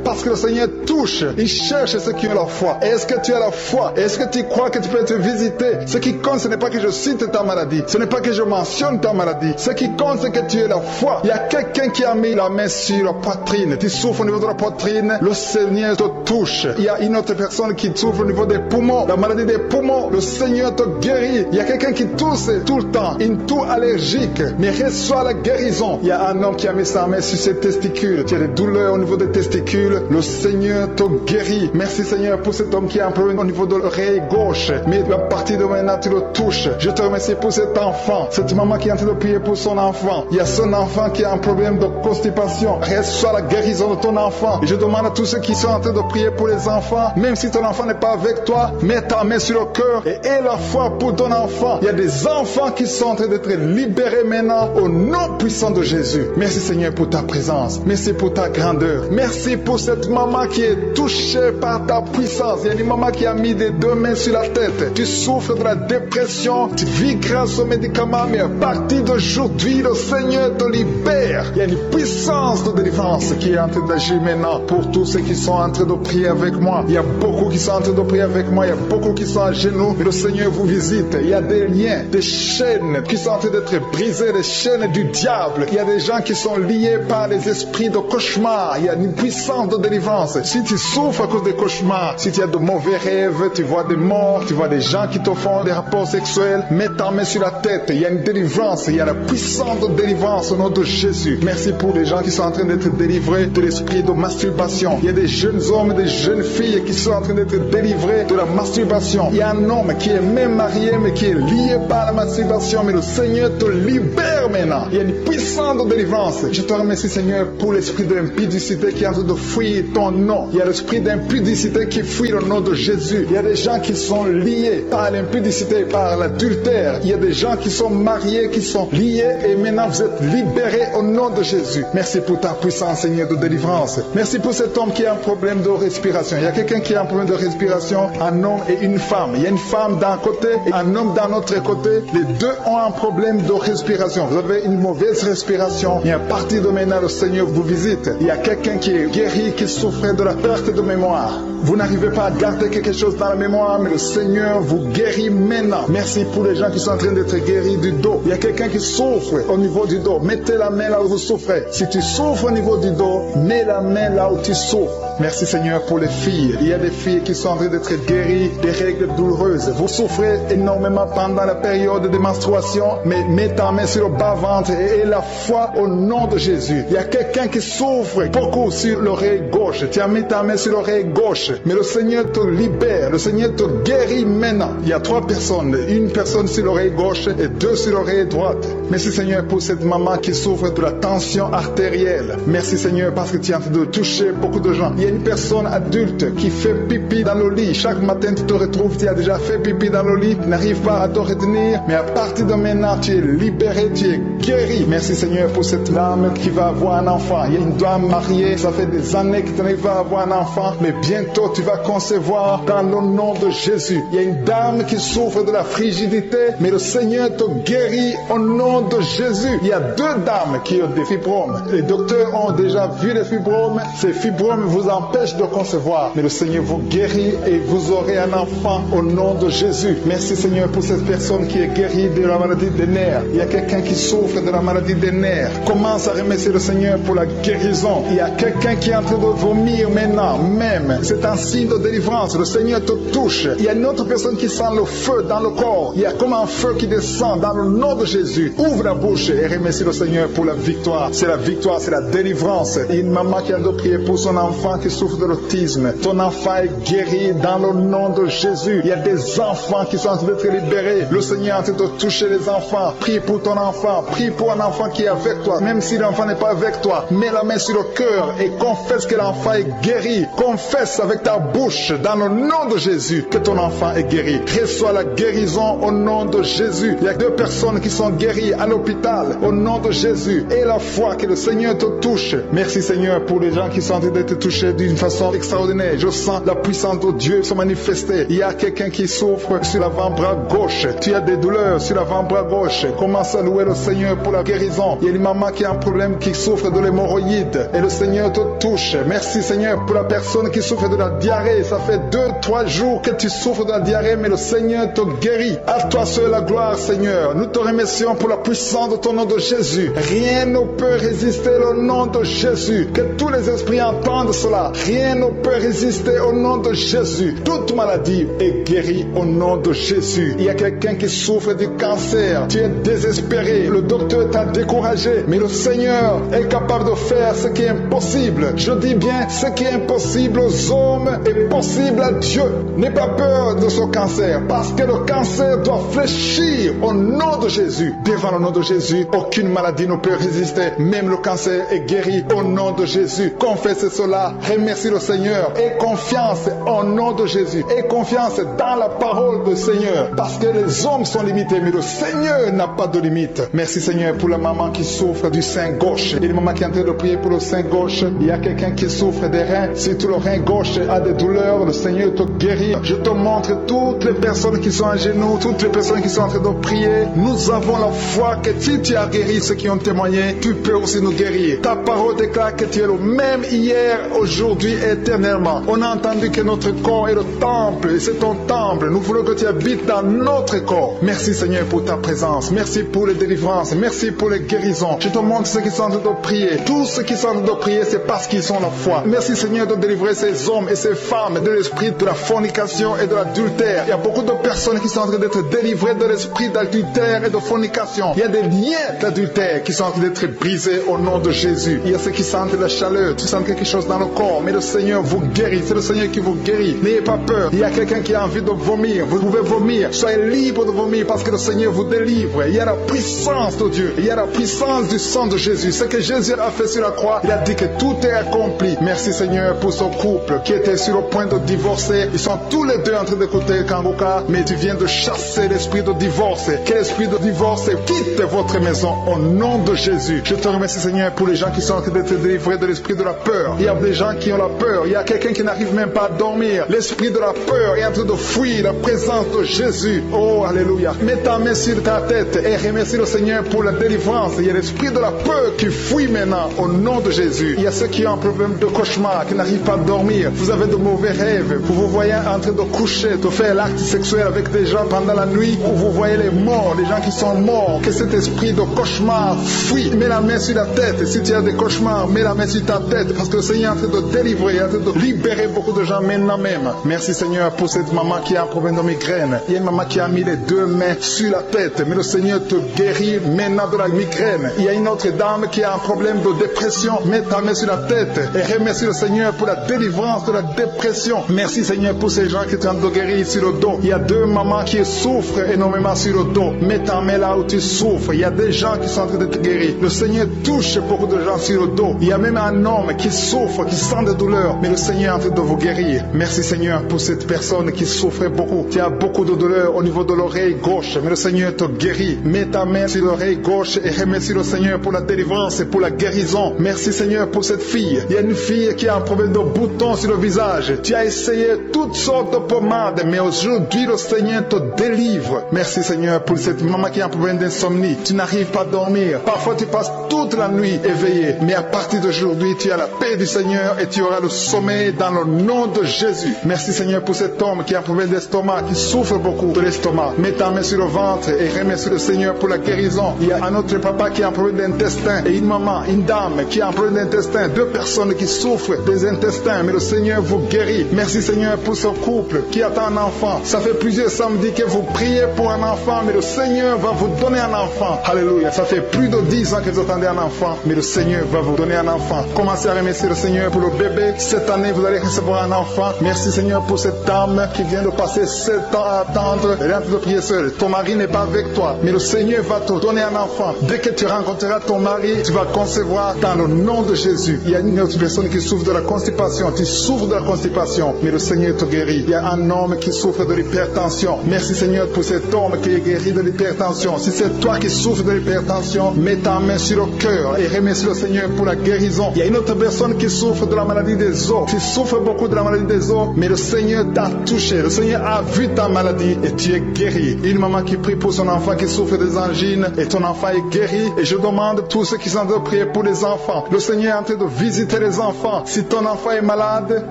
parce que le Seigneur touche, il cherche ceux qui ont la foi. Est-ce que tu as la foi? Est-ce que tu crois que tu peux être visité? Ce qui compte, ce n'est pas que je cite ta maladie, ce n'est pas que je mentionne ta maladie, ce qui compte, c'est que tu aies la foi. Il y a quelqu'un qui a mis la main sur la poitrine, tu souffres au niveau de la poitrine, le Seigneur te touche. Il y a une autre personne qui souffre au niveau des poumons, la maladie des poumons, le Seigneur te guérit. Il y a quelqu'un qui tousse tout le temps, une toux allergique, mais reçoit la guérison. Il y a un homme qui a mis sa main sur ses testicules, tu as des douleurs au niveau des testicules, le Seigneur te guérit. Merci Seigneur pour cet homme qui a un problème au niveau de l'oreille gauche, mais à partir de maintenant tu le touches. Je te remercie pour cet enfant, cette maman qui est en train de prier pour son enfant. Il y a son enfant qui a un problème de constipation, reçois la guérison de ton enfant. Et je demande à tous ceux qui sont en train de prier pour les enfants, même si ton enfant n'est pas avec toi, mets ta main sur le cœur et aie la foi pour ton enfant. Il y a des enfants qui sont en train d'être libérés maintenant au nom puissant de Jésus. Merci Seigneur pour ta présence, merci pour ta grandeur, merci pour cette maman qui est touchée par ta puissance. Il y a une maman qui a mis des 2 mains sur la tête, tu souffres de la dépression, tu vis grâce aux médicaments, mais à partir d'aujourd'hui le Seigneur te libère. Il y a une puissance de délivrance qui est en train d'agir maintenant pour tous ceux qui sont en train de prier avec moi. Il y a beaucoup qui sont en train de prier avec moi, il y a beaucoup qui sont à genoux, mais le Seigneur vous visite. Il y a des liens, des chaînes qui sont en train d'être brisées, des chaînes du diable. Il y a des gens qui sont liés par les esprits de cauchemar. Il y a une puissance de délivrance. Si tu souffres à cause des cauchemars, si tu as de mauvais rêves, tu vois des morts, tu vois des gens qui te font des rapports sexuels, mets ta main sur la tête. Il y a une délivrance, il y a la puissance de délivrance au nom de Jésus. Merci pour les gens qui sont en train d'être délivrés de l'esprit de masturbation. Il y a des jeunes hommes et des jeunes filles qui sont en train d'être délivrés de la masturbation. Il y a un homme qui est même marié mais qui est lié par la masturbation, mais le Seigneur te libère maintenant. Il y a une puissance de délivrance. Je te remercie Seigneur pour l'esprit d'impudicité qui est en train de fuir ton nom. Il y a l'esprit d'impudicité qui fuit le nom de Jésus. Il y a des gens qui sont liés par l'impudicité, par l'adultère. Il y a des gens qui sont mariés, qui sont liés et maintenant vous êtes libérés au nom de Jésus. Merci pour ta puissance Seigneur de délivrance. Merci pour cet homme qui a un problème de respiration. Il y a quelqu'un qui a un problème de respiration, un homme et une femme. Il y a une femme d'un côté et un homme d'un autre côté. Les deux ont un problème de respiration. Vous avez une mauvaise respiration et à partir de maintenant le Seigneur vous visite. Il y a quelqu'un qui est guéri, qui souffrait de la perte de mémoire. Vous n'arrivez pas à garder quelque chose dans la mémoire, mais le Seigneur vous guérit maintenant. Merci pour les gens qui sont en train d'être guéris du dos. Il y a quelqu'un qui souffre au niveau du dos. Mettez la main là où vous souffrez. Si tu souffres au niveau du dos, mets la main là où tu souffres. Merci Seigneur pour les filles. Il y a des filles qui sont en train d'être guéries des règles douloureuses. Vous souffrez énormément pendant la période de menstruation, mais mets ta main sur le bas-ventre et aie la foi au nom de Jésus. Il y a quelqu'un qui souffre beaucoup sur l'oreille gauche. Tu as mis ta main sur l'oreille gauche, mais le Seigneur te libère. Le Seigneur te guérit maintenant. Il y a 3 personnes. Une personne sur l'oreille gauche et 2 sur l'oreille droite. Merci Seigneur pour cette maman qui souffre de la tension artérielle. Merci Seigneur parce que tu es en train de toucher beaucoup de gens. Il y a une personne adulte qui fait pipi dans le lit. Chaque matin tu te retrouves, tu as déjà fait pipi dans le lit, tu n'arrives pas à te retenir, mais à partir de maintenant tu es libéré, tu es guéri. Merci Seigneur pour cette dame qui va avoir un enfant. Il y a une dame mariée, ça fait des années que tu n'arrives pas à avoir un enfant, mais bientôt tu vas concevoir dans le nom de Jésus. Il y a une dame qui souffre de la frigidité, mais le Seigneur te guérit au nom de Jésus. Il y a 2 dames qui ont des fibromes. Les docteurs ont déjà vu les fibromes. Ces fibromes vous empêchent de concevoir, mais le Seigneur vous guérit et vous aurez un enfant au nom de Jésus. Merci Seigneur pour cette personne qui est guérie de la maladie des nerfs. Il y a quelqu'un qui souffre de la maladie des nerfs. Commence à remercier le Seigneur pour la guérison. Il y a quelqu'un qui est en train de vomir maintenant même. C'est un signe de délivrance. Le Seigneur te touche. Il y a une autre personne qui sent le feu dans le corps. Il y a comme un feu qui descend dans le nom de Jésus. Où Ouvre la bouche et remercie le Seigneur pour la victoire. C'est la victoire, c'est la délivrance. Il y a une maman qui a de prier pour son enfant qui souffre de l'autisme. Ton enfant est guéri dans le nom de Jésus. Il y a des enfants qui sont en train d'être libérés. Le Seigneur est en train de toucher les enfants. Prie pour ton enfant. Prie pour un enfant qui est avec toi. Même si l'enfant n'est pas avec toi, mets la main sur le cœur et confesse que l'enfant est guéri. Confesse avec ta bouche dans le nom de Jésus que ton enfant est guéri. Reçois la guérison au nom de Jésus. Il y a 2 personnes qui sont guéries à l'hôpital au nom de Jésus. Et la foi que le Seigneur te touche. Merci Seigneur pour les gens qui sont en train d'être touchés d'une façon extraordinaire. Je sens la puissance de Dieu se manifester. Il y a quelqu'un qui souffre sur l'avant-bras gauche. Tu as des douleurs sur l'avant-bras gauche. Commence à louer le Seigneur pour la guérison. Il y a une maman qui a un problème, qui souffre de l'hémorroïde. Et le Seigneur te touche. Merci Seigneur pour la personne qui souffre de la diarrhée. Ça fait 2-3 jours que tu souffres de la diarrhée, mais le Seigneur te guérit. À toi seul la gloire Seigneur. Nous te remercions pour la puissance de ton nom de Jésus. Rien ne peut résister au nom de Jésus. Que tous les esprits entendent cela. Rien ne peut résister au nom de Jésus. Toute maladie est guérie au nom de Jésus. Il y a quelqu'un qui souffre du cancer. Tu es désespéré. Le docteur t'a découragé. Mais le Seigneur est capable de faire ce qui est impossible. Je dis bien, ce qui est impossible aux hommes est possible à Dieu. N'aie pas peur de ce cancer. Parce que le cancer doit fléchir au nom de Jésus. Devant le nom de Jésus, aucune maladie ne peut résister. Même le cancer est guéri au nom de Jésus. Confesse cela. Remercie le Seigneur. Aie confiance au nom de Jésus. Aie confiance dans la parole du Seigneur. Parce que les hommes sont limités, mais le Seigneur n'a pas de limite. Merci Seigneur pour la maman qui souffre du sein gauche. Il y a une maman qui est en train de prier pour le sein gauche. Il y a quelqu'un qui souffre des reins. Si tout le rein gauche a des douleurs, le Seigneur te guérit. Je te montre toutes les personnes qui sont à genoux, toutes les personnes qui sont en train de prier. Nous avons la foi que si tu as guéri ceux qui ont témoigné, tu peux aussi nous guérir. Ta parole déclare que tu es le même hier, aujourd'hui, éternellement. On a entendu que notre corps est le temple, et c'est ton temple. Nous voulons que tu habites dans notre corps. Merci Seigneur pour ta présence. Merci pour les délivrances. Merci pour les guérisons. Je te montre ceux qui sont en train de prier. Tous ceux qui sont en train de prier, c'est parce qu'ils ont la foi. Merci Seigneur de délivrer ces hommes et ces femmes de l'esprit de la fornication et de l'adultère. Il y a beaucoup de personnes qui sont en train d'être délivrées de l'esprit d'adultère et de fornication. Il y a des liens d'adultère qui sont en train d'être brisés au nom de Jésus. Il y a ceux qui sentent la chaleur, tu sens quelque chose dans le corps, mais le Seigneur vous guérit. C'est le Seigneur qui vous guérit. N'ayez pas peur. Il y a quelqu'un qui a envie de vomir. Vous pouvez vomir. Soyez libre de vomir parce que le Seigneur vous délivre. Il y a la puissance de Dieu. Il y a la puissance du sang de Jésus. Ce que Jésus a fait sur la croix, il a dit que tout est accompli. Merci Seigneur pour ce couple qui était sur le point de divorcer. Ils sont tous les deux en train d'écouter Kangoka, mais tu viens de chasser l'esprit de divorce. Que l'esprit de divorce quitte votre maison au nom de Jésus. Je te remercie Seigneur pour les gens qui sont en train d'être délivrés de l'esprit de la peur. Il y a des gens qui ont la peur. Il y a quelqu'un qui n'arrive même pas à dormir. L'esprit de la peur est en train de fuir la présence de Jésus. Oh, alléluia. Mets ta main sur ta tête et remercie le Seigneur pour la délivrance. Il y a l'esprit de la peur qui fuit maintenant au nom de Jésus. Il y a ceux qui ont un problème de cauchemar, qui n'arrivent pas à dormir. Vous avez de mauvais rêves. Vous vous voyez en train de coucher, de faire l'acte sexuel avec des gens pendant la nuit, où vous voyez les morts, les gens qui sont morts. Que cet esprit de cauchemar fuit. Mets la main sur la tête. Si tu as des cauchemars, mets la main sur ta tête. Parce que le Seigneur est en train de délivrer, en train de libérer beaucoup de gens maintenant même. Merci Seigneur pour cette maman qui a un problème de migraine. Il y a une maman qui a mis les 2 mains sur la tête. Mais le Seigneur te guérit maintenant de la migraine. Il y a une autre dame qui a un problème de dépression. Mets ta main sur la tête et remercie le Seigneur pour la délivrance de la dépression. Merci Seigneur pour ces gens qui sont en train de guérir sur le dos. Il y a 2 mamans qui souffrent énormément sur le dos. Mets ta main là où tu souffres. Il y a des gens qui sont en train de te guérir. Le Seigneur touche beaucoup de gens sur le dos. Il y a même un homme qui souffre, qui sent des douleurs. Mais le Seigneur est en train de vous guérir. Merci Seigneur pour cette personne qui souffrait beaucoup. Tu as beaucoup de douleurs au niveau de l'oreille gauche. Mais le Seigneur te guérit. Mets ta main sur l'oreille gauche et remercie le Seigneur pour la délivrance et pour la guérison. Merci Seigneur pour cette fille. Il y a une fille qui a un problème de boutons sur le visage. Tu as essayé toutes sortes de pommades, mais aujourd'hui le Seigneur te délivre. Merci Seigneur pour cette maman qui a un problème d'insomnie. Tu n'arrives pas à dormir. Parfois tu passes toute la nuit éveillé. Mais à partir d'aujourd'hui, tu as la paix du Seigneur et tu auras le sommeil dans le nom de Jésus. Merci Seigneur pour cet homme qui a un problème d'estomac, qui souffre beaucoup de l'estomac. Mets ta main sur le ventre et remercie le Seigneur pour la guérison. Il y a un autre papa qui a un problème d'intestin et une maman, une dame qui a un problème d'intestin. 2 personnes qui souffrent des intestins intestins, mais le Seigneur vous guérit. Merci Seigneur pour ce couple qui attend un enfant. Ça fait plusieurs samedis que vous priez pour un enfant, mais le Seigneur va vous donner un enfant. Alléluia. Ça fait plus de 10 ans que vous attendez un enfant, mais le Seigneur va vous donner un enfant. Commencez à remercier le Seigneur pour le bébé. Cette année, vous allez recevoir un enfant. Merci Seigneur pour cette dame qui vient de passer 7 ans à attendre. Elle est en train de prier seule. Ton mari n'est pas avec toi, mais le Seigneur va te donner un enfant. Dès que tu rencontreras ton mari, tu vas concevoir dans le nom de Jésus. Il y a une autre personne qui souffre de la constipation. Tu souffres de la constipation, mais le Seigneur te guérit. Il y a un homme qui souffre de l'hypertension. Merci Seigneur pour cet homme qui est guéri de l'hypertension. Si c'est toi qui souffres de l'hypertension, mets ta main sur le cœur et remercie le Seigneur pour la guérison. Il y a une autre personne qui souffre de la maladie des os. Tu souffres beaucoup de la maladie des os, mais le Seigneur t'a touché. Le Seigneur a vu ta maladie et tu es guéri. Une maman qui prie pour son enfant qui souffre des angines et ton enfant est guéri. Et je demande à tous ceux qui sont en train de prier pour les enfants. Le Seigneur est en train de visiter les enfants. Si ton enfant est malade,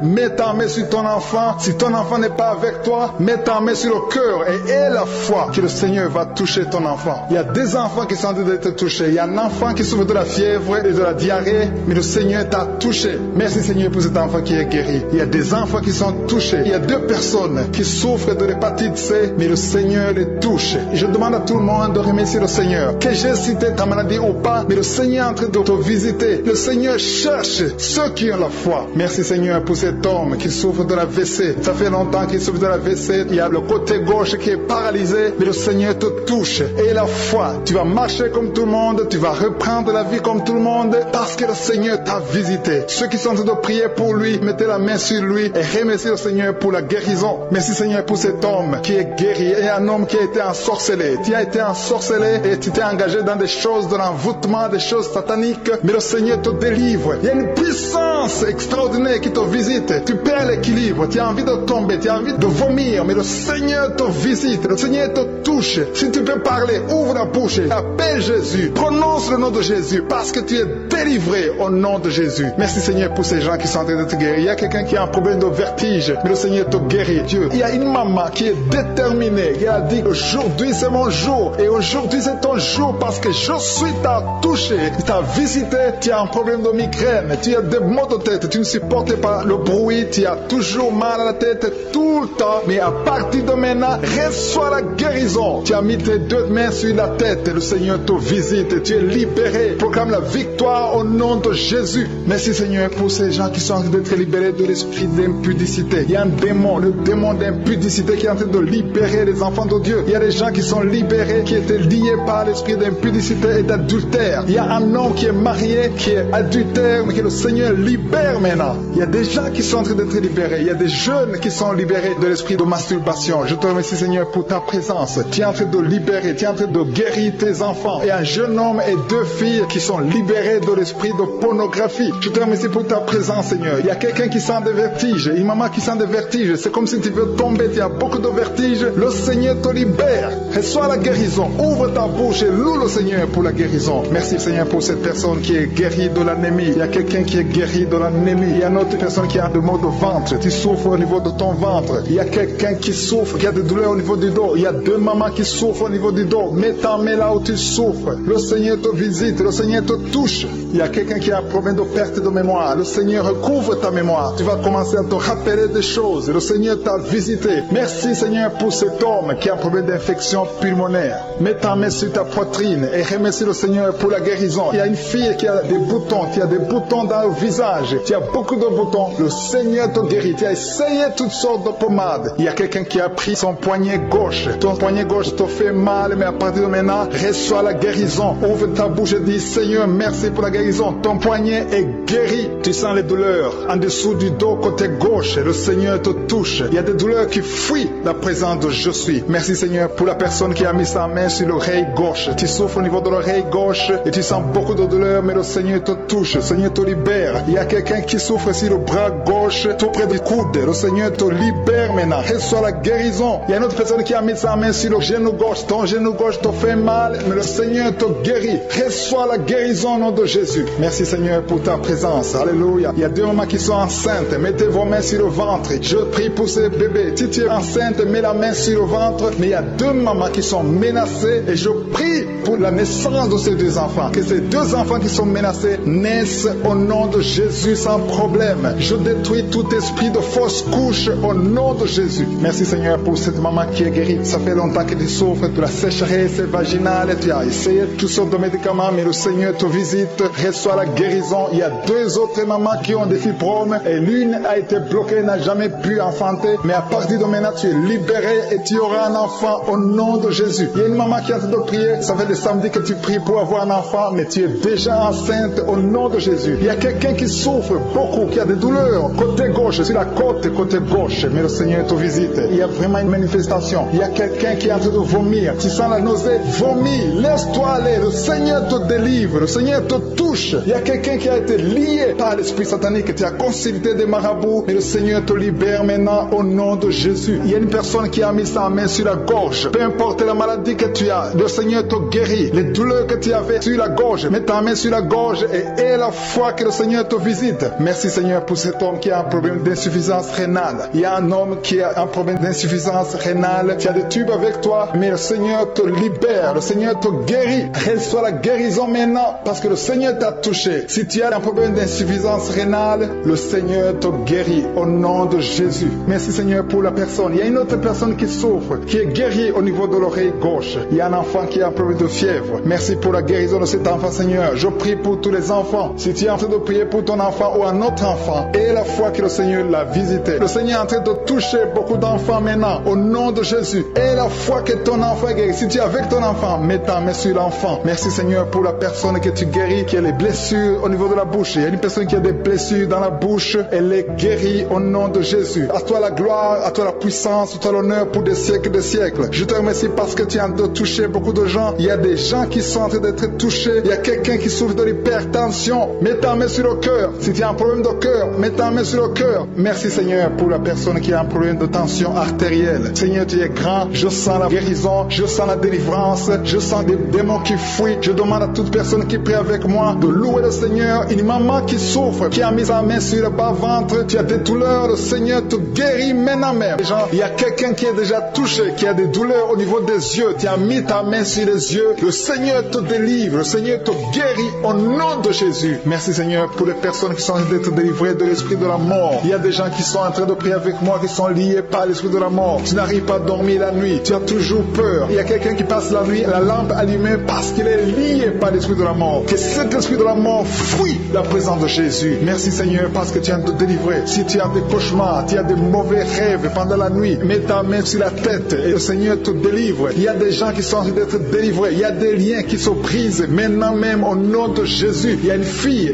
mets ta main sur ton enfant. Si ton enfant n'est pas avec toi, mets ta main sur le cœur et aie la foi que le Seigneur va toucher ton enfant. Il y a des enfants qui sont en train d'être touchés. Il y a un enfant qui souffre de la fièvre et de la diarrhée, mais le Seigneur t'a touché. Merci Seigneur pour cet enfant qui est guéri. Il y a des enfants qui sont touchés. Il y a 2 personnes qui souffrent de l'hépatite C, mais le Seigneur les touche. Et je demande à tout le monde de remercier le Seigneur. Que j'ai cité ta maladie ou pas, mais le Seigneur est en train de te visiter. Le Seigneur cherche ceux qui ont la foi. Merci Seigneur pour cet homme qui souffre de la WC. Ça fait longtemps qu'il souffre de la WC. Il y a le côté gauche qui est paralysé, mais le Seigneur te touche. Et la foi, tu vas marcher comme tout le monde, tu vas reprendre la vie comme tout le monde, parce que le Seigneur t'a visité. Ceux qui sont en train de prier pour lui, mettez la main sur lui et remerciez le Seigneur pour la guérison. Merci Seigneur pour cet homme qui est guéri et un homme qui a été ensorcelé. Tu as été ensorcelé et tu t'es engagé dans des choses de l'envoûtement, des choses sataniques, mais le Seigneur te délivre. Il y a une puissance extraordinaire qui te visite. Tu perds l'équilibre, tu as envie de tomber, tu as envie de vomir, mais le Seigneur te visite, le Seigneur te touche. Si tu peux parler, ouvre la bouche, appelle Jésus, prononce le nom de Jésus, parce que tu es délivré au nom de Jésus. Merci Seigneur pour ces gens qui sont en train de te guérir. Il y a quelqu'un qui a un problème de vertige, mais le Seigneur te guérit. Dieu, il y a une maman qui est déterminée, qui a dit aujourd'hui c'est mon jour, et aujourd'hui c'est ton jour parce que je suis t'a touché, t'a visité. Tu as un problème de migraine, tu as des maux de tête, tu ne supportes pas le bruit, tu as toujours mal à la tête tout le temps, mais à partir de maintenant, reçois la guérison. Tu as mis tes 2 mains sur la tête, le Seigneur te visite, tu es libéré. Proclame la victoire au nom de Jésus. Merci Seigneur pour ces gens qui sont en train d'être libérés de l'esprit d'impudicité. Il y a un démon, le démon d'impudicité qui est en train de libérer les enfants de Dieu. Il y a des gens qui sont libérés, qui étaient liés par l'esprit d'impudicité et d'adultère. Il y a un homme qui est marié, qui est adultère, mais que le Seigneur libère maintenant. Il y a des gens qui sont en train d'être libérés. Il y a des jeunes qui sont libérés de l'esprit de masturbation. Je te remercie Seigneur pour ta présence. Tu es en train de libérer, tu es en train de guérir tes enfants. Et un jeune homme et 2 filles qui sont libérés de l'esprit de pornographie. Je te remercie pour ta présence Seigneur. Il y a quelqu'un qui sent des vertiges, une maman qui sent des vertiges. C'est comme si tu veux tomber, tu as beaucoup de vertiges. Le Seigneur te libère. Reçois la guérison. Ouvre ta bouche et loue le Seigneur pour la guérison. Merci Seigneur pour cette personne qui est guérie de l'anémie. Il y a quelqu'un qui est guéri de l'anémie. Il y a une autre personne qui a des maux de ventre. Tu souffres au niveau de ton ventre. Il y a quelqu'un qui souffre, qui a des douleurs au niveau du dos. Il y a 2 mamans qui souffrent au niveau du dos. Mets ta main là où tu souffres. Le Seigneur te visite. Le Seigneur te touche. Il y a quelqu'un qui a un problème de perte de mémoire. Le Seigneur recouvre ta mémoire. Tu vas commencer à te rappeler des choses. Le Seigneur t'a visité. Merci Seigneur pour cet homme qui a un problème d'infection pulmonaire. Mets ta main sur ta poitrine et remercie le Seigneur pour la guérison. Il y a une fille qui a des boutons, qui a des boutons dans le visage. Tu as beaucoup de boutons. Le Seigneur te guérit. Tu as essayé toutes sortes de pommades. Il y a quelqu'un qui a pris son poignet gauche. Ton poignet gauche te fait mal, mais à partir de maintenant, reçois la guérison. Ouvre ta bouche et dis Seigneur, merci pour la guérison. Ton poignet est guéri. Tu sens les douleurs en dessous du dos côté gauche. Le Seigneur te touche. Il y a des douleurs qui fuient la présence de je suis. Merci Seigneur pour la personne qui a mis sa main sur l'oreille gauche. Tu souffres au niveau de l'oreille gauche et tu sens beaucoup de douleurs, mais le Seigneur te touche. Le Seigneur te libère. Il y a quelqu'un qui souffre sur le bras gauche, tout près du coude. Le Seigneur te libère maintenant. Reçois la guérison. Il y a une autre personne qui a mis sa main sur le genou gauche. Ton genou gauche te fait mal, mais le Seigneur te guérit. Reçois la guérison au nom de Jésus. Merci Seigneur pour ta présence. Alléluia. Il y a 2 mamans qui sont enceintes. Mettez vos mains sur le ventre. Je prie pour ces bébés. Si tu es enceinte, mets la main sur le ventre. Mais il y a 2 mamans qui sont menacées et je prie pour la naissance de ces 2 enfants. Que ces 2 enfants qui sont menacés naissent au nom de Jésus sans problème. problème. Je détruis tout esprit de fausse couche au nom de Jésus. Merci Seigneur pour cette maman qui est guérie. Ça fait longtemps que tu souffres de la sécheresse vaginale. Tu as essayé toutes sortes de médicaments, mais le Seigneur te visite, reçoit la guérison. Il y a 2 autres mamans qui ont des fibromes et l'une a été bloquée, n'a jamais pu enfanter. Mais à partir de maintenant, tu es libéré et tu auras un enfant au nom de Jésus. Il y a une maman qui est en train de prier. Ça fait des samedis que tu pries pour avoir un enfant, mais tu es déjà enceinte au nom de Jésus. Il y a quelqu'un qui souffre beaucoup, qui a des douleurs côté gauche, sur la côté gauche, mais le Seigneur te visite. Il y a vraiment une manifestation. Il y a quelqu'un qui est en train de vomir. Tu sens la nausée, vomis, laisse-toi aller. Le Seigneur te délivre, le Seigneur te touche. Il y a quelqu'un qui a été lié par l'esprit satanique, tu as consulté des marabouts, mais le Seigneur te libère maintenant au nom de Jésus. Il y a une personne qui a mis sa main sur la gorge. Peu importe la maladie que tu as, le Seigneur te guérit. Les douleurs que tu avais sur la gorge, mets ta main sur la gorge et aie la foi que le Seigneur te visite. Merci Seigneur pour cet homme qui a un problème d'insuffisance rénale. Il y a un homme qui a un problème d'insuffisance rénale. Tu as des tubes avec toi, mais le Seigneur te libère, le Seigneur te guérit. Reçois la guérison maintenant parce que le Seigneur t'a touché. Si tu as un problème d'insuffisance rénale, le Seigneur te guérit au nom de Jésus. Merci Seigneur pour la personne. Il y a une autre personne qui souffre, qui est guérie au niveau de l'oreille gauche. Il y a un enfant qui a un problème de fièvre. Merci pour la guérison de cet enfant Seigneur. Je prie pour tous les enfants. Si tu es en train de prier pour ton enfant ou un autre enfant, et la foi que le Seigneur l'a visité. Le Seigneur est en train de toucher beaucoup d'enfants maintenant au nom de Jésus. Et la foi que ton enfant est guéri. Si tu es avec ton enfant, mets ta main sur l'enfant. Merci Seigneur pour la personne que tu guéris, qui a les blessures au niveau de la bouche. Il y a une personne qui a des blessures dans la bouche. Elle est guérie au nom de Jésus. À toi la gloire, à toi la puissance, à toi l'honneur pour des siècles et des siècles. Je te remercie parce que tu es en train de toucher beaucoup de gens. Il y a des gens qui sont en train d'être touchés. Il y a quelqu'un qui souffre de l'hypertension. Mets ta main sur le cœur. Si tu as un problème de cœur, mets ta main sur le cœur. Merci Seigneur pour la personne qui a un problème de tension artérielle. Seigneur, tu es grand. Je sens la guérison. Je sens la délivrance. Je sens des démons qui fuient. Je demande à toute personne qui prie avec moi de louer le Seigneur. Une maman qui souffre, qui a mis sa main sur le bas-ventre. Tu as des douleurs. Le Seigneur te guérit maintenant même. Il y a quelqu'un qui est déjà touché, qui a des douleurs au niveau des yeux. Tu as mis ta main sur les yeux. Le Seigneur te délivre. Le Seigneur te guérit au nom de Jésus. Merci Seigneur pour les personnes qui sont en train d'être délivrées de l'esprit de la mort. Il y a des gens qui sont en train de prier avec moi, qui sont liés par l'esprit de la mort. Tu n'arrives pas à dormir la nuit. Tu as toujours peur. Il y a quelqu'un qui passe la nuit, la lampe allumée parce qu'il est lié par l'esprit de la mort. Que cet esprit de la mort fuit la présence de Jésus. Merci Seigneur parce que tu as te délivré. Si tu as des cauchemars, tu as des mauvais rêves pendant la nuit, mets ta main sur la tête et le Seigneur te délivre. Il y a des gens qui sont en train d'être délivrés. Il y a des liens qui se brisent maintenant même au nom de Jésus. Il y a une fille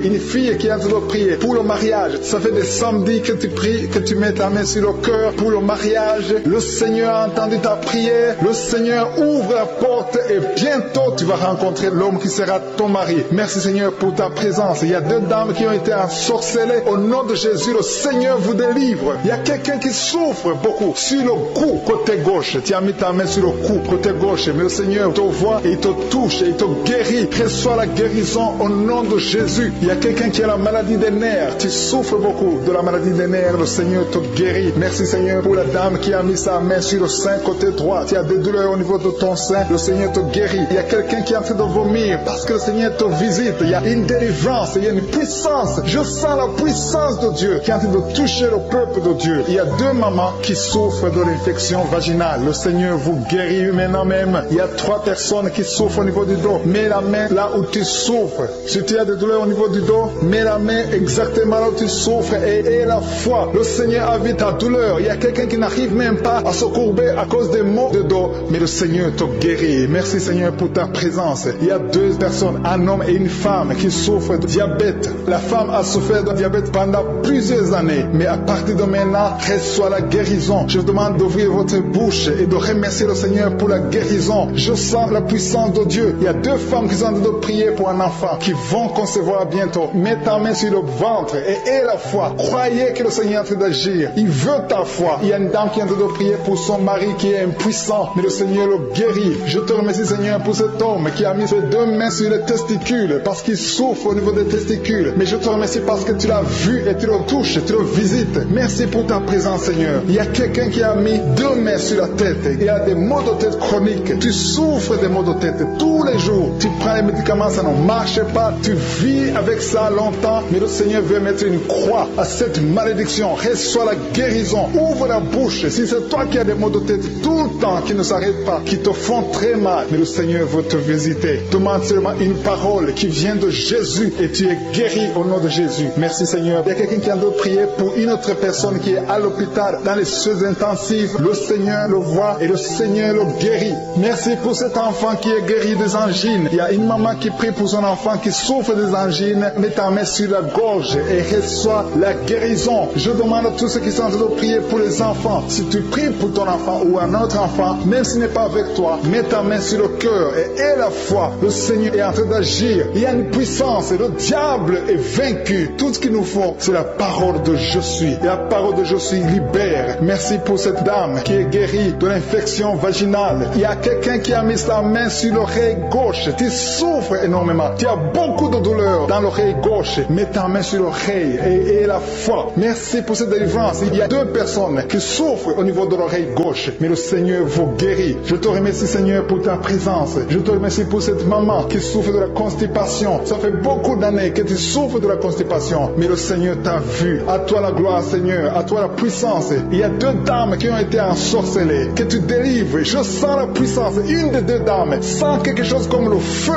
qui est en train de prier pour le mariage. Ça fait des samedis que tu pries, que tu mets ta main sur le cœur pour le mariage. Le Seigneur a entendu ta prière. Le Seigneur ouvre la porte et bientôt tu vas rencontrer l'homme qui sera ton mari. Merci Seigneur pour ta présence. Il y a 2 dames qui ont été ensorcelées. Au nom de Jésus, le Seigneur vous délivre. Il y a quelqu'un qui souffre beaucoup sur le cou, côté gauche. Tu as mis ta main sur le cou, côté gauche. Mais le Seigneur te voit et il te touche et il te guérit. Reçois la guérison au nom de Jésus. Il y a quelqu'un qui a la maladie des nerfs. Tu souffres beaucoup de la maladie des nerfs. Le Seigneur te guérit. Merci Seigneur pour la dame qui a mis sa main sur le sein côté droit. Tu as des douleurs au niveau de ton sein. Le Seigneur te guérit. Il y a quelqu'un qui est en train de vomir parce que le Seigneur te visite. Il y a une délivrance. Il y a une puissance. Je sens la puissance de Dieu qui est en train de toucher le peuple de Dieu. Il y a 2 mamans qui souffrent de l'infection vaginale. Le Seigneur vous guérit maintenant même. Il y a 3 personnes qui souffrent au niveau du dos. Mets la main là où tu souffres. Si tu as des douleurs au niveau du dos, mets la main exactement là où tu souffres et aie la foi. Le Seigneur a vu ta douleur. Il y a quelqu'un qui n'arrive même pas à se courber à cause des maux de dos, mais le Seigneur te guérit. Merci Seigneur pour ta présence. Il y a 2 personnes, un homme et une femme qui souffrent de diabète. La femme a souffert de diabète pendant plusieurs années, mais à partir de maintenant, reçoit la guérison. Je vous demande d'ouvrir votre bouche et de remercier le Seigneur pour la guérison. Je sens la puissance de Dieu. Il y a 2 femmes qui sont en train de prier pour un enfant qui vont concevoir bientôt. Mets ta main sur le ventre et aie la foi. Croyez que le Seigneur est en train d'agir. Il veut ta foi. Il y a une dame qui est en train de prier pour son mari qui est impuissant, mais le Seigneur le guérit. Je te remercie Seigneur pour cet homme qui a mis ses 2 mains sur les testicules parce qu'il souffre au niveau des testicules. Mais je te remercie parce que tu l'as vu et tu le touches, tu le visites. Merci pour ta présence Seigneur. Il y a quelqu'un qui a mis 2 mains sur la tête. Il y a des maux de tête chroniques. Tu souffres des maux de tête tous les jours. Tu prends les médicaments, ça ne marche pas. Tu vis avec ça longtemps, mais le Seigneur veut mettre une croix à cette malédiction. Reçois la guérison. Ouvre la bouche. Si c'est toi qui as des maux de tête tout le temps, qui ne s'arrêtent pas, qui te font très mal, mais le Seigneur veut te visiter. Demande seulement une parole qui vient de Jésus et tu es guéri au nom de Jésus. Merci Seigneur. Il y a quelqu'un qui a de prier pour une autre personne qui est à l'hôpital, dans les soins intensifs. Le Seigneur le voit et le Seigneur le guérit. Merci pour cet enfant qui est guéri des angines. Il y a une maman qui prie pour son enfant qui souffre des angines. Mets ta main sur la gorge et reçois la guérison. Je demande à tous ceux qui sont en train de prier pour les enfants. Si tu pries pour ton enfant ou un autre enfant, même s'il n'est pas avec toi, mets ta main sur le cœur et aie la foi. Le Seigneur est en train d'agir. Il y a une puissance et le diable est vaincu. Tout ce qu'il nous faut, c'est la parole de je suis. Et la parole de je suis libère. Merci pour cette dame qui est guérie de l'infection vaginale. Il y a quelqu'un qui a mis sa main sur l'oreille gauche. Tu souffres énormément. Tu as beaucoup de douleur dans l'oreille gauche. Mets ta main sur l'oreille et aie la foi. Merci pour cette délivrance. Il y a 2 personnes qui souffrent au niveau de l'oreille gauche. Mais le Seigneur vous guérit. Je te remercie Seigneur pour ta présence. Je te remercie pour cette maman qui souffre de la constipation. Ça fait beaucoup d'années que tu souffres de la constipation. Mais le Seigneur t'a vu. À toi la gloire Seigneur. À toi la puissance. Il y a 2 dames qui ont été ensorcelées. Que tu délivres. Je sens la puissance. Une des 2 dames sent quelque chose comme le feu,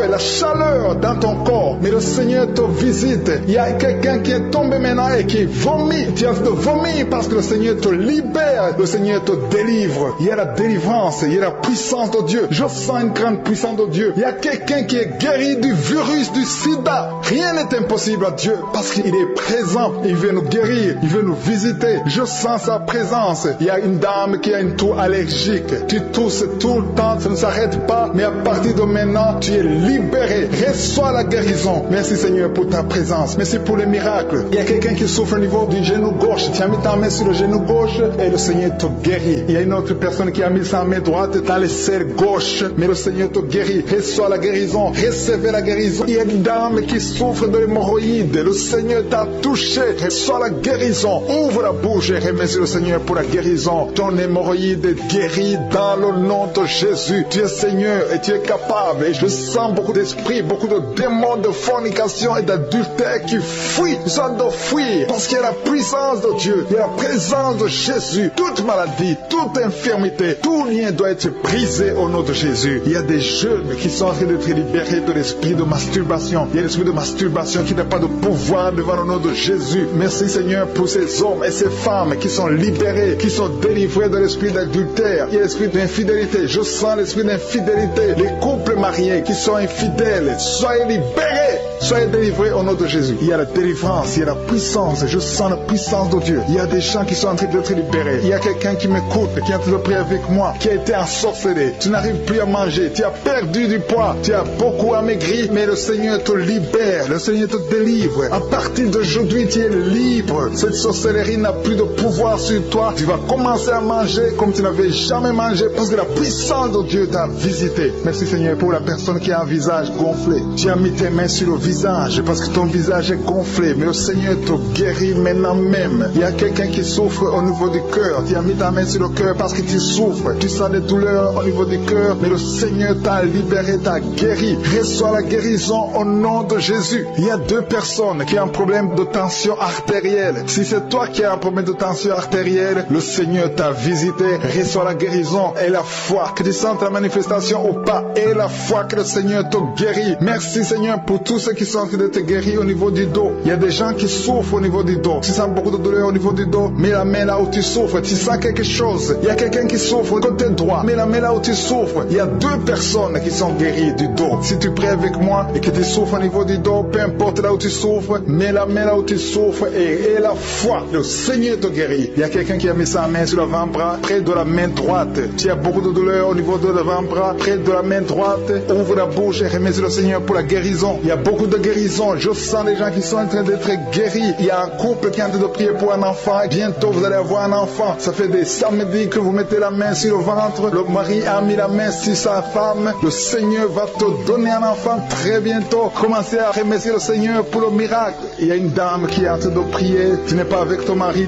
la chaleur dans ton corps. Mais le Seigneur te visite. Il y a quelqu'un qui est tombé maintenant et qui vomit. Tu as de vomir parce que le Seigneur te libère. Le Seigneur te délivre. Il y a la délivrance. Il y a la puissance de Dieu. Je sens une grande puissance de Dieu. Il y a quelqu'un qui est guéri du virus du sida. Rien n'est impossible à Dieu parce qu'il est présent. Il veut nous guérir. Il veut nous visiter. Je sens sa présence. Il y a une dame qui a une toux allergique. Tu tousses tout le temps. Ça ne s'arrête pas. Mais à partir de maintenant, tu es libéré. Reçois la guérison. Merci Seigneur pour ta présence. Merci pour les miracles. Il y a quelqu'un qui souffre au niveau du genou gauche. Tu as mis ta main sur le genou gauche et le Seigneur te guérit. Il y a une autre personne qui a mis sa main droite dans les serres gauche. Mais le Seigneur te guérit. Reçois la guérison. Recevez la guérison. Il y a une dame qui souffre de l'hémorroïde. Le Seigneur t'a touché. Reçois la guérison. Ouvre la bouche et remercie le Seigneur pour la guérison. Ton hémorroïde est guéri dans le nom de Jésus. Tu es Seigneur et tu es capable. Et je sens beaucoup d'esprits, beaucoup de démons de fornication et d'adultère qui fuient. Ils sont de fuir parce qu'il y a la puissance de Dieu. Il y a la présence de Jésus. Toute maladie, toute infirmité, tout lien doit être brisé au nom de Jésus. Il y a des jeunes qui sont en train d'être libérés de l'esprit de masturbation. Il y a l'esprit de masturbation qui n'a pas de pouvoir devant le nom de Jésus. Merci Seigneur pour ces hommes et ces femmes qui sont libérés, qui sont délivrés de l'esprit d'adultère. Il y a l'esprit d'infidélité. Je sens l'esprit d'infidélité. Les couples mariés qui sont infidèles, soyez libérés. Soyez délivrés au nom de Jésus. Il y a la délivrance, il y a la puissance. Je sens la puissance de Dieu. Il y a des gens qui sont en train d'être libérés. Il y a quelqu'un qui m'écoute, qui est en train de prier avec moi, qui a été ensorcelé. Tu n'arrives plus à manger. Tu as perdu du poids. Tu as beaucoup amaigri, mais le Seigneur te libère. Le Seigneur te délivre. À partir d'aujourd'hui, tu es libre. Cette sorcellerie n'a plus de pouvoir sur toi. Tu vas commencer à manger comme tu n'avais jamais mangé parce que la puissance de Dieu t'a visité. Merci Seigneur pour la personne qui a un visage gonflé. Tu as mis tes mains sur le visage parce que ton visage est gonflé, mais le Seigneur te guérit maintenant même. Il y a quelqu'un qui souffre au niveau du cœur. Tu as mis ta main sur le cœur parce que tu souffres. Tu sens des douleurs au niveau du cœur, mais le Seigneur t'a libéré, t'a guéri. Reçois la guérison au nom de Jésus. Il y a 2 personnes qui ont un problème de tension artérielle. Si c'est toi qui as un problème de tension artérielle, le Seigneur t'a visité. Reçois la guérison et la foi. Que tu sentes la manifestation ou pas, et la foi que le Seigneur te guérit. Merci Seigneur pour tous ceux qui sont en train d'être guéris au niveau du dos. Il y a des gens qui souffrent au niveau du dos. Tu sens beaucoup de douleur au niveau du dos. Mets la main là où tu souffres. Tu sens quelque chose. Il y a quelqu'un qui souffre côté droit. Mets la main là où tu souffres. Il y a 2 personnes qui sont guéries du dos. Si tu pries avec moi et que tu souffres au niveau du dos, peu importe là où tu souffres, mets la main là où tu souffres et la foi. Le Seigneur te guérit. Il y a quelqu'un qui a mis sa main sur l'avant-bras, près de la main droite. Tu as beaucoup de douleur au niveau de l'avant-bras, près de la main droite. Ouvre la bouche et remercie le Seigneur pour la guérison. Il y a beaucoup de guérison. Je sens les gens qui sont en train d'être guéris. Il y a un couple qui est en train de prier pour un enfant. Bientôt, vous allez avoir un enfant. Ça fait des samedis que vous mettez la main sur le ventre. Le mari a mis la main sur sa femme. Le Seigneur va te donner un enfant très bientôt. Commencez à remercier le Seigneur pour le miracle. Il y a une dame qui est en train de prier. Tu n'es pas avec ton mari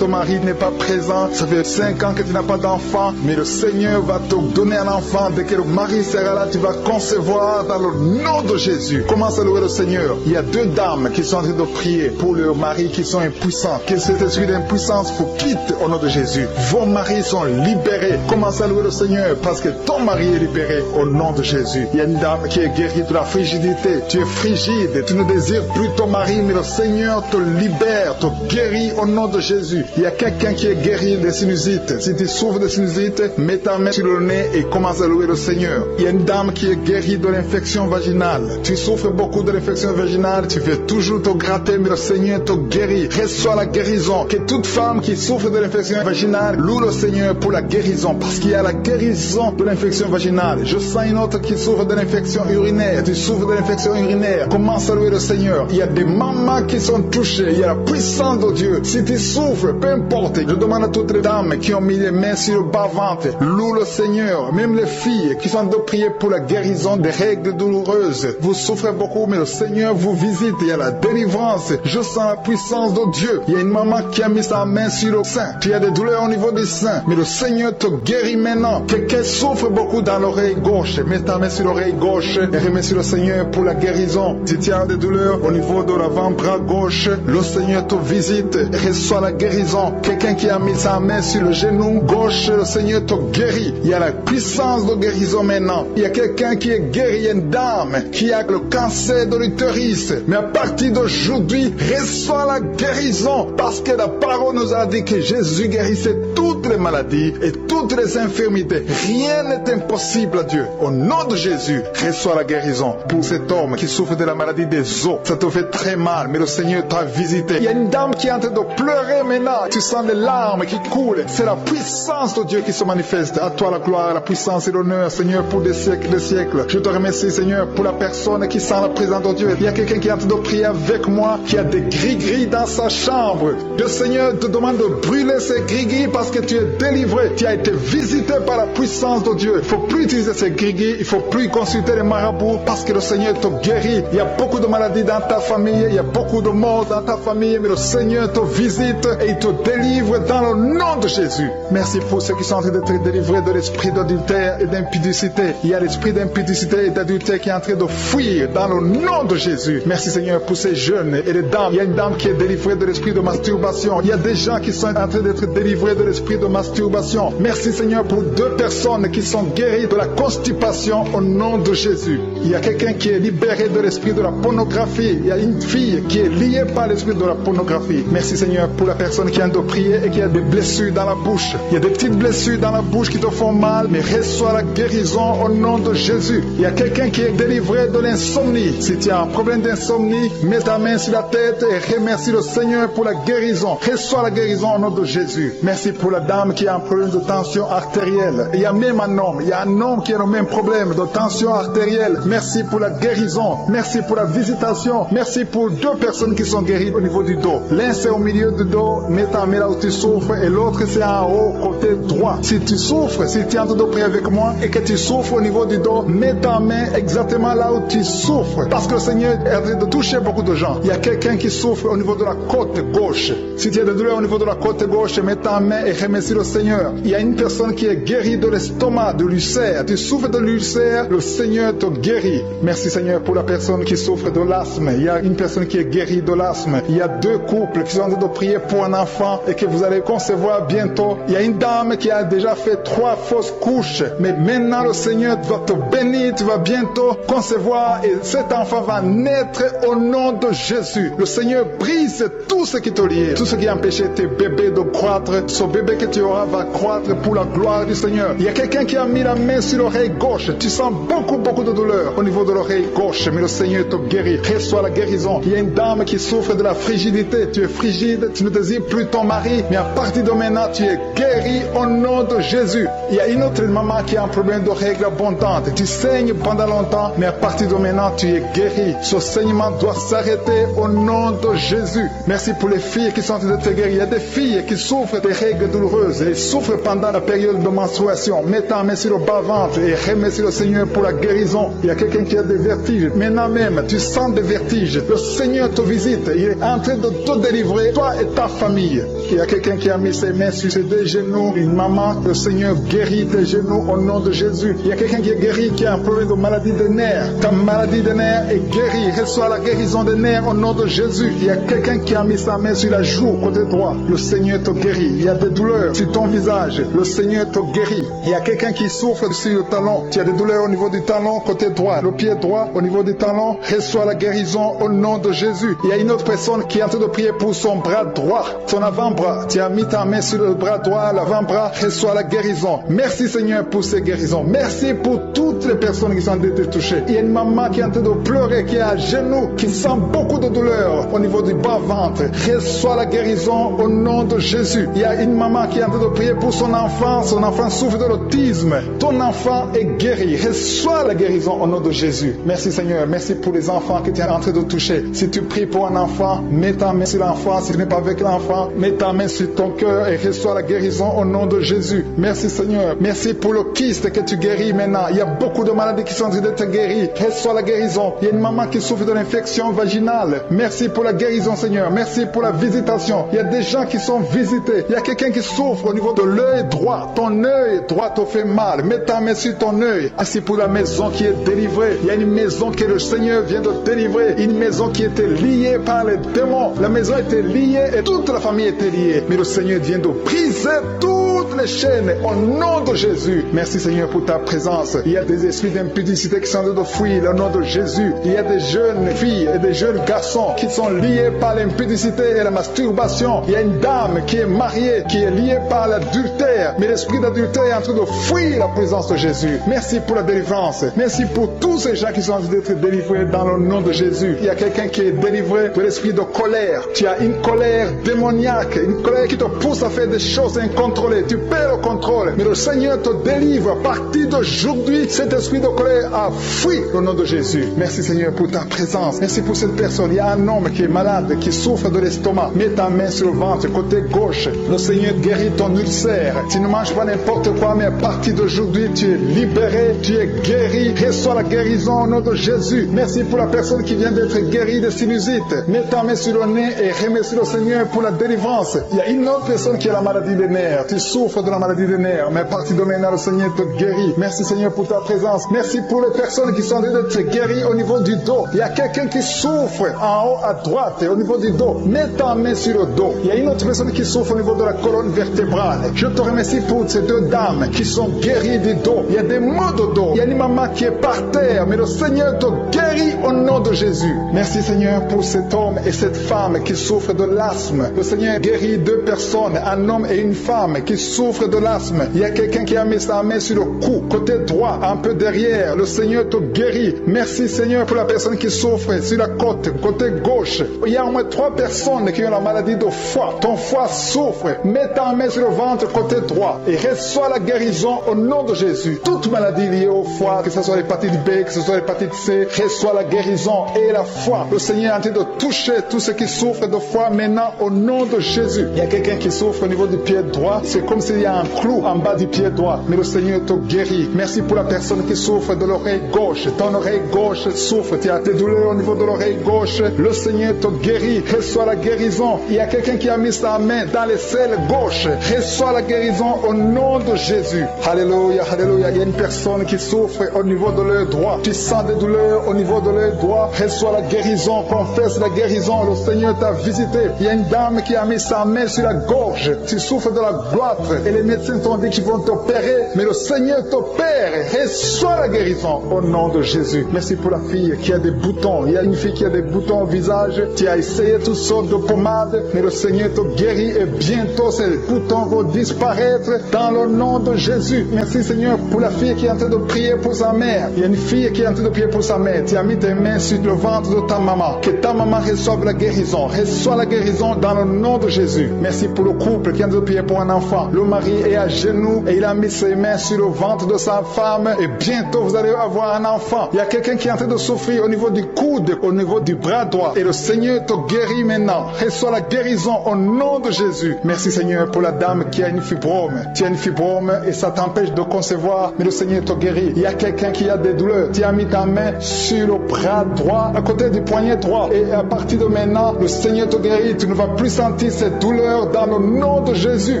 n'est pas présent. Ça fait 5 ans que tu n'as pas d'enfant. Mais le Seigneur va te donner un enfant. Dès que le mari sera là, tu vas concevoir dans le nom de Jésus. Commence à louer le Seigneur. Il y a 2 dames qui sont en train de prier pour leurs maris qui sont impuissants. Que cet esprit d'impuissance vous quitte au nom de Jésus. Vos maris sont libérés. Commence à louer le Seigneur parce que ton mari est libéré au nom de Jésus. Il y a une dame qui est guérie de la frigidité. Tu es frigide, tu ne désires plus ton mari, mais le Seigneur te libère, te guérit au nom de Jésus. Il y a quelqu'un qui est guéri des sinusites. Si tu souffres de sinusite, mets ta main sur le nez et commence à louer le Seigneur. Il y a une dame qui est guérie de l'infection vaginale. Tu souffres beaucoup de l'infection vaginale, tu veux toujours te gratter, mais le Seigneur te guérit. Reçois la guérison. Que toute femme qui souffre de l'infection vaginale loue le Seigneur pour la guérison, parce qu'il y a la guérison de l'infection vaginale. Je sens une autre qui souffre de l'infection urinaire. Tu souffres de l'infection urinaire. Commence à louer le Seigneur. Il y a des mamans qui sont touchées. Il y a la puissance de Dieu. Si tu souffres, peu importe. Je demande à toutes les dames qui ont mis les mains sur le bas-ventre, loue le Seigneur. Même les filles qui sont de prier pour la guérison des règles douloureuses. Vous souffrez beaucoup, mais le Seigneur vous visite. Il y a la délivrance. Je sens la puissance de Dieu. Il y a une maman qui a mis sa main sur le sein. Tu as des douleurs au niveau du sein, mais le Seigneur te guérit maintenant. Quelqu'un souffre beaucoup dans l'oreille gauche. Mets ta main sur l'oreille gauche et remercie le Seigneur pour la guérison. Si tu as des douleurs au niveau de l'avant-bras gauche, le Seigneur te visite et reçoit la guérison. Quelqu'un qui a mis sa main sur le genou gauche, le Seigneur te guérit. Il y a la puissance de guérison maintenant. Il y a quelqu'un qui est guéri, il y a une dame qui a le cancer de l'utérus. Mais à partir d'aujourd'hui, reçoit la guérison, parce que la parole nous a dit que Jésus guérissait toutes les maladies et toutes les infirmités. Rien n'est impossible à Dieu. Au nom de Jésus, reçois la guérison pour cet homme qui souffre de la maladie des os. Ça te fait très mal, mais le Seigneur t'a visité. Il y a une dame qui est en train de pleurer maintenant. Tu sens les larmes qui coulent. C'est la puissance de Dieu qui se manifeste. À toi la gloire, la puissance et l'honneur, Seigneur, pour des siècles et des siècles. Je te remercie, Seigneur, pour la personne qui sent la présence de Dieu. Il y a quelqu'un qui est en train de prier avec moi, qui a des gris-gris dans sa chambre. Le Seigneur te demande de brûler ces gris-gris parce que tu es délivré. Tu as été visité par la puissance de Dieu. Il ne faut plus utiliser ces gris-gris. Il ne faut plus consulter les marabouts parce que le Seigneur te guérit. Il y a beaucoup de maladies dans ta famille. Il y a beaucoup de morts dans ta famille. Mais le Seigneur te visite et il te délivre dans le nom de Jésus. Merci pour ceux qui sont en train d'être délivrés de l'esprit d'adultère et d'impudicité. Il y a l'esprit d'impudicité et d'adultère qui est en train de fuir dans le nom de Jésus. Merci Seigneur pour ces jeunes et les dames. Il y a une dame qui est délivrée de l'esprit de masturbation. Il y a des gens qui sont en train d'être délivrés de l'esprit de masturbation. Merci Seigneur pour 2 personnes qui sont guéries de la constipation au nom de Jésus. Il y a quelqu'un qui est libéré de l'esprit de la pornographie. Il y a une fille qui est liée par l'esprit de la pornographie. Merci Seigneur pour la personne qui vient de prier et qui a des blessures dans la bouche. Il y a des petites blessures dans la bouche qui te font mal, mais reçois la guérison au nom de Jésus. Il y a quelqu'un qui est délivré de l'insomnie. Si tu as un problème d'insomnie, mets ta main sur la tête et remercie le Seigneur pour la guérison. Reçois la guérison au nom de Jésus. Merci pour la dame qui a un problème de tension artérielle. Il y a même un homme. Il y a un homme qui a le même problème de tension artérielle. Merci pour la guérison. Merci pour la visitation. Merci pour 2 personnes qui sont guéries au niveau du dos. L'un c'est au milieu du dos, mets ta main là où tu souffres, et l'autre c'est en haut, côté droit. Si tu souffres, si tu es en train de prier avec moi et que tu souffres au niveau du dos, mets ta main exactement là où tu souffres. Parce que le Seigneur est en train de toucher beaucoup de gens. Il y a quelqu'un qui souffre au niveau de la côte gauche. Si tu as des douleurs au niveau de la côte gauche, mets ta main et remercie le Seigneur. Il y a une personne qui est guérie de l'estomac, de l'ulcère. Tu souffres de l'ulcère, le Seigneur te guérit. Merci Seigneur pour la personne qui souffre de l'asthme. Il y a une personne qui est guérie de l'asthme. Il y a 2 couples qui sont en train de prier pour un enfant et que vous allez concevoir bientôt. Il y a une dame qui a déjà fait 3 fausses couches. Mais maintenant le Seigneur va te bénir, tu vas bientôt concevoir et cet enfant va naître au nom de Jésus. Le Seigneur brise tout ce qui te lie, tout ce qui empêchait tes bébés de croître. Ce bébé que tu auras va croître pour la gloire du Seigneur. Il y a quelqu'un qui a mis la main sur l'oreille gauche. Tu sens beaucoup de douleur au niveau de l'oreille gauche, mais le Seigneur te guérit. Reçois la guérison. Il y a une dame qui souffre de la frigidité. Tu es frigide, tu ne désires plus ton mari, mais à partir de maintenant, tu es guéri au nom de Jésus. Il y a une autre maman qui a un problème de règles abondantes. Tu saignes pendant longtemps, mais à partir de maintenant, tu es guéri. Ce saignement doit s'arrêter au nom de Jésus. Merci pour les filles qui sont en train d'être guéries. Il y a des filles qui souffrent des règles douloureuses et souffrent pendant la période de menstruation. Mets ta main sur le bas-ventre et remercie le Seigneur pour la guérison. Il y a quelqu'un qui a des vertiges. Maintenant même, tu sens des vertiges. Le Seigneur te visite. Il est en train de te délivrer, toi et ta famille. Il y a quelqu'un qui a mis ses mains sur ses 2 genoux. Une maman, le Seigneur guérit tes genoux au nom de Jésus. Il y a quelqu'un qui est guéri, qui a un problème de maladie des nerfs. Ta maladie des nerfs est guérie. Reçois la guérison des nerfs au nom de Jésus. Il y a quelqu'un qui a mis sa main sur la joue côté droit. Le Seigneur te guérit. Il y a des douleurs sur ton visage. Le Seigneur te guérit. Il y a quelqu'un qui souffre sur le talon. Tu as des douleurs au niveau du talon côté droit. Le pied droit au niveau du talon. Reçois la guérison au nom de Jésus. Il y a une autre personne qui est en train de prier pour son bras droit, son avant-bras. Tu as mis ta main sur le bras droit, l'avant-bras. Reçois la guérison. Merci Seigneur pour ces guérisons. Merci pour toutes les personnes qui sont en train de toucher. Il y a une maman qui est en train de pleurer, qui est à genoux, qui sent beaucoup de douleur au niveau du bas-ventre. Reçois la guérison au nom de Jésus. Il y a une maman qui est en train de prier pour son enfant souffre de l'autisme. Ton enfant est guéri. Reçois la guérison au nom de Jésus. Merci Seigneur, merci pour les enfants que tu es en train de toucher. Si tu pries pour un enfant, mets ta main sur l'enfant. Si tu n'es pas avec l'enfant, mets ta main sur ton cœur et reçois la guérison au nom de Jésus. Merci Seigneur, merci pour le kyste que tu guéris maintenant. Il y a beaucoup de maladies qui sont en train d'être guéries. Reçois la guérison. Il y a une maman qui souffre de l'infection vaginale. Merci pour la guérison Seigneur. Merci pour la visitation. Il y a des gens qui sont visités. Il y a quelqu'un qui souffre au niveau de l'œil droit. Ton œil droit te fait mal. Mets ta main sur ton œil. Merci pour la maison qui est délivrée. Il y a une maison que le Seigneur vient de délivrer. Une maison qui était liée par les démons. La maison était liée et toute la famille était liée. Mais le Seigneur vient de briser toutes les chaînes au nom de Jésus. Merci Seigneur pour ta présence. Il y a des esprits d'impudicité qui sont en train de fuir au nom de Jésus. Il y a des jeunes filles et des jeunes garçons qui sont liés par l'impudicité et la masturbation. Il y a une dame qui est mariée, qui est liée par l'adultère. Mais l'esprit d'adultère est en train de fuir la présence de Jésus. Merci pour la délivrance. Merci pour tous ces gens qui sont en train d'être délivrés dans le nom de Jésus. Il y a quelqu'un qui est délivré de l'esprit de colère. Tu as une colère démoniaque, une colère qui te pousse à faire des choses incontrôlées. Tu perds le contrôle. Mais le Seigneur te délivre. À partir d'aujourd'hui, cet esprit de colère a fui au nom de Jésus. Merci Seigneur pour ta présence. Merci pour cette personne. Il y a un homme qui est malade, qui souffre de l'estomac. Mets ta main sur le ventre, côté gauche. Le Seigneur guérit ton ulcère. Tu ne manges pas n'importe quoi, mais à partir d'aujourd'hui, tu es libéré, tu es guéri. Reçois la guérison au nom de Jésus. Merci pour la personne qui vient d'être guérie de sinusite. Mets ta main sur le nez et remercie le Seigneur pour la délivrance. Il y a une autre personne qui a la maladie des nerfs. Tu souffres de la maladie des nerfs, mais à partir de maintenant, le Seigneur te guérit. Merci Seigneur pour ta présence. Merci pour les personnes qui sont en train d'être guéries au niveau du dos. Il y a quelqu'un qui souffre en haut à droite, au niveau du dos. Mets ta main sur le dos. Il y a une autre personne qui souffre au niveau de la colonne vertébrale. Je te remercie pour ces deux dames qui sont guéries du dos. Il y a des maux de dos. Il y a une maman qui est par terre, mais le Seigneur te guérit au nom de Jésus. Merci Seigneur pour cet homme et cette femme qui souffrent de l'asthme. Le Seigneur guérit deux personnes, un homme et une femme qui souffrent de l'asthme. Il y a quelqu'un qui a mis sa main sur le cou, côté droit, un peu derrière. Le Seigneur te guérit. Merci Seigneur pour la personne qui souffre sur la côte, côté gauche. Il y a au moins 3 personnes qui ont la maladie de foie. Ton foie souffre. Mets ta main sur le ventre, côté droit, et reçois la guérison au nom de Jésus. Toute maladie liée au foie, que ce soit l'hépatite B, que ce soit l'hépatite C, reçois la guérison et la foi. Le Seigneur est en train de toucher tous ceux qui souffrent de foie maintenant au nom de Jésus. Il y a quelqu'un qui souffre au niveau du pied droit. C'est comme s'il y a un clou en bas du pied droit. Mais le Seigneur te guérit. Merci pour la personne qui souffre de l'oreille gauche. Ton oreille gauche souffre. Tu as des douleurs au niveau de l'oreille gauche. Le Seigneur te guérit. Reçois la guérison. Il y a quelqu'un qui a mis sa main dans les selles gauche. Reçois la guérison au nom de Jésus. Alléluia, alléluia. Il y a une personne qui souffre au niveau de l'œil droit. Tu sens des douleurs au niveau de l'œil droit. Reçois la guérison. Confesse la guérison. Le Seigneur t'a visité. Il y a une dame qui a mis sa main sur la gorge. Tu souffres de la goitre et les médecins t'ont dit qu'ils vont t'opérer, mais le Seigneur t'opère. Reçois la guérison au nom de Jésus. Merci pour la fille qui a des boutons. Il y a une fille qui a des boutons au visage. Tu as essayé toutes sortes de pommades, mais le Seigneur te guérit et bientôt ces boutons vont disparaître dans le nom de Jésus. Merci Seigneur pour la fille qui est en train de prier pour sa mère. Il y a une fille qui est en train de prier pour sa mère. Tu as mis tes mains sur le ventre de ta maman. Que ta maman reçoive la guérison. Reçois la guérison dans le nom de Jésus. Merci pour le couple qui est en train de prier pour un enfant. Le mari est à genoux et il a mis ses mains sur le ventre de sa femme et bientôt vous allez avoir un enfant. Il y a quelqu'un qui est en train de souffrir au niveau du coude, au niveau du bras droit et le Seigneur te guérit maintenant. Reçois la guérison au nom de Jésus. Merci Seigneur pour la dame qui a une fibrome. Tu as une fibrome et ça t'empêche de concevoir, mais le Seigneur te guérit. Il y a quelqu'un qui a des douleurs. Tu as mis ta main sur le bras droit, à côté du poignet droit et à partir de maintenant, le Seigneur te guérit. Tu ne vas plus sentir cette douleur dans le nom de Jésus.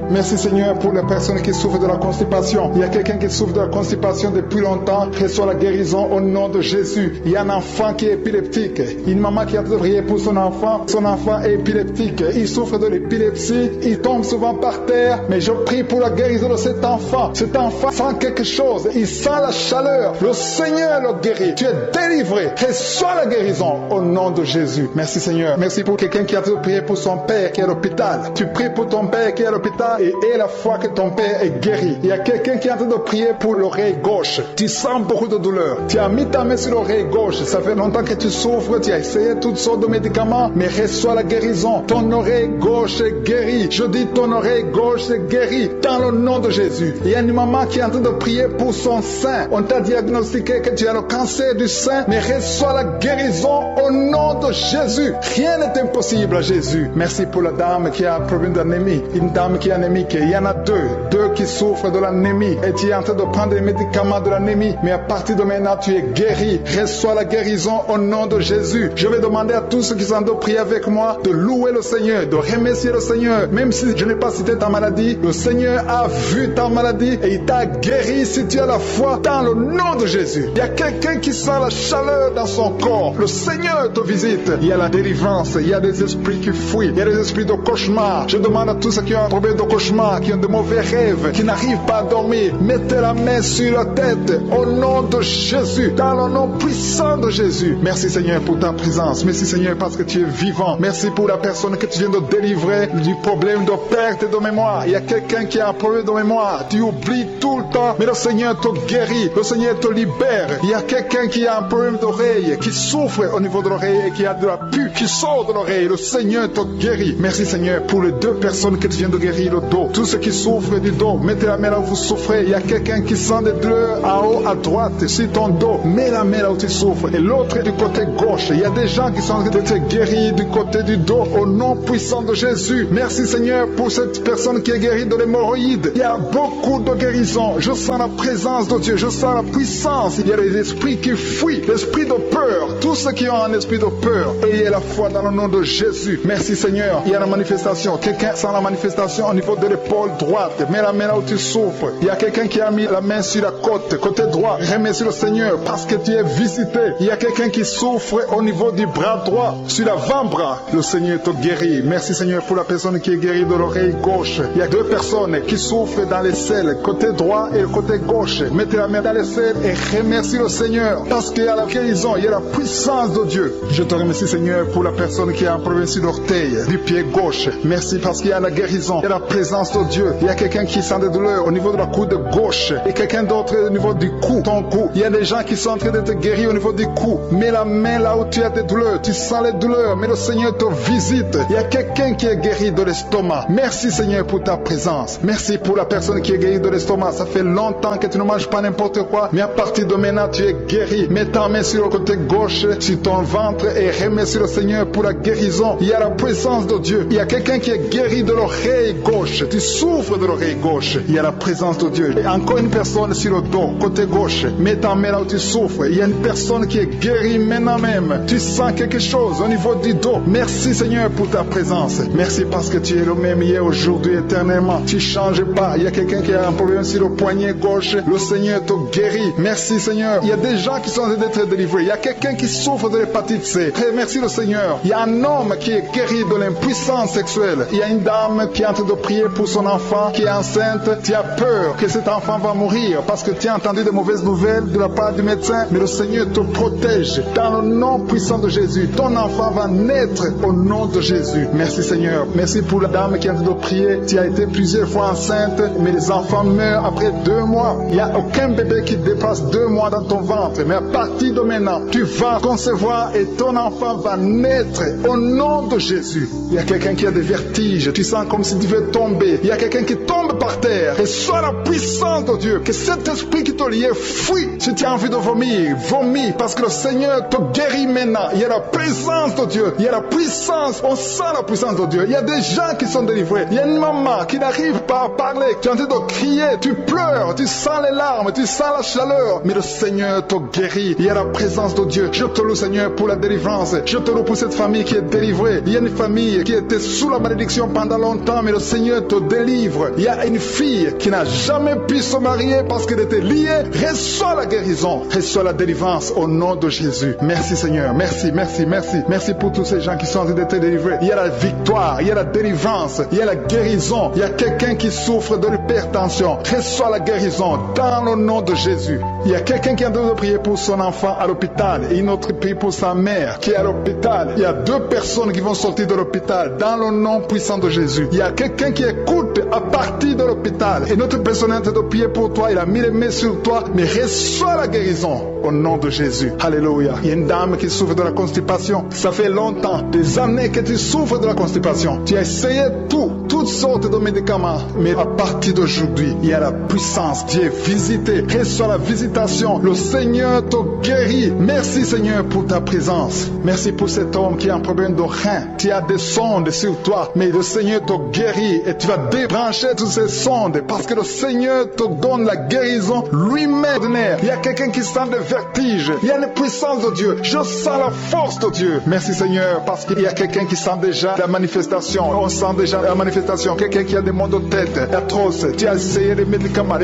Merci Seigneur pour les personnes qui souffrent de la constipation. Il y a quelqu'un qui souffre de la constipation depuis longtemps. Reçois la guérison au nom de Jésus. Il y a un enfant qui est épileptique. Une maman maman qui a prié pour son enfant est épileptique, il souffre de l'épilepsie, il tombe souvent par terre, mais je prie pour la guérison de cet enfant sent quelque chose, il sent la chaleur, le Seigneur le guérit, tu es délivré, reçois la guérison au nom de Jésus. Merci Seigneur, merci pour quelqu'un qui a prié pour son père qui est à l'hôpital, tu pries pour ton père qui est à l'hôpital et aie la foi que ton père est guéri. Il y a quelqu'un qui est en train de prier pour l'oreille gauche, tu sens beaucoup de douleur, tu as mis ta main sur l'oreille gauche, ça fait longtemps que tu souffres, tu as essayé toutes sortes de médicaments, mais reçois la guérison, ton oreille gauche est guérie, je dis ton oreille gauche est guérie, dans le nom de Jésus. Il y a une maman qui est en train de prier pour son sein, on t'a diagnostiqué que tu as le cancer du sein, mais reçois la guérison au nom de Jésus. Rien n'est impossible à Jésus. Merci pour la dame qui a un problème d'anémie, une dame qui est anémique, il y en a deux qui souffrent de l'anémie, et tu es en train de prendre les médicaments de l'anémie, mais à partir de maintenant tu es guéri, reçois la guérison au nom de Jésus. Je vais demander à tous ceux qui sont en train de prier avec moi de louer le Seigneur, de remercier le Seigneur, même si je n'ai pas cité ta maladie, le Seigneur a vu ta maladie et il t'a guéri si tu as la foi dans le nom de Jésus. Il y a quelqu'un qui sent la chaleur dans son corps, le Seigneur te visite, il y a la délivrance, il y a des esprits qui fuient, il y a des esprits de cauchemar. Je demande à tous ceux qui ont un problème de cauchemar, qui ont de mauvais rêves, qui n'arrivent pas à dormir, mettez la main sur la tête au nom de Jésus, dans le nom puissant de Jésus. Merci Seigneur pour ta présence, merci Seigneur parce que tu es vivant, merci pour la personne que tu viens de délivrer du problème de perte de mémoire. Il y a quelqu'un qui a un problème de mémoire, tu oublies tout le temps, mais le Seigneur te guérit, le Seigneur te libère. Il y a quelqu'un qui a un problème d'oreille, qui souffre au niveau de l'oreille et qui a de la pus qui sort de l'oreille, le Seigneur te guérit. Merci Seigneur pour les deux personnes que tu viens de guérir le dos, tous ceux qui souffrent du dos, mettez la main là où vous souffrez. Il y a quelqu'un qui sent des douleurs en haut à droite sur ton dos, mets la main là où tu souffres, et l'autre est du côté gauche. Il y a des gens qui sont en train de te guérir du côté du dos au nom puissant de Jésus. Merci Seigneur pour cette personne qui est guérie de l'hémorroïde. Il y a beaucoup de guérisons, je sens la présence de Dieu, je sens la puissance. Il y a des esprits qui fuient, l'esprit de peur, tous ceux qui ont un esprit de peur, ayez la foi dans le nom de Jésus. Merci Seigneur, il y a la manifestation, quelqu'un sent la manifestation au niveau de l'épaule droite, mets la main là où tu souffres. Il y a quelqu'un qui a mis la main sur la côté droit, remercie le Seigneur parce que tu es visité. Il y a quelqu'un qui souffre au niveau du bras droit, sur l'avant-bras, le Seigneur te guérit. Merci Seigneur pour la personne qui est guérie de l'oreille gauche. Il y a deux personnes qui souffrent dans les selles, côté droit et le côté gauche. Mettez la main dans les selles et remercie le Seigneur parce qu'il y a la guérison, il y a la puissance de Dieu. Je te remercie Seigneur pour la personne qui a un problème sur l'orteil du pied gauche. Merci parce qu'il y a la guérison, il y a la présence de Dieu. Il y a quelqu'un qui sent des douleurs au niveau de la coude gauche et quelqu'un d'autre au niveau du cou, ton cou. Il y a des gens qui sont en train d'être guéris au niveau du cou. Mets la main là où tu as des douleurs, tu sens les douleurs, mais le Seigneur te visite. Il y a quelqu'un qui est guéri de l'estomac. Merci Seigneur pour ta présence. Merci pour la personne qui est guérie de l'estomac. Ça fait longtemps que tu ne manges pas n'importe quoi, mais à partir de maintenant tu es guéri. Mets ta main sur le côté gauche, sur ton ventre et remercie le Seigneur pour la guérison. Il y a la présence de Dieu. Il y a quelqu'un qui est guéri de l'oreille gauche. Tu souffres de l'oreille gauche. Il y a la présence de Dieu. Et encore une personne sur le dos, côté gauche. Mets ta main là où tu souffres. Il y a une personne qui est guérie maintenant même. Tu sens quelque chose au niveau du dos. Merci Seigneur pour ta présence. Merci parce que tu es le même hier, aujourd'hui, éternellement. Tu ne changes pas. Il y a quelqu'un qui a un problème sur le poignet gauche. Le Seigneur te guérit. Merci Seigneur. Il y a des gens qui sont en train d'être délivrés. Il y a quelqu'un qui souffre de l'hépatite C. Merci le Seigneur. Il y a un homme qui est guéri de l'impuissance sexuelle. Il y a une dame qui est en train de prier pour son enfant qui est enceinte. Tu as peur que cet enfant va mourir parce que tu as entendu de mauvaises nouvelles de la part du médecin, mais le Seigneur te protège. Dans le nom puissant de Jésus, ton enfant va naître au nom de Jésus. Merci Seigneur. Merci pour la dame qui est en train de prier. Tu as été plusieurs fois enceinte, mais les enfants meurent après 2 mois. Il n'y a aucun bébé qui dépasse 2 mois dans ton ventre, mais à partir de maintenant, tu vas concevoir et ton enfant va naître au nom de Jésus. Il y a quelqu'un qui a des vertiges, tu sens comme si tu veux tomber. Il y a quelqu'un qui tombe par terre. Et soit la puissance de Dieu, que cet esprit qui te liait fuit. Si tu as envie de vomir, vomis, parce que le Seigneur te guérit maintenant. Il y a la présence de Dieu, il y a la puissance, on sent la puissance de Dieu. Il y a des gens qui sont délivrés. Il y a une maman qui n'arrive pas à parler, tu es en train de crier, tu pleures, tu sens les larmes, tu sens la chaleur, mais le Seigneur te guérit. Il y a la présence de Dieu. Je te loue Seigneur pour la délivrance. délivrance. Je te loue pour cette famille qui est délivrée. Il y a une famille qui était sous la malédiction pendant longtemps, mais le Seigneur te délivre. Il y a une fille qui n'a jamais pu se marier parce qu'elle était liée. Reçois la guérison, reçois la délivrance au nom de Jésus. Merci Seigneur, merci, merci, merci. Merci pour tous ces gens qui sont en train d'être délivrés. Il y a la victoire, il y a la délivrance, il y a la guérison. Il y a quelqu'un qui souffre de l'hypertension. Reçois la guérison dans le nom de Jésus. Il y a quelqu'un qui est en train de prier pour son enfant à l'hôpital et une autre prie pour sa mère qui est à l'hôpital. Il y a 2 personnes qui vont sortir de l'hôpital dans le nom puissant de Jésus. Il y a quelqu'un qui écoute à partir de l'hôpital et notre personne est en train de prier pour toi. Il a mis les mains sur toi, mais reçois la guérison au nom de Jésus. Alléluia. Il y a une dame qui souffre de la constipation. Ça fait longtemps, des années que tu souffres de la constipation. Tu as essayé toutes sortes de médicaments, mais à partir d'aujourd'hui, il y a la puissance. Dieu est visité. Reçois la visitation. Le Seigneur te guérit. Merci Seigneur pour ta présence. Merci pour cet homme qui a un problème de rein. Tu as des sondes sur toi, mais le Seigneur te guérit et tu vas débrancher toutes ces sondes parce que le Seigneur te donne la guérison lui-même. Il y a quelqu'un qui sent des vertiges. Il y a une puissance de Dieu. Je sens la force de Dieu. Merci Seigneur parce qu'il y a quelqu'un qui sent déjà la manifestation. On sent déjà la manifestation. Quelqu'un qui a des maux de tête atroces. Tu as essayé les médicaments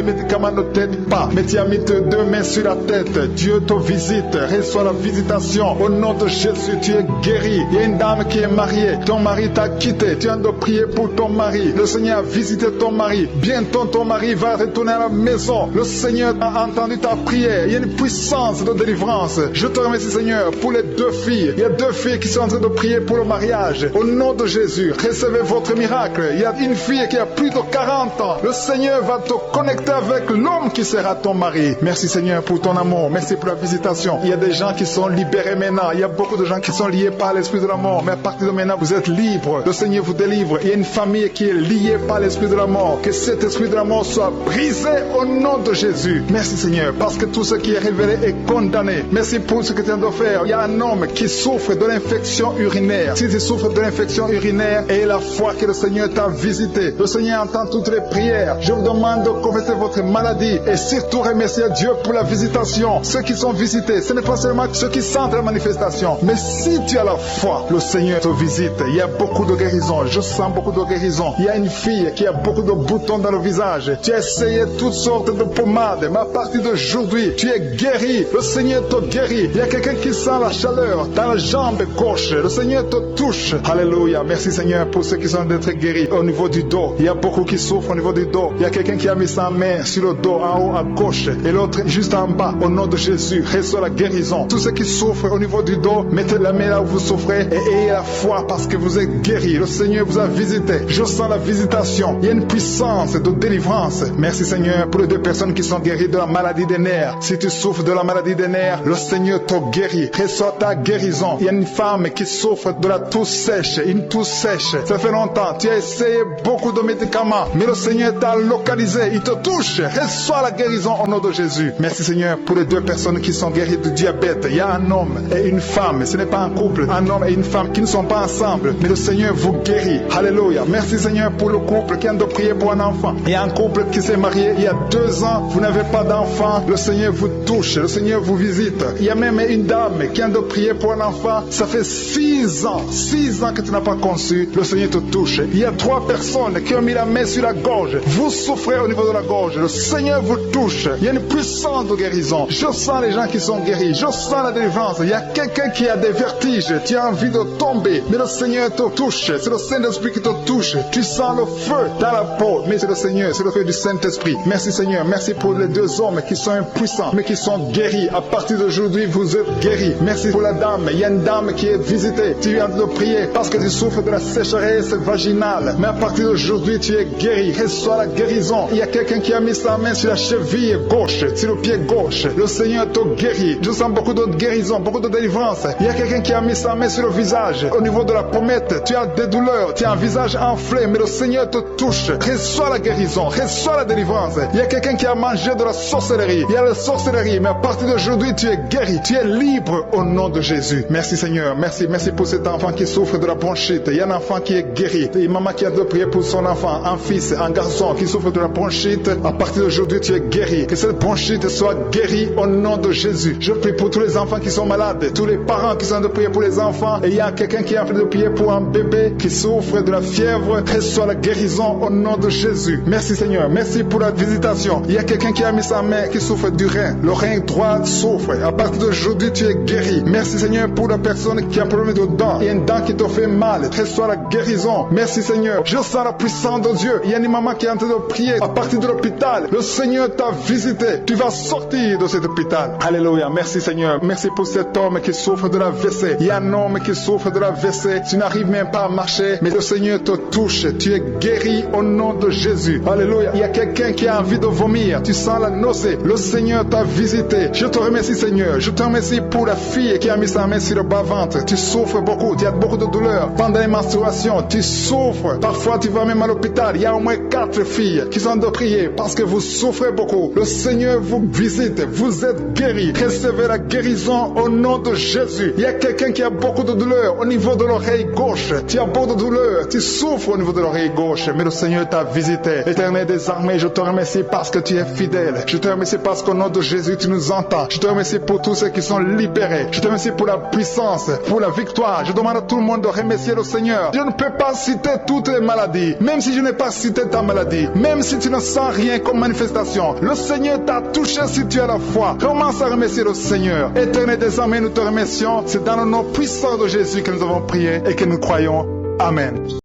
ne t'aident pas, mais tu as mis tes 2 mains sur la tête. Dieu te visite. Reçois la visitation. Au nom de Jésus, tu es guéri. Il y a une dame qui est mariée. Ton mari t'a quitté. Tu as de prier pour ton mari. Le Seigneur a visité ton mari. Bientôt ton mari va retourner à la maison. Le Seigneur a entendu ta prière. Il y a une puissance de délivrance. Je te remercie Seigneur pour les 2 filles. Il y a 2 filles qui sont en train de prier pour le mariage. Au nom de Jésus, recevez votre miracle. Il y a une fille qui a plus de 40 ans. Le Seigneur va te connecter avec l'homme qui sera ton mari. Merci Seigneur pour ton amour. Merci pour la visitation. Il y a des gens qui sont libérés maintenant. Il y a beaucoup de gens qui sont liés par l'esprit de la mort. Mais à partir de maintenant, vous êtes libres. Le Seigneur vous délivre. Il y a une famille qui est liée par l'esprit de la mort. Que cet esprit de la mort soit brisé au nom de Jésus. Merci Seigneur, parce que tout ce qui est révélé est condamné. Merci pour ce que tu viens de faire. Il y a un homme qui souffre de l'infection urinaire. Si tu souffres de l'infection urinaire, et la foi que le Seigneur t'a visité, le Seigneur entend toutes les prières. Je vous demande de confesser votre maladie et surtout remercier Dieu pour la visitation. Ceux qui sont visités, ce n'est pas seulement ceux qui sentent la manifestation, mais si tu as la foi, le Seigneur te visite. Il y a beaucoup de guérison. Je sens beaucoup de guérison. Il y a une fille qui a beaucoup de boutons dans le visage. Tu as essayé toutes sortes de pommades, mais à partir d'aujourd'hui, tu es guéri. Le Seigneur te guérit. Il y a quelqu'un qui sent la chaleur dans la jambe gauche. Le Seigneur te touche. Alléluia. Merci Seigneur pour ceux qui sont d'être guéris au niveau du dos. Il y a beaucoup qui souffrent au niveau du dos. Il y a quelqu'un qui a mis sa main sur le dos, en haut à gauche, et l'autre juste en bas. Au nom de Jésus, reçois la guérison. Tous ceux qui souffrent au niveau du dos, mettez la main là où vous souffrez et ayez la foi parce que vous êtes guéris. Le Seigneur vous a visité. Je sens la visitation. Il y a une puissance de délivrance. Merci Seigneur pour les 2 personnes qui sont guéries de la maladie des nerfs. Si tu souffres de la maladie des nerfs, le Seigneur te guérit. Reçois ta guérison. Il y a une femme qui souffre de la toux sèche. Une toux sèche. Ça fait longtemps. Tu as essayé beaucoup de médicaments, mais le Seigneur t'a localisé. Il te touche. Reçois la guérison au nom de Jésus. Merci Seigneur pour les 2 personnes qui sont guéries du diabète. Il y a un homme et une femme. Ce n'est pas un couple. Un homme et une femme qui ne sont pas ensemble, mais le Seigneur vous guérit. Alléluia. Merci Seigneur pour le couple qui vient de prier pour un enfant. Il y a un couple qui s'est marié il y a 2 ans. Vous n'avez pas d'enfant. Le Seigneur vous touche. Le Seigneur vous visite. Il y a même une dame qui vient de prier pour un enfant. Ça fait 6 ans. 6 ans que tu n'as pas conçu. Le Seigneur te touche. Il y a 3 personnes qui ont mis la main sur la gorge. Vous souffrez au niveau de la gorge. Le Seigneur vous touche. Il y a une puissance de guérison. Je sens les gens qui sont guéris. Je sens la délivrance. Il y a quelqu'un qui a des vertiges. Tu as envie de tomber. Mais le Seigneur te touche. C'est le Saint-Esprit qui te touche. Tu sens le feu dans la peau. Mais c'est le Seigneur. C'est le feu du Saint-Esprit. Merci Seigneur. Merci pour les 2 hommes qui sont impuissants, mais qui sont guéris. À partir d'aujourd'hui, vous êtes guéris. Merci pour la dame. Il y a une dame qui est visitée. Tu viens de prier parce que tu souffres de la sécheresse vaginale. Mais à partir d'aujourd'hui, tu es guéri. Reçois la guérison. Il y a quelqu'un qui a mis sa main sur la cheville gauche, sur le pied gauche. Le Seigneur te guérit. Je sens beaucoup de guérison, beaucoup de délivrance. Il y a quelqu'un qui a mis sa main sur le visage. Au niveau de la pommette, tu as des douleurs. Tu as un visage enflé, mais le Seigneur te touche. Reçois la guérison, reçois la délivrance. Il y a quelqu'un qui a mangé de la sorcellerie. Il y a la sorcellerie, mais à partir d'aujourd'hui, tu es guéri. Tu es libre au nom de Jésus. Merci Seigneur. Merci pour cet enfant qui souffre de la bronchite. Il y a un enfant qui est guéri. Et maman qui a de prier pour son enfant, un fils, un garçon qui souffre de la bronchite. À partir d'aujourd'hui, tu es guéri. Que cette bronchite soit guérie au nom de Jésus. Je prie pour tous les enfants qui sont malades, tous les parents qui sont en train de prier pour les enfants. Et il y a quelqu'un qui est en train de prier pour un bébé qui souffre de la fièvre. Reçois la guérison au nom de Jésus. Merci Seigneur. Merci pour la visitation. Il y a quelqu'un qui a mis sa main qui souffre du rein. Le rein droit souffre. À partir d'aujourd'hui, tu es guéri. Merci Seigneur pour la personne qui a un problème de dents. Il y a une dent qui te fait mal. Reçois la guérison. Merci Seigneur. Je sens la puissance de Dieu. Il y a une maman qui est en train de prier à partir de l'hôpital. Le Seigneur t'a visité. Tu vas sortir de cet hôpital. Alléluia. Merci Seigneur. Merci pour cet homme qui souffre de la WC. Il y a un homme qui souffre de la WC. Tu n'arrives même pas à marcher, mais le Seigneur te touche. Tu es guéri au nom de Jésus. Alléluia. Il y a quelqu'un qui a envie de vomir. Tu sens la nausée. Le Seigneur t'a visité. Je te remercie Seigneur. Je te remercie pour la fille qui a mis sa main sur le bas-ventre. Tu souffres beaucoup. Tu as beaucoup de douleurs. Pendant les menstruations, tu souffres. Parfois, tu vas même à l'hôpital. Il y a au moins 4 filles qui sont de prier parce que vous souffrez beaucoup. Le Seigneur vous visite. Vous êtes guéris. Recevez la guérison au nom de Jésus. Il y a quelqu'un qui a beaucoup de douleurs au niveau de l'oreille gauche. Tu as beaucoup de douleurs. Tu souffres au niveau de l'oreille gauche. Mais le Seigneur t'a visité. Éternel des armées, je te remercie parce que tu es fidèle. Je te remercie parce qu'au nom de Jésus, tu nous entends. Je te remercie pour tous ceux qui sont libérés. Je te remercie pour la puissance, pour la victoire. Je demande à tout le monde de remercier le Seigneur. Je ne peux pas citer toutes les maladies. Même si je n'ai pas cité ta maladie. Même si tu ne sens rien comme manifestation. Le Seigneur t'a touché si tu as la foi. Commence à remercier le Seigneur. Éternel des armées, nous te remercions. C'est dans le nom puissant de Jésus que nous avons prié et que nous croyons. Amen.